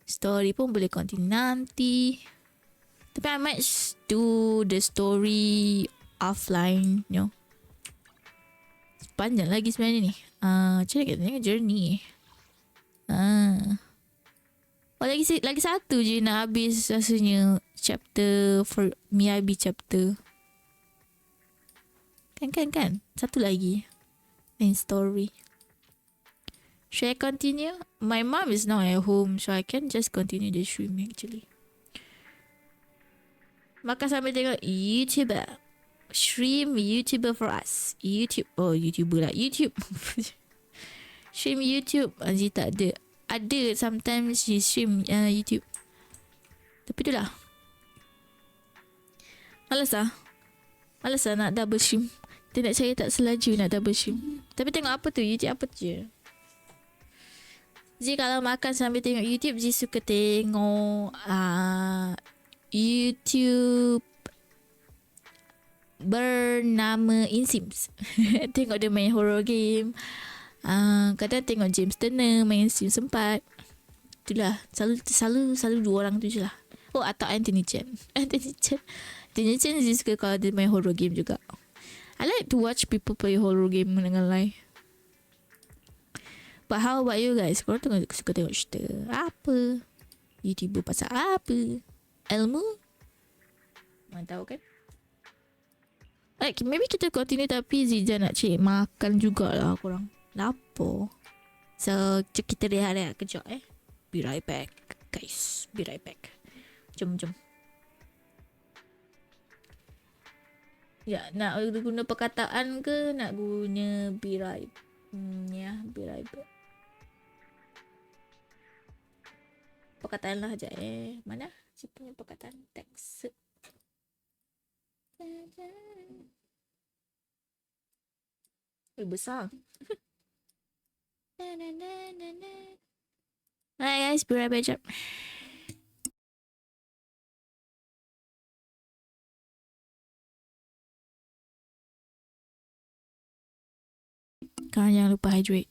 Story pun boleh continue nanti. Tapi I might do the story offline, you know. Panjang lagi sebenarnya ni. Macam mana kita tengok journey. Lagi satu je nak habis rasanya chapter for Miyabi chapter. Kan. Satu lagi. Main story. Should I continue? My mom is not at home, so I can just continue the stream actually. Makan sambil tengok YouTuber. Stream YouTuber for us. YouTube. Oh, YouTuber lah. YouTube. Stream YouTube. Anji tak ada. Ada sometimes she stream YouTube. Tapi tu lah. Malas lah nak double stream. Dia nak cari tak selaju nak double stream. Tapi tengok apa tu? YouTube apa tu je. Ji kalau makan sambil tengok YouTube, Ji suka tengok YouTube bernama Insims. Tengok dia main horror game. Kadang tengok James Turner main Sims 4. Itulah. Selalu 2 orang tu je lah. Oh, atau Anthony Chen Ji suka kalau dia main horror game juga. I like to watch people play horror game dengan live. But how about you guys? Korang suka tengok cerita apa? YouTuber pasal apa? Ilmu? Mana tahu kan? Like, maybe kita continue tapi Zija nak cek makan jugalah korang. Lapar. So, kita rehat-rehat kejap Be right back. Guys, be right back. Jom. Ya, nak guna perkataan ke nak guna be right? Be right back. Perkataan lah sekejap Mana? Saya punya perkataan teks. Besar. Alright guys, be right back jap. Korang jangan lupa hydrate.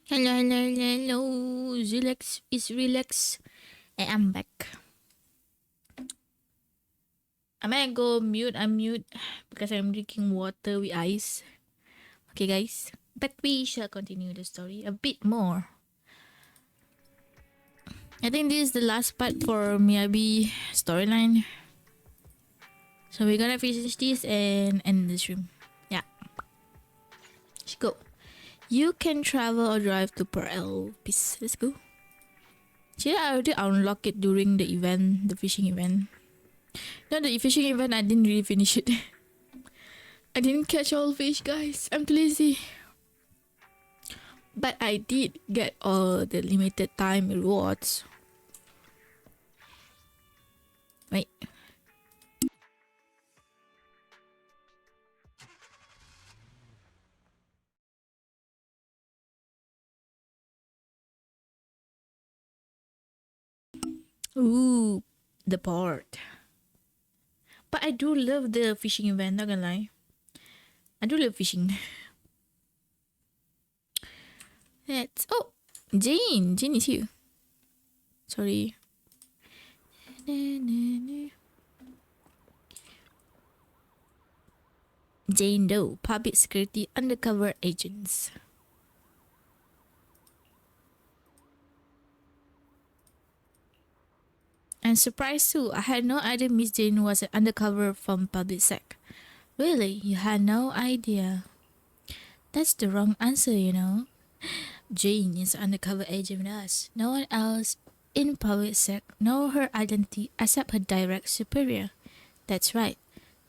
Hello, hello, hello, hello. Relax is relax. I'm back. I'm gonna go unmute because I'm drinking water with ice. Okay, guys. But we shall continue the story a bit more. I think this is the last part for Miyabi storyline. So we're gonna finish this and end the stream. Yeah. Let's go. You can travel or drive to Pearl. Peace. Let's go. See, I already unlocked it during the event, the fishing event. No, the fishing event, I didn't really finish it. I didn't catch all fish, guys. I'm too lazy. But I did get all the limited time rewards. Wait. Ooh, the port. But I do love the fishing event, not gonna lie. I do love fishing. Let's. Oh, Jane. Jane is here. Sorry. Jane Doe, public security undercover agents. I'm surprised too. I had no idea Miss Jane was an undercover from public sec. Really, you had no idea? That's the wrong answer, you know. Jane is an undercover agent with us. No one else in public sec know her identity except her direct superior. That's right.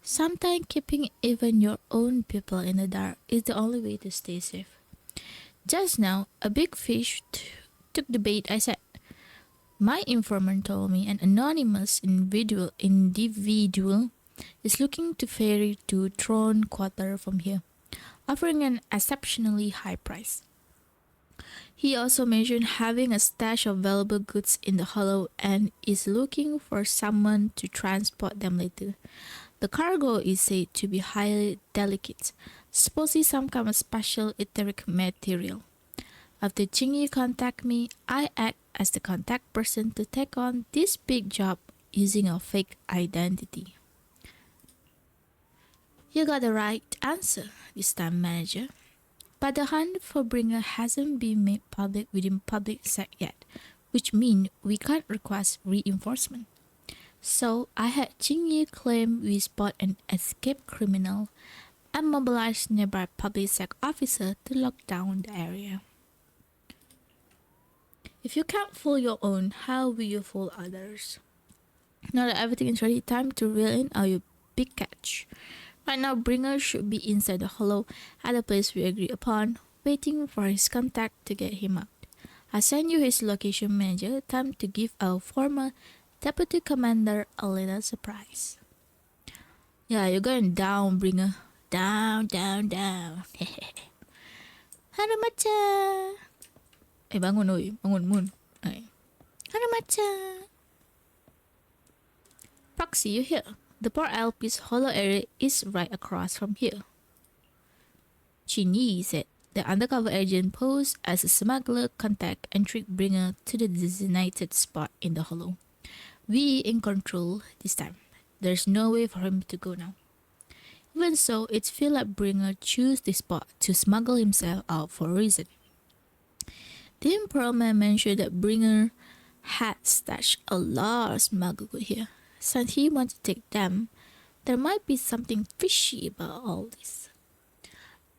Sometimes keeping even your own people in the dark is the only way to stay safe. Just now, a big fish took the bait I said. My informant told me an anonymous individual is looking to ferry to Throne Quarter from here, offering an exceptionally high price. He also mentioned having a stash of valuable goods in the hollow and is looking for someone to transport them later. The cargo is said to be highly delicate, supposedly some kind of special etheric material. After Jingyi contacted me, I act as the contact person to take on this big job using a fake identity. You got the right answer this time, manager. But the hunt for Bringer hasn't been made public within public sec yet, which means we can't request reinforcement. So I had Jingyi claim we spot an escaped criminal and mobilize nearby public sec officer to lock down the area. If you can't fool your own, how will you fool others? Now that everything is ready, time to reel in our big catch. Right now, Bringer should be inside the hollow at the place we agreed upon, waiting for his contact to get him out. I send you his location manager. Time to give our former deputy commander a little surprise. Yeah, you're going down, Bringer. Down, down, down. Harumacha. Bangun oi. Bangun, Moon. Harumacha. Proxy, you here? The Port LP's hollow area is right across from here. Chinyi said the undercover agent posed as a smuggler contact and trick Bringer to the designated spot in the hollow. We in control this time. There's no way for him to go now. Even so, it feels like Bringer chose this spot to smuggle himself out for a reason. The Imperialman mentioned that Bringer had stashed a lot of smuggled goods here. Since he wants to take them, there might be something fishy about all this.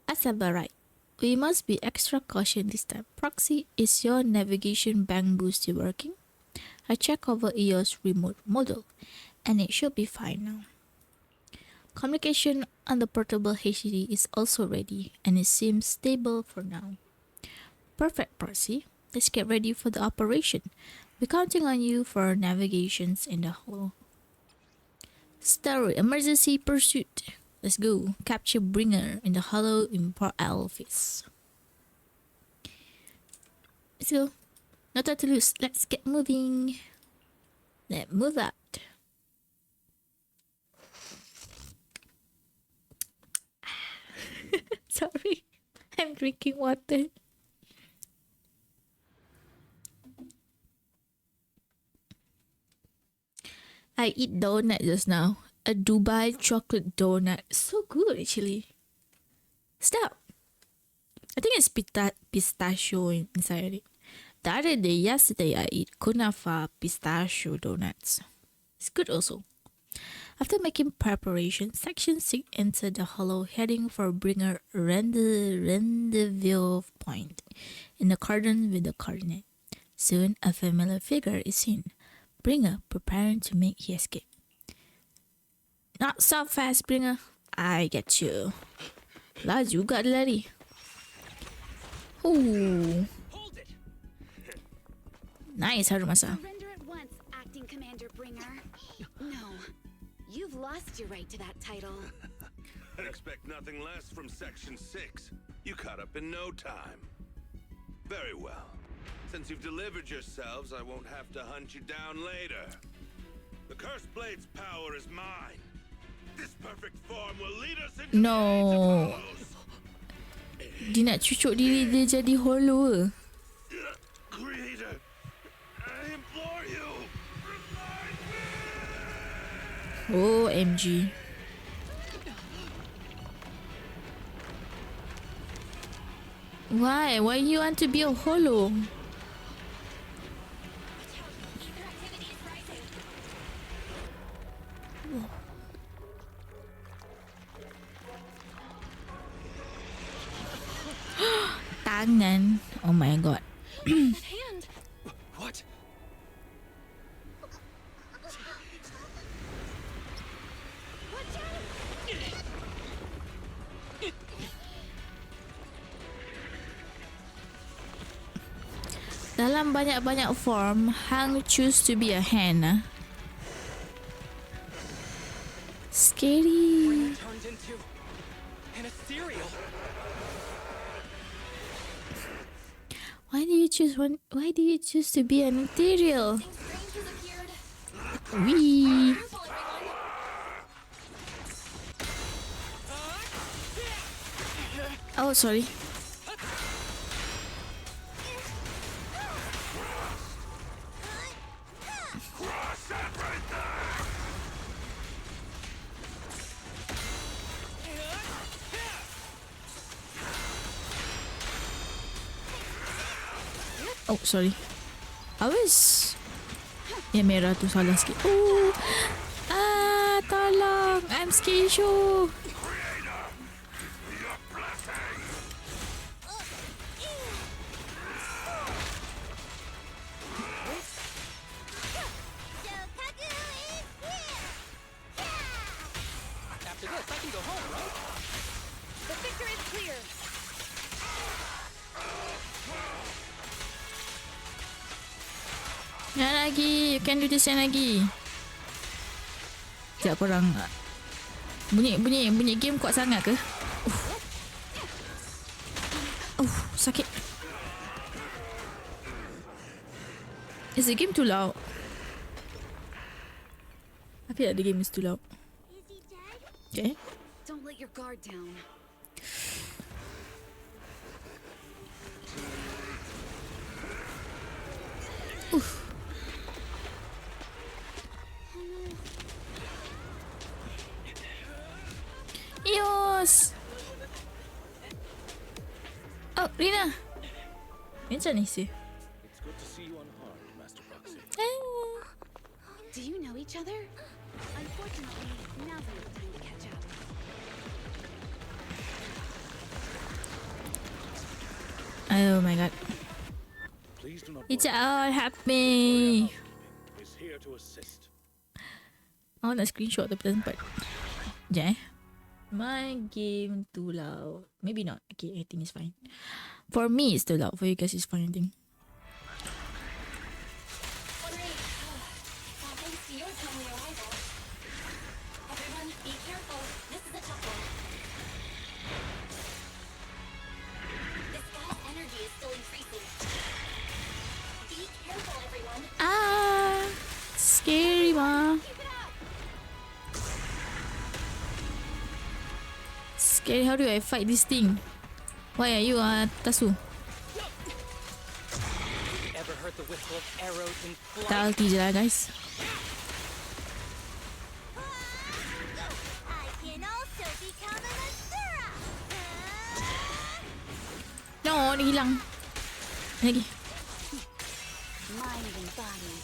Asaba right. We must be extra cautious this time. Proxy, is your navigation bank booster working? I checked over EOS remote model, and it should be fine now. Communication on the portable HDD is also ready, and it seems stable for now. Perfect, Proxy. Let's get ready for the operation. We're counting on you for navigations in the hollow. Story emergency pursuit. Let's go. Capture Bringer in the hollow in Port Alphys. Let's go. No time to lose. Let's get moving. Let's move out. Sorry. I'm drinking water. I eat donut just now. A Dubai chocolate donut. So good actually. Stop. I think it's pistachio inside it. The other day, yesterday, I eat kunafa pistachio donuts. It's good also. After making preparation, Section 6 entered the hollow heading for Bringer rendezvous point in accordance with the coordinate. Soon, a familiar figure is seen. Bringer preparing to make his escape. Not so fast, Bringer. I get you. Laju got lari. Ooh. Nice, Harumasa. Surrender at once, Acting Commander Bringer. No, you've lost your right to that title. I'd expect nothing less from Section 6. You caught up in no time. Very well. Since you've delivered yourselves, I won't have to hunt you down later. The Cursed Blade's power is mine. This perfect form will lead us into No. Dia nak cucuk diri dia jadi hollow. Creator, I implore you. OMG. Why? Why you want to be a hollow? Tangan. Oh my god. Hand. What? Dalam banyak-banyak form, Hang choose to be a hen. Scary. Turned into an ethereal. Why do you choose one? Why do you choose to be an ethereal? Wee. Oh, sorry. Oh, sorry. Awas. Yang merah tu salah sikit. Oh. Ah, tolong. I'm Skisho. After this, I can go home, right? The victor is clear. Yang lagi. You can do this yang lagi. Sekejap korang. Bunyi game kuat sangat ke? Sakit. Is the game too loud? I feel like the game is too loud. Okay. Don't let your guard down. Yos. Oh, Rina. Macam ni sih. It's good to see you unharmed, Master Proxy. Do you know each other? Unfortunately, now's not the time to catch up. Oh my god. Please do not It's worry. all happy. Is here to assist. I want a screenshot tapi tak sempat. Sekejap My game too loud. Maybe not. Okay, I think it's fine. For me, it's too loud. For you guys, it's fine, I think. Thanks to your timely arrival. Everyone, be careful. This is a tough one. This guy's energy is still increasing. Be careful, everyone. Ah! Scary, ma. Scary, how do I fight this thing? Why are you, Tasu? Ever heard the whistle of arrows in flight? Tak ulti je lah, guys. Oh, dia hilang. Lagi. Mind and body.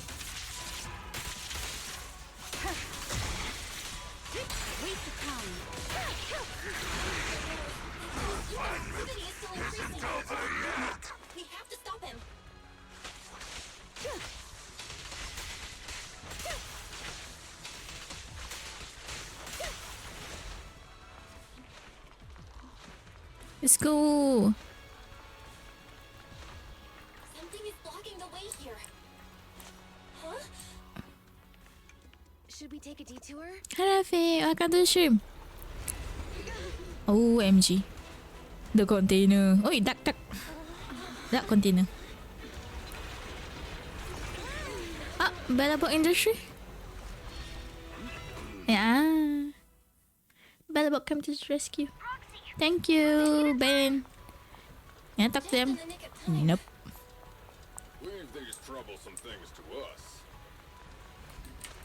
Wait to come. Activity is still increasing. We have to stop him. Let's go. Something is blocking the way here. Huh? Should we take a detour? Hi Rafi, welcome to the stream. OMG. The container. Oi, duck. Duck container. Ah, Bellabot Industry. Yeah. Bellabot come to the rescue. Thank you, Ben. Can I talk to them? Nope. Leave these troublesome things to us.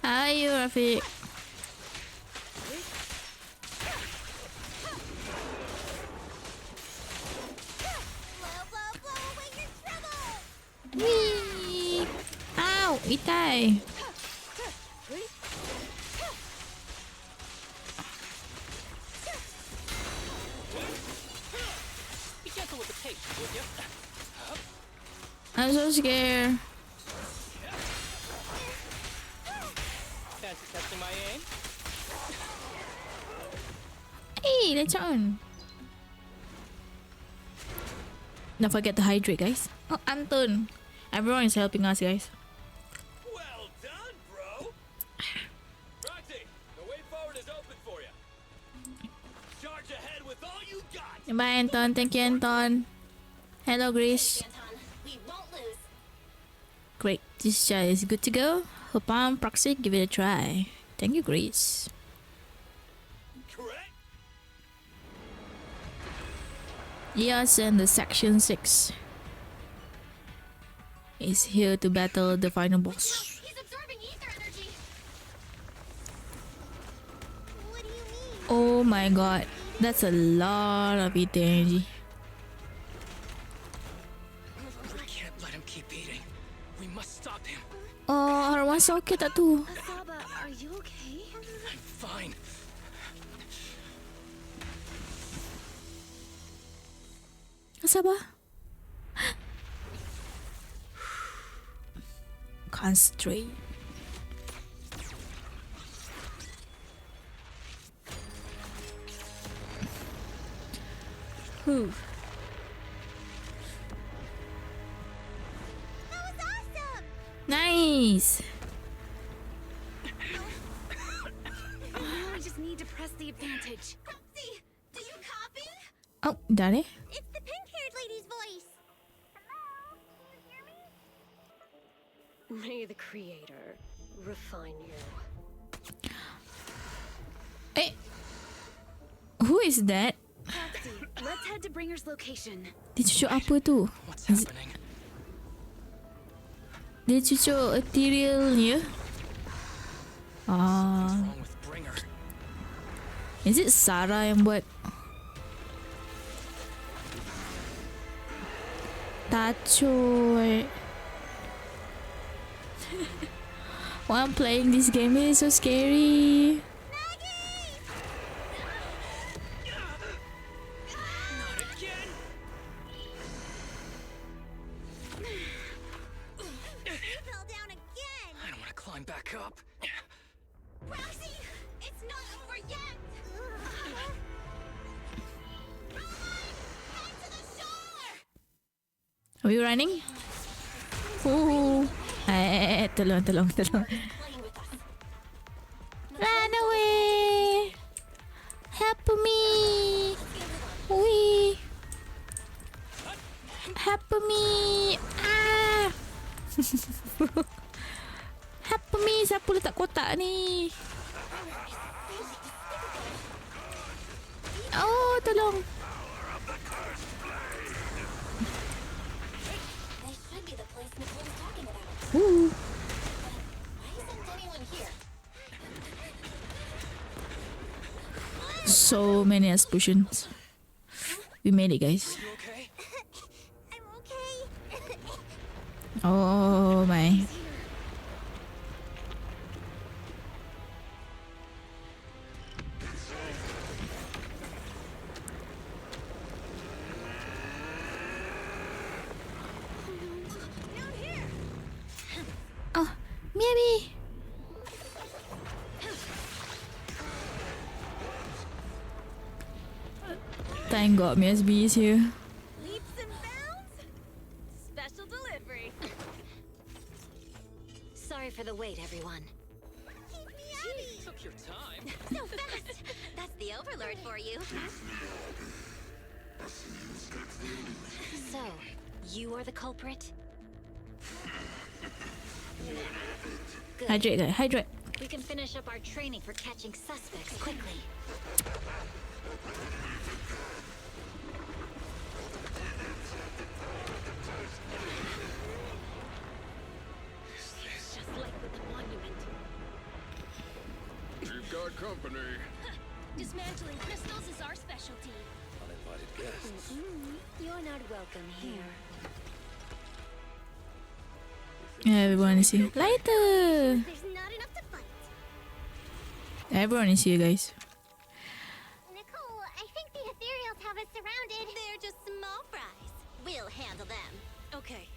Hi, you, Rafi. Wee! Ow! Itai! Be gentle with the pace, would you? I'm so scared. Fancy testing my aim? Hey, let's on. Don't forget to hydrate, guys. Oh, Anton. Everyone is helping us, guys. Well done, bro. Roxy, the way forward is open for you. Charge ahead with all you got. Bye, Anton. Thank you, Anton. Hello, Grace. We won't lose. Great. This shot is good to go. Hop on, proxy. Give it a try. Thank you, Grace. Correct. Yes, and the Section 6 is here to battle the final boss. He's absorbing ether energy. Oh my god. That's a lot of ether energy. We can't let him keep eating. We must stop him. Oh, arwah sakit tak tu? Asaba, are you okay? I'm fine. Sabar. Concentrate. Whew. That was awesome! Nice. Now I just need to press the advantage. Roxy, do you copy? Oh, dah deh. It's the pink-haired lady's voice. May the Creator refine you. Eh. Who is that? Proxy, let's head to Bringer's location. Dia cucuk apa tu? What's happening? Dia cucuk ethereal ni ya? Wrong with Bringer. Is it Sarah yang buat? Tacoy. While I'm playing this game, it is so scary. Not again. You fell down again. I don't want to climb back up. Roxy, it's not over yet. Head to the shore. Are we running? Ooh. Tolong. Run away! Help me! Wee! Help me! Ah! Help me! Siapa letak kotak ni? Oh, tolong! This should be the place Nicole was talking about. Ooh. Why isn't anyone here? So many explosions. We made it, guys. You okay? Oh my. Oh, maybe. Thank God MSB is here. Leaps and bounds. Special delivery. Sorry for the wait, everyone. Gee, took your time. So fast. That's the Overlord for you. So, you are the culprit? Good. Hydrate, guys. Hydrate. We can finish up our training for catching suspects quickly. Just like with the monument. You've got company. Dismantling crystals is our specialty. Uninvited guests. You're not welcome here. Everyone is here. Lighter! There's not enough to fight. Everyone is here, guys. Nicole, I think the ethereals have us surrounded. They're just small fries. We'll handle them. Okay.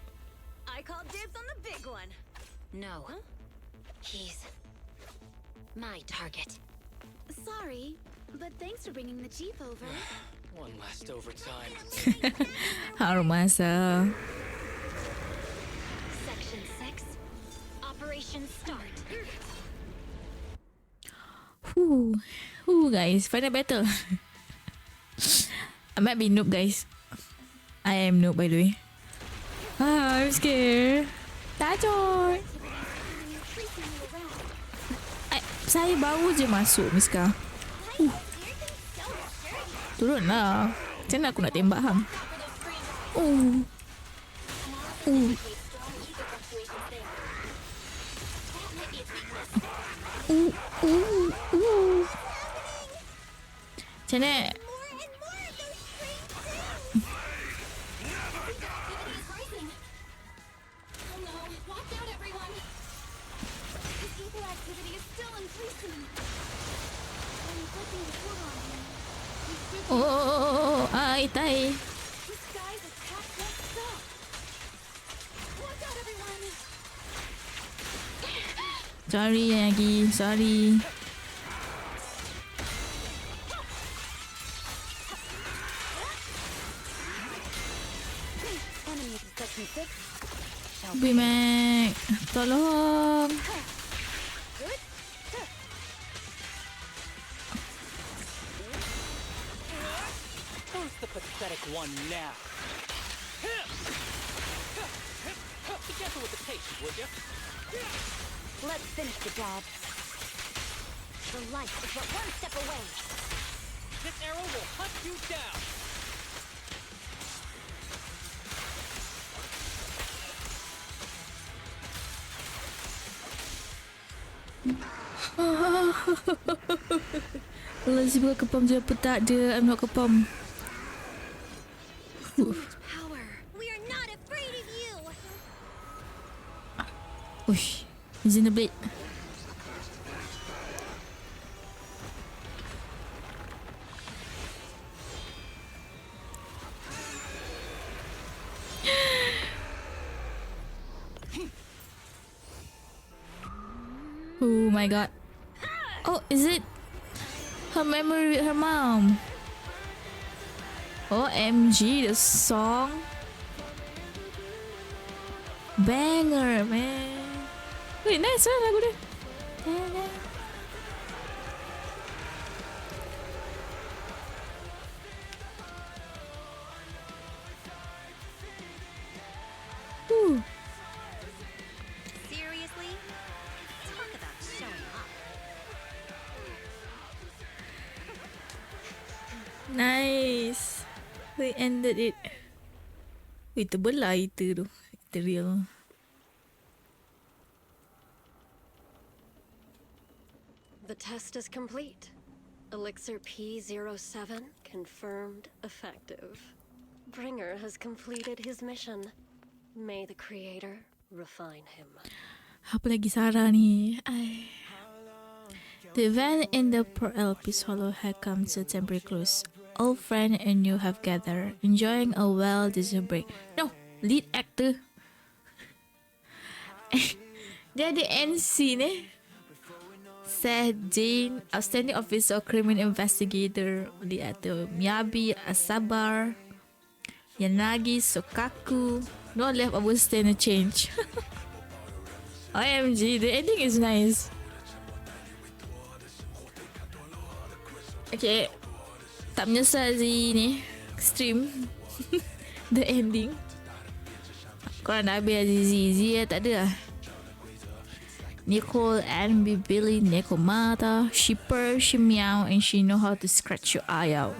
I call dibs on the big one. No. He's my target. Sorry, but thanks for bringing the chief over. One last overtime. Harumasa. Section 6. Operation start. Guys, final battle. I might be noob, guys. I am noob, by the way. I'm scared. Tacoy. Saya baru je masuk, Miska. Turunlah. Macam mana aku nak tembak hang? Macam mana? Ay, tay. Sorry, Yagi. Sorry. Bimek, tolong. Who's the pathetic one now? Be careful with the patience, would you? Let's finish the job. The light is but one step away. This arrow will hunt you down. Lazim buka kepam je apa tak ada. I'm not kepam. Power. We are not afraid of you. Ush, Xenoblade. Oh my god. Oh, is it her memory with her mom? OMG, the song. Banger, man. Wait, nice lah lagu dia. Seriously? Talk about showing up. Nice. We ended it. Wait, terbelah itu tu. Itu real. The test is complete. Elixir P07 confirmed effective. Bringer has completed his mission. May the Creator refine him. Apa lagi Sarah ni? The event in the Pearl Peace Hollow had come to a temporary close. Old friend and new have gathered, enjoying a well-deserved break. No, lead actor. Dia ada NC ni. Seth Jane, outstanding officer or criminal investigator. Lead actor Miyabi Asabar, Yanagi Sokaku. No left over stand to change. OMG, the ending is nice. Okay, tak menyesal Zee ni stream the ending. Korang dah habis Zee tak ada lah. Nicole and Billy Nekomata. She purr, she meow, and she know how to scratch your eye out.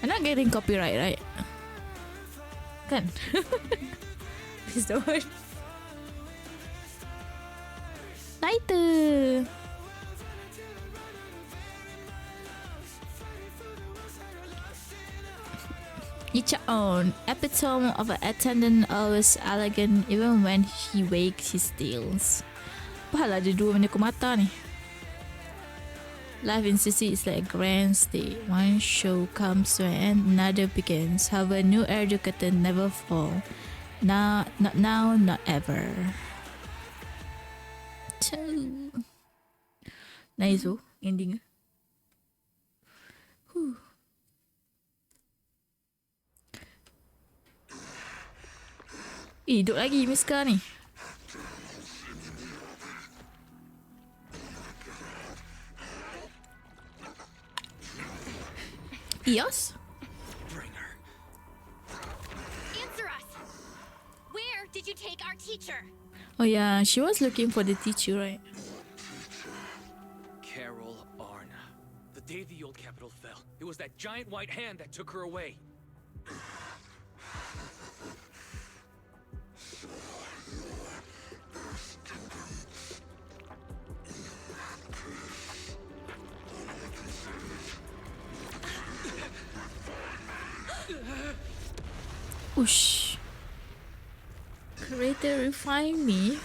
I'm not getting copyright, right? Kan? Please don't. Lighter. Each own epitome of an attendant, always elegant, even when he wakes, he steals. Pahala ada dua benda mata ni. Life in Sisi is like a grand stay. One show comes to an end, another begins. However, new air the curtain never fall. Not now, not ever. Nice oh, ending. Hidup lagi Miska ni. Yes? Answer us! Where did you take our teacher? Oh yeah, she was looking for the teacher, right? Carol Arna. The day the old capital fell, it was that giant white hand that took her away. Whoosh. Creator refine me.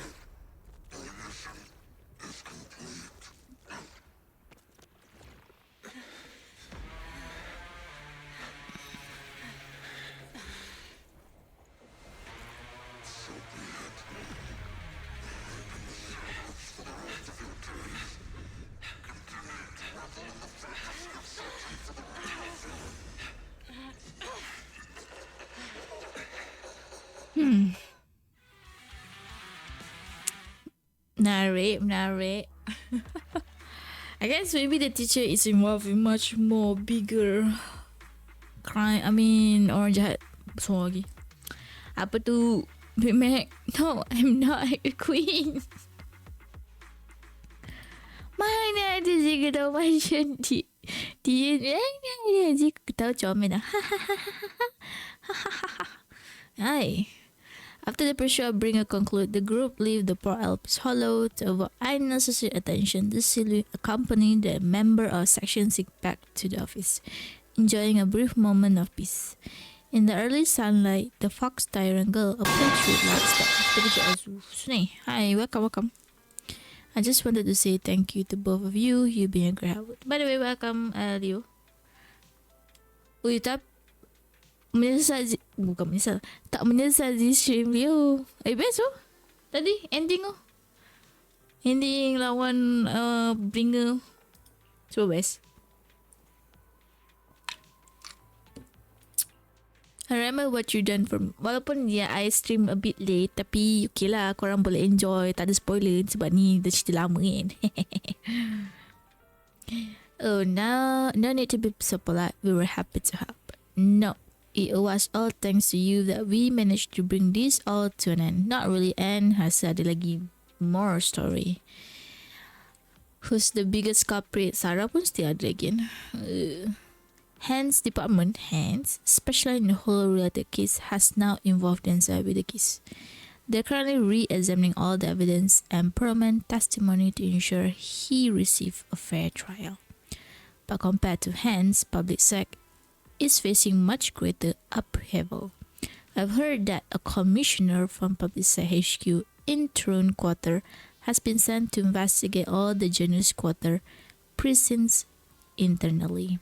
Narrate. I guess maybe the teacher is involved in much more bigger crime. I mean, orang jahat semua lagi. Apa tu? Big Mac? No, I'm not a queen. Mana ada je tahu macam dia je tahu comel dah. Hai. After the pursuit of Bringer conclude, the group leave the Poor Alps Hollow to avoid unnecessary attention. The silhouette accompanied the member of Section 6 back to the office, enjoying a brief moment of peace. In the early sunlight, the fox tyrant girl approached with loud steps. Hi, welcome. I just wanted to say thank you to both of you. You've been a great help. By the way, welcome, Leo. Tak menyesal di stream Leo. Best oh. Tadi ending oh. Ending lawan Bringer. So best. I remember what you done for me. Walaupun I stream a bit late, tapi okay lah, korang boleh enjoy. Tak ada spoiler sebab ni dah cerita lama kan. Oh, no need to be so polite. We were happy to help. No, it was all thanks to you that we managed to bring this all to an end. Not really end, ada lagi more story. Who's the biggest culprit? Sarah pun still ada again. Hans department, especially in the whole related case, has now involved themselves with the case. They're currently re-examining all the evidence and permanent testimony to ensure he received a fair trial. But compared to Hans, public sec is facing much greater upheaval. I've heard that a commissioner from Publicite HQ in Throne Quarter has been sent to investigate all the Janus Quarter prisons internally.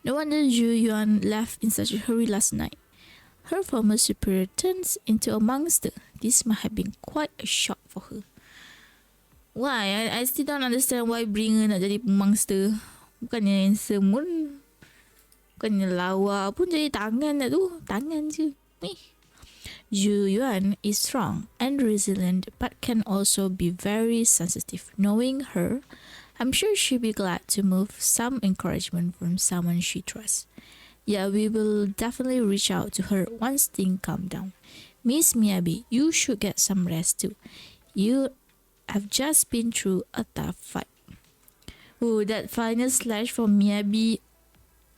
No wonder Zhu Yuan left in such a hurry last night. Her former superior turns into a monster. This might have been quite a shock for her. Why? I still don't understand why Bringer nak jadi monster. Bukannya handsome pun. Bukannya lawa pun jadi tangan nak tu. Tangan je. Zhu Yuan is strong and resilient but can also be very sensitive. Knowing her, I'm sure she'll be glad to move some encouragement from someone she trusts. Yeah, we will definitely reach out to her once things calm down. Miss Miyabi, you should get some rest too. You have just been through a tough fight. Oh, that final slash from Miyabi,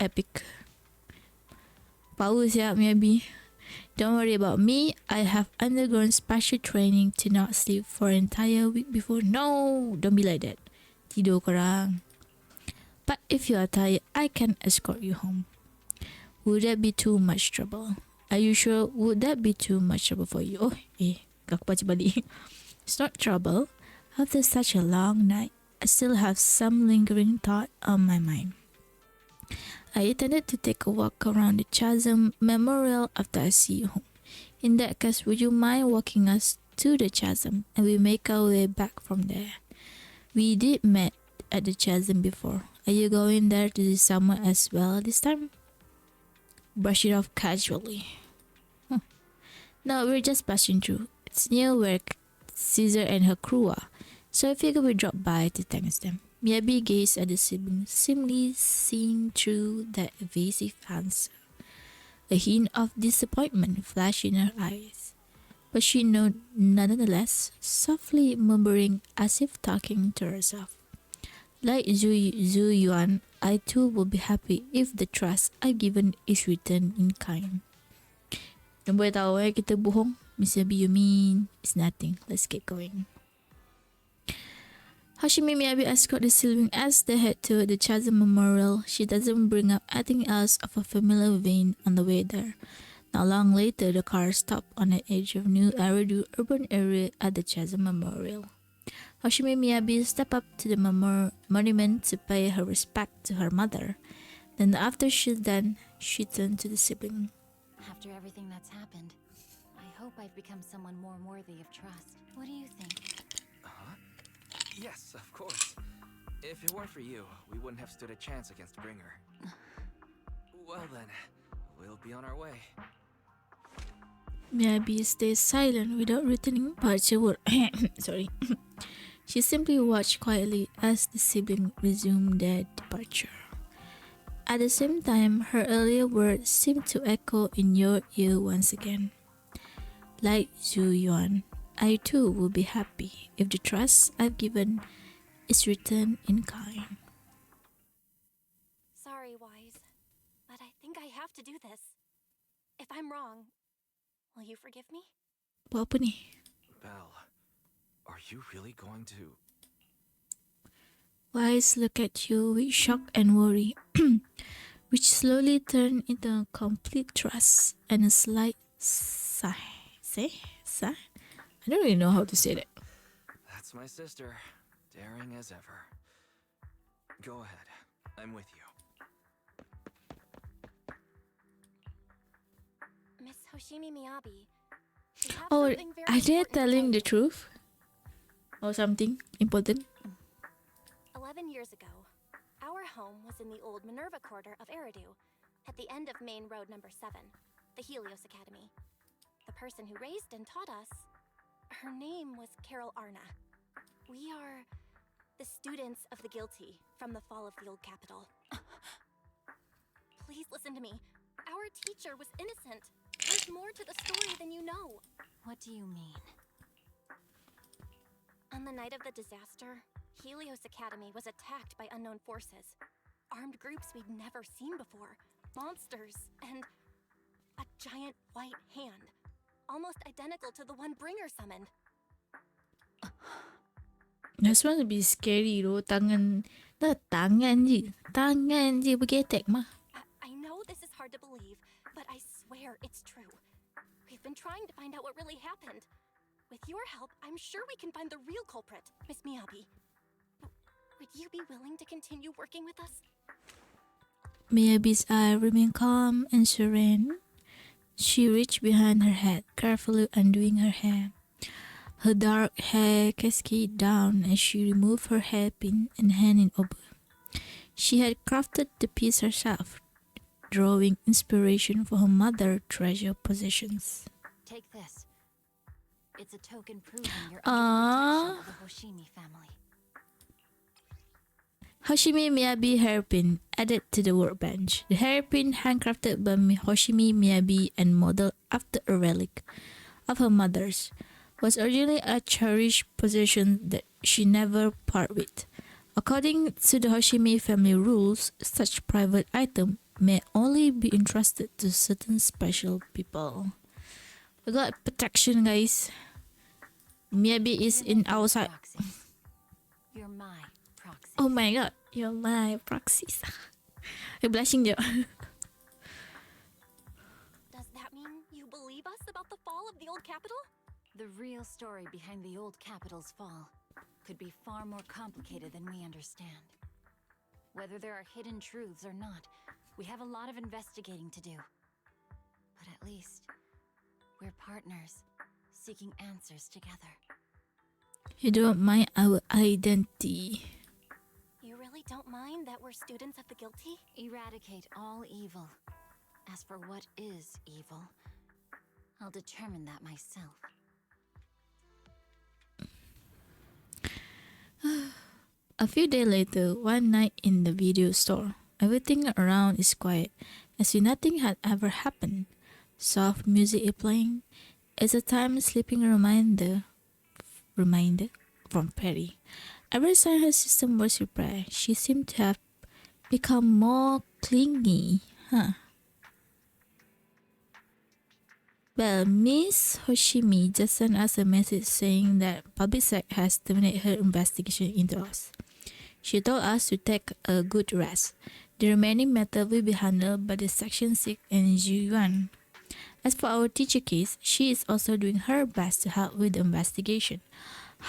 epic. Power siap Miyabi. Don't worry about me. I have undergone special training to not sleep for an entire week before. No, don't be like that. Tidur korang. But if you are tired, I can escort you home. Would that be too much trouble? Are you sure? Would that be too much trouble for you? Oh, aku baca balik. It's not trouble. After such a long night, I still have some lingering thought on my mind. I intended to take a walk around the Chasm Memorial after I see you home. In that case, would you mind walking us to the Chasm and we make our way back from there? We did met at the Chasm before. Are you going there to do someone as well this time? Brush it off casually. No, we're just passing through. It's near where Caesar and her crew are, so I figured we'd drop by to thank them. Miyabi gazed at the sibling, seemingly seeing through that evasive answer. A hint of disappointment flashed in her eyes, but she nodded nonetheless, softly murmuring as if talking to herself. Like Zhu Yuan, I too will be happy if the trust I've given is returned in kind. Don't boleh tahu kita bohong. Mr. B, you mean it's nothing. Let's get going. Hashimi Miyabi escort the sibling as they head to the Chasm Memorial. She doesn't bring up anything else of a familiar vein on the way there. Not long later, the car stopped on the edge of new Eridu urban area at the Chasm Memorial. Hashimi Miyabi stepped up to the monument to pay her respect to her mother. Then after she's done, she turned to the sibling. After everything that's happened, I hope I've become someone more worthy of trust. What do you think? Yes, of course. If it weren't for you, we wouldn't have stood a chance against Bringer. Well then, we'll be on our way. Miyabi stays silent without returning departure word. Sorry. She simply watched quietly as the sibling resumed their departure. At the same time, her earlier words seemed to echo in your ear once again. Like Zhu Yuan, I too will be happy if the trust I've given is returned in kind. Sorry, Wise, but I think I have to do this. If I'm wrong, will you forgive me? Apa ni? Belle, are you really going to... Wise looked at you with shock and worry, which slowly turned into a complete trust and a slight sigh. Sigh? I don't really know how to say that. That's my sister, daring as ever. Go ahead, I'm with you. Miss Hoshimi Miyabi, we have Oh, something very are they important to telling tell the you. truth? Or something important? 11 years ago, our home was in the old Minerva quarter of Eridu, at the end of Main Road number 7, the Helios Academy. The person who raised and taught us, her name was Carol Arna. We are the students of the guilty from the fall of the old capital. Please listen to me. Our teacher was innocent. There's more to the story than you know. What do you mean? On the night of the disaster, Helios Academy was attacked by unknown forces. Armed groups we'd never seen before. Monsters, and a giant white hand. Almost identical to the one Bringer summoned. That's supposed to be scary though. Tangan je pergi attack mah. I know this is hard to believe, but I swear swear it's true. We've been trying to find out what really happened. With your help, I'm sure we can find the real culprit, Miss Miyabi. Would you be willing to continue working with us? Miyabi's eye remained calm and serene. She reached behind her head, carefully undoing her hair. Her dark hair cascaded down as she removed her hairpin and handed it over. She had crafted the piece herself, drawing inspiration for her mother's treasured possessions. Take this. It's a token proving you're under the protection of the Hoshimi family. Hoshimi Miyabi hairpin added to the workbench. The hairpin, handcrafted by Hoshimi Miyabi and modeled after a relic of her mother's, was originally a cherished possession that she never part with. According to the Hoshimi family rules, such private item may only be entrusted to certain special people. We got protection, guys. Miyabi is in our side. You're my proxy. Oh my god, you're my proxies. I'm blushing jo. Does that mean you believe us about the fall of the old capital? The real story behind the old capital's fall could be far more complicated than we understand. Whether there are hidden truths or not, we have a lot of investigating to do. But at least, we're partners, seeking answers together. You don't mind our identity. You really don't mind that we're students of the guilty? Eradicate all evil. As for what is evil, I'll determine that myself. A few days later, one night in the video store, everything around is quiet, as if nothing had ever happened. Soft music is playing. It's a time-slipping reminder from Perry. Ever since her system was repaired, she seemed to have become more clingy. Well, Miss Hoshimi just sent us a message saying that Public Sec has terminated her investigation into us. She told us to take a good rest. The remaining matter will be handled by the Section 6 and Ziyuan. As for our teacher case, she is also doing her best to help with the investigation.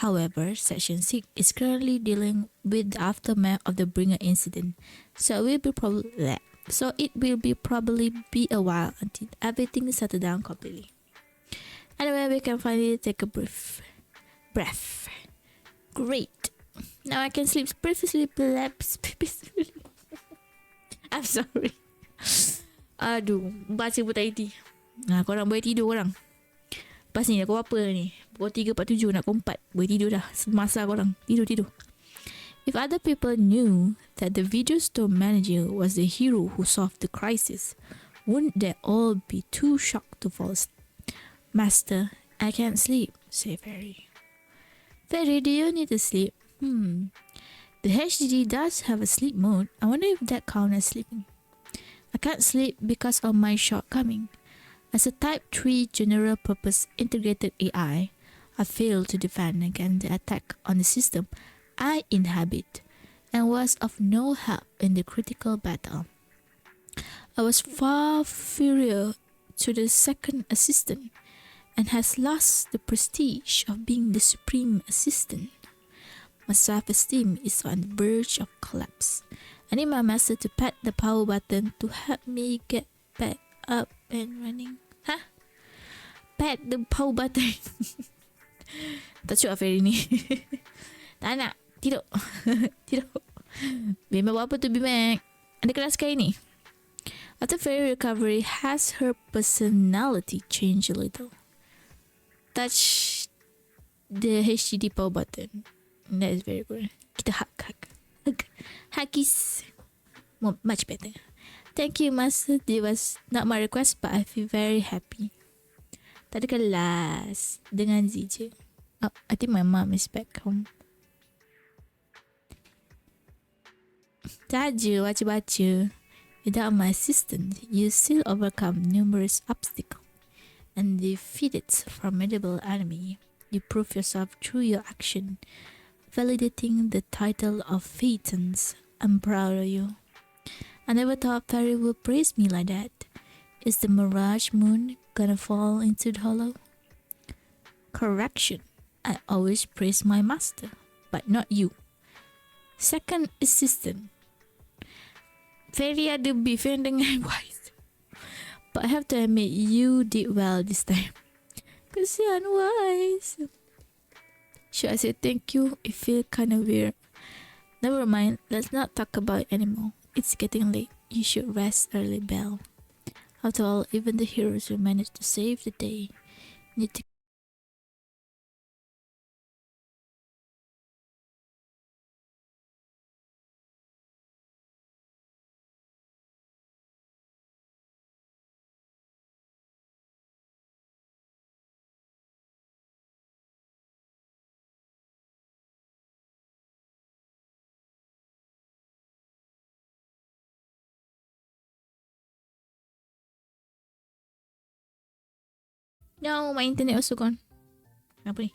However, Section 6 is currently dealing with the aftermath of the Bringer incident, so it will probably be a while until everything is settled down completely. Anyway, we can finally take a breath. Great. Now I can sleep peacefully. I'm sorry. Aduh, baca buta IT. Nah, korang boleh tidur korang. Lepas ni aku apa ni? Pukul 3.47 nak pukul 4. Boleh tidur dah. Semasa korang. Tidur. If other people knew that the video store manager was the hero who solved the crisis, wouldn't they all be too shocked to fall asleep? Master, I can't sleep, said Fairy. Fairy, do you need to sleep? The HDD does have a sleep mode. I wonder if that counts as sleeping. I can't sleep because of my shortcoming. As a Type 3 general-purpose integrated AI, I failed to defend against the attack on the system I inhabit, and was of no help in the critical battle. I was far inferior to the second assistant, and has lost the prestige of being the supreme assistant. My self-esteem is on the verge of collapse. I need my master to pat the power button to help me get back up and running. Pat the power button. Tak cukup Fairy ni. Tak nak. Tidur. Bimak buat apa tu Bimak? Ada kelas sekali ni. After Fairy recovery, has her personality changed a little? Touch the HDD power button. That is very good. Kita hug kiss. Much better. Thank you, Master. This was not my request, but I feel very happy. Tak ada kelas dengan Z je. Oh, I think my mom is back home. Tak je baca-baca. Without my assistance, you still overcome numerous obstacles and defeated a formidable enemy. You prove yourself through your action, validating the title of Phaetons. I'm proud of you. I never thought Fairy would praise me like that. Is the mirage moon gonna fall into the hollow? Correction. I always praise my master, but not you. Second assistant. Very ada beef dengan Wise. But I have to admit, you did well this time. Kesian Wise. Should I say thank you? It feels kind of weird. Never mind, let's not talk about it anymore. It's getting late. You should rest early, Belle. After all, even the heroes who managed to save the day need to. No, my internet also gone. Apa ni?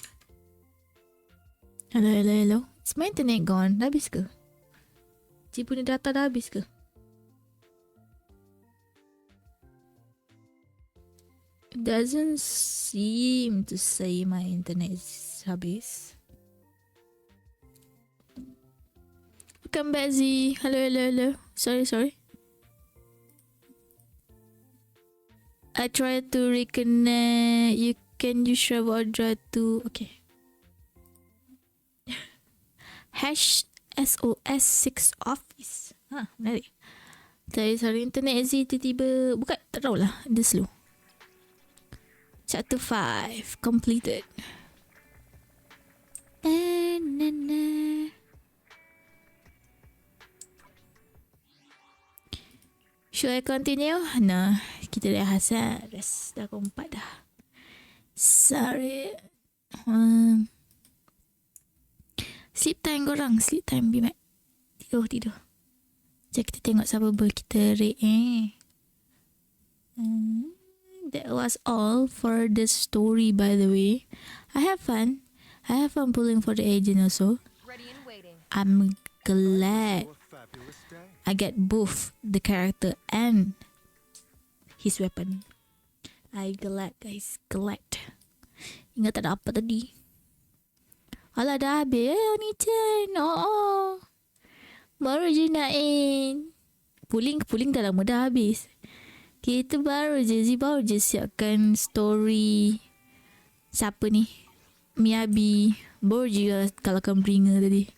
Hello. Is my internet gone? Dah habis ke? Cik punya data dah habis ke? It doesn't seem to say my internet is habis. Welcome back, Z. Hello. Sorry. I tried to reconnect. Can you share what try to? Okay. Hash SOS6 office. Menarik. Sorry, internet Z tiba-tiba bukan, tak tahulah, dia slow. Chapter 5 completed. Should I continue? Nah, kita dah hasad. Dah kompat dah. Sorry. Sleep time korang. Sleep time, Bimat. Tidur. Sekejap kita tengok siapa kita rate That was all for the story, by the way. I have fun pulling for the agent also. I'm glad I get both the character and his weapon. I glad, guys. Glad. Ingat tak ada apa tadi. Alah, dah habis Oni-chan. Oh. Baru je nak end. Pulling dah lama dah habis. Kita baru je siapkan story. Siapa ni? Miyabi. Baru je kalahkan Bringer tadi.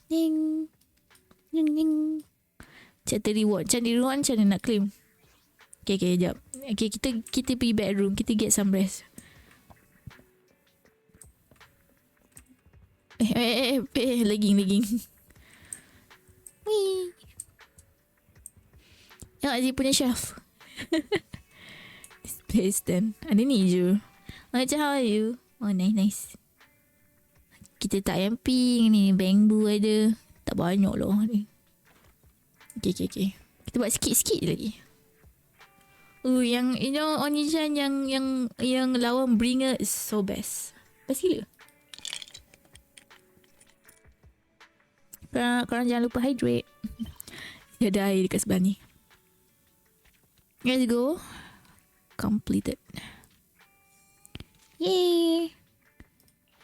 Ding. Chapter reward. Macam nak claim. Okay, sekejap. Okay, kita pergi bedroom. Kita get some rest. Lagging. Wee. Tengok Aziz punya chef. This place then. Ada ni je. Macam how are you? Oh, nice. Kita tak yamping ni. Bamboo ada. Tak banyak loh ni. Okay. Kita buat sikit-sikit lagi. Yang Oni-chan yang lawan Bringer is so best. Best gila. Korang jangan lupa hydrate. Ada air dekat sebelah ni. Let's go. Completed. Yay.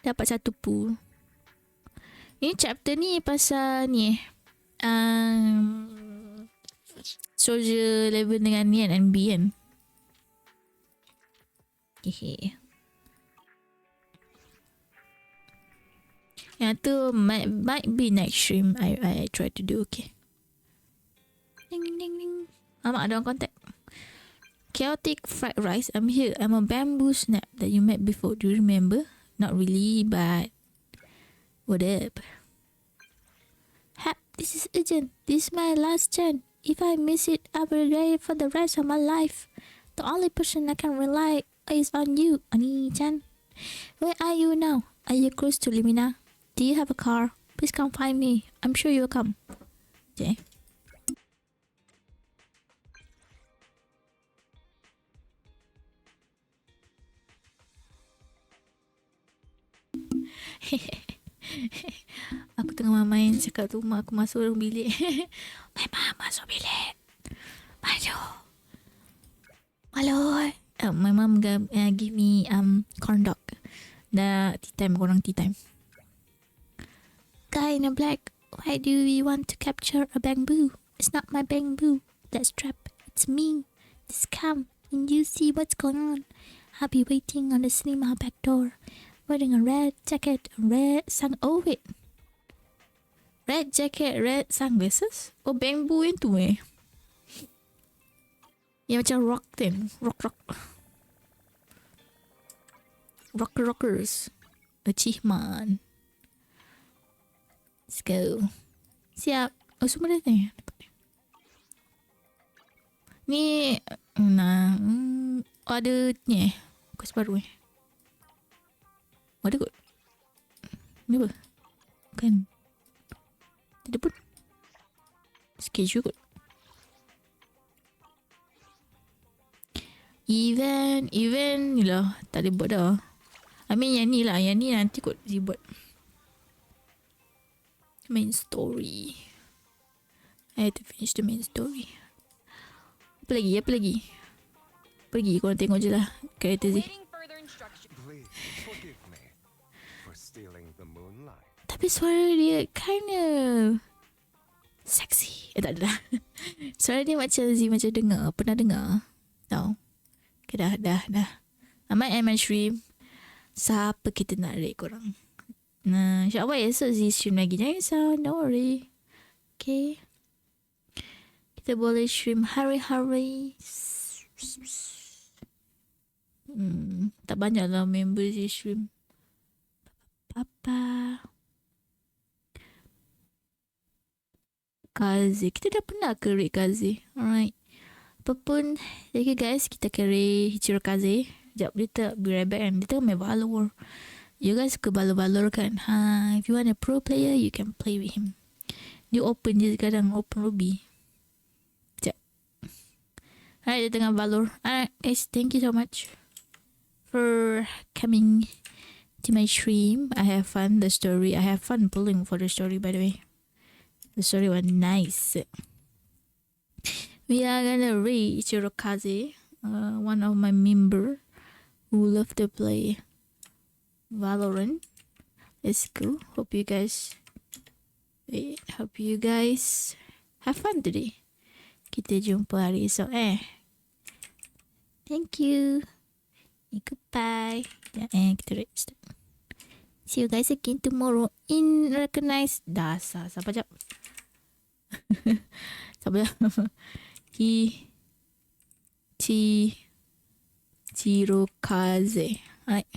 Dapat satu pool. Ini chapter ni pasal ni soldier level dengan ni kan, NB kan. Yang tu might be next stream I try to do. Okay. Ding. Mak ada orang contact. Chaotic fried rice. I'm here. I'm a bamboo snap that you met before. Do you remember? Not really, but what up? This is urgent. This is my last chance. If I miss it, I will die for the rest of my life. The only person I can rely is on you, Oni-chan. Where are you now? Are you close to Limina? Do you have a car? Please come find me. I'm sure you'll come. Okay. Aku tengah main cakap tu mak aku masuk dalam bilik. Memang masuk bilik. Maju. Hello. My mom give me corn dog. Dah tea time, korang tea time. Guy in a black. Why do we want to capture a bamboo? It's not my bamboo. That's trap. It's me. Just come and you see what's going on. I'll be waiting on the cinema back door, wearing a red jacket, oh wait. Red jacket, red sunglasses? Oh, bamboo yang tu Yang macam rock thing. Rock. Rockers. Achievement. Let's go. Siap. Oh, semua dah ni. Ni. Nah. Ada ni quest baru Ada kot. Ni apa? Bukan. Tidak pun. Schedule kot. Event ni lah. Tak boleh buat dah. I mean yang ni lah. Yang ni nanti kot dia buat. Main story. I have to finish the main story. Apa lagi? Pergi korang tengok je lah karakter Z. Tapi suara dia kinda sexy. Tak ada lah. Suara dia macam Z macam dengar. Pernah dengar? Tahu? Okay, dah. I might end my stream. Siapa kita nak rate korang? Nah, insyaAllah esok Z stream lagi. Jangan risau. Don't worry. Okay. Kita boleh stream hari-hari. Tak banyak lah member Z stream. Papa. Kazi. Kita dah pernah ke rate Kazi. Alright. Apapun. Thank you guys. Kita akan rate Hichiro Kazi. Sekejap. Dia be right back kan. Dia tengah main Valor. You guys suka Valor kan? If you want a pro player, you can play with him. Dia open je sekarang. Open lobby. Sekejap. Alright. Dia tengah Valor. Alright guys. Thank you so much for coming to my stream. I have fun pulling for the story, by the way. The story was nice. We are gonna read Ichirokaze, one of my member who love to play Valorant. Let's go. Hope you guys have fun today. Kita jumpa hari esok Thank you. Goodbye. Kita register. See you guys again tomorrow in Recognize. Dasar. Sabar jap. Hichirokaze. Alright.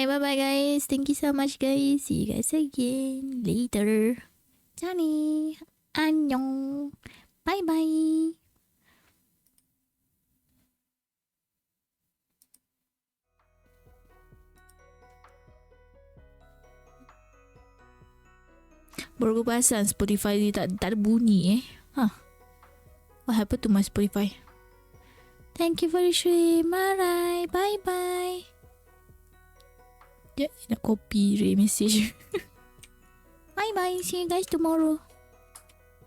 Bye-bye guys. Thank you so much guys. See you guys again later. Johnny. Annyeong. Bye-bye. Baru aku perasan Spotify ni tak ada bunyi What happened to my Spotify? Thank you for the stream. Alright. Bye bye. Nak copy message. Bye bye. See you guys tomorrow.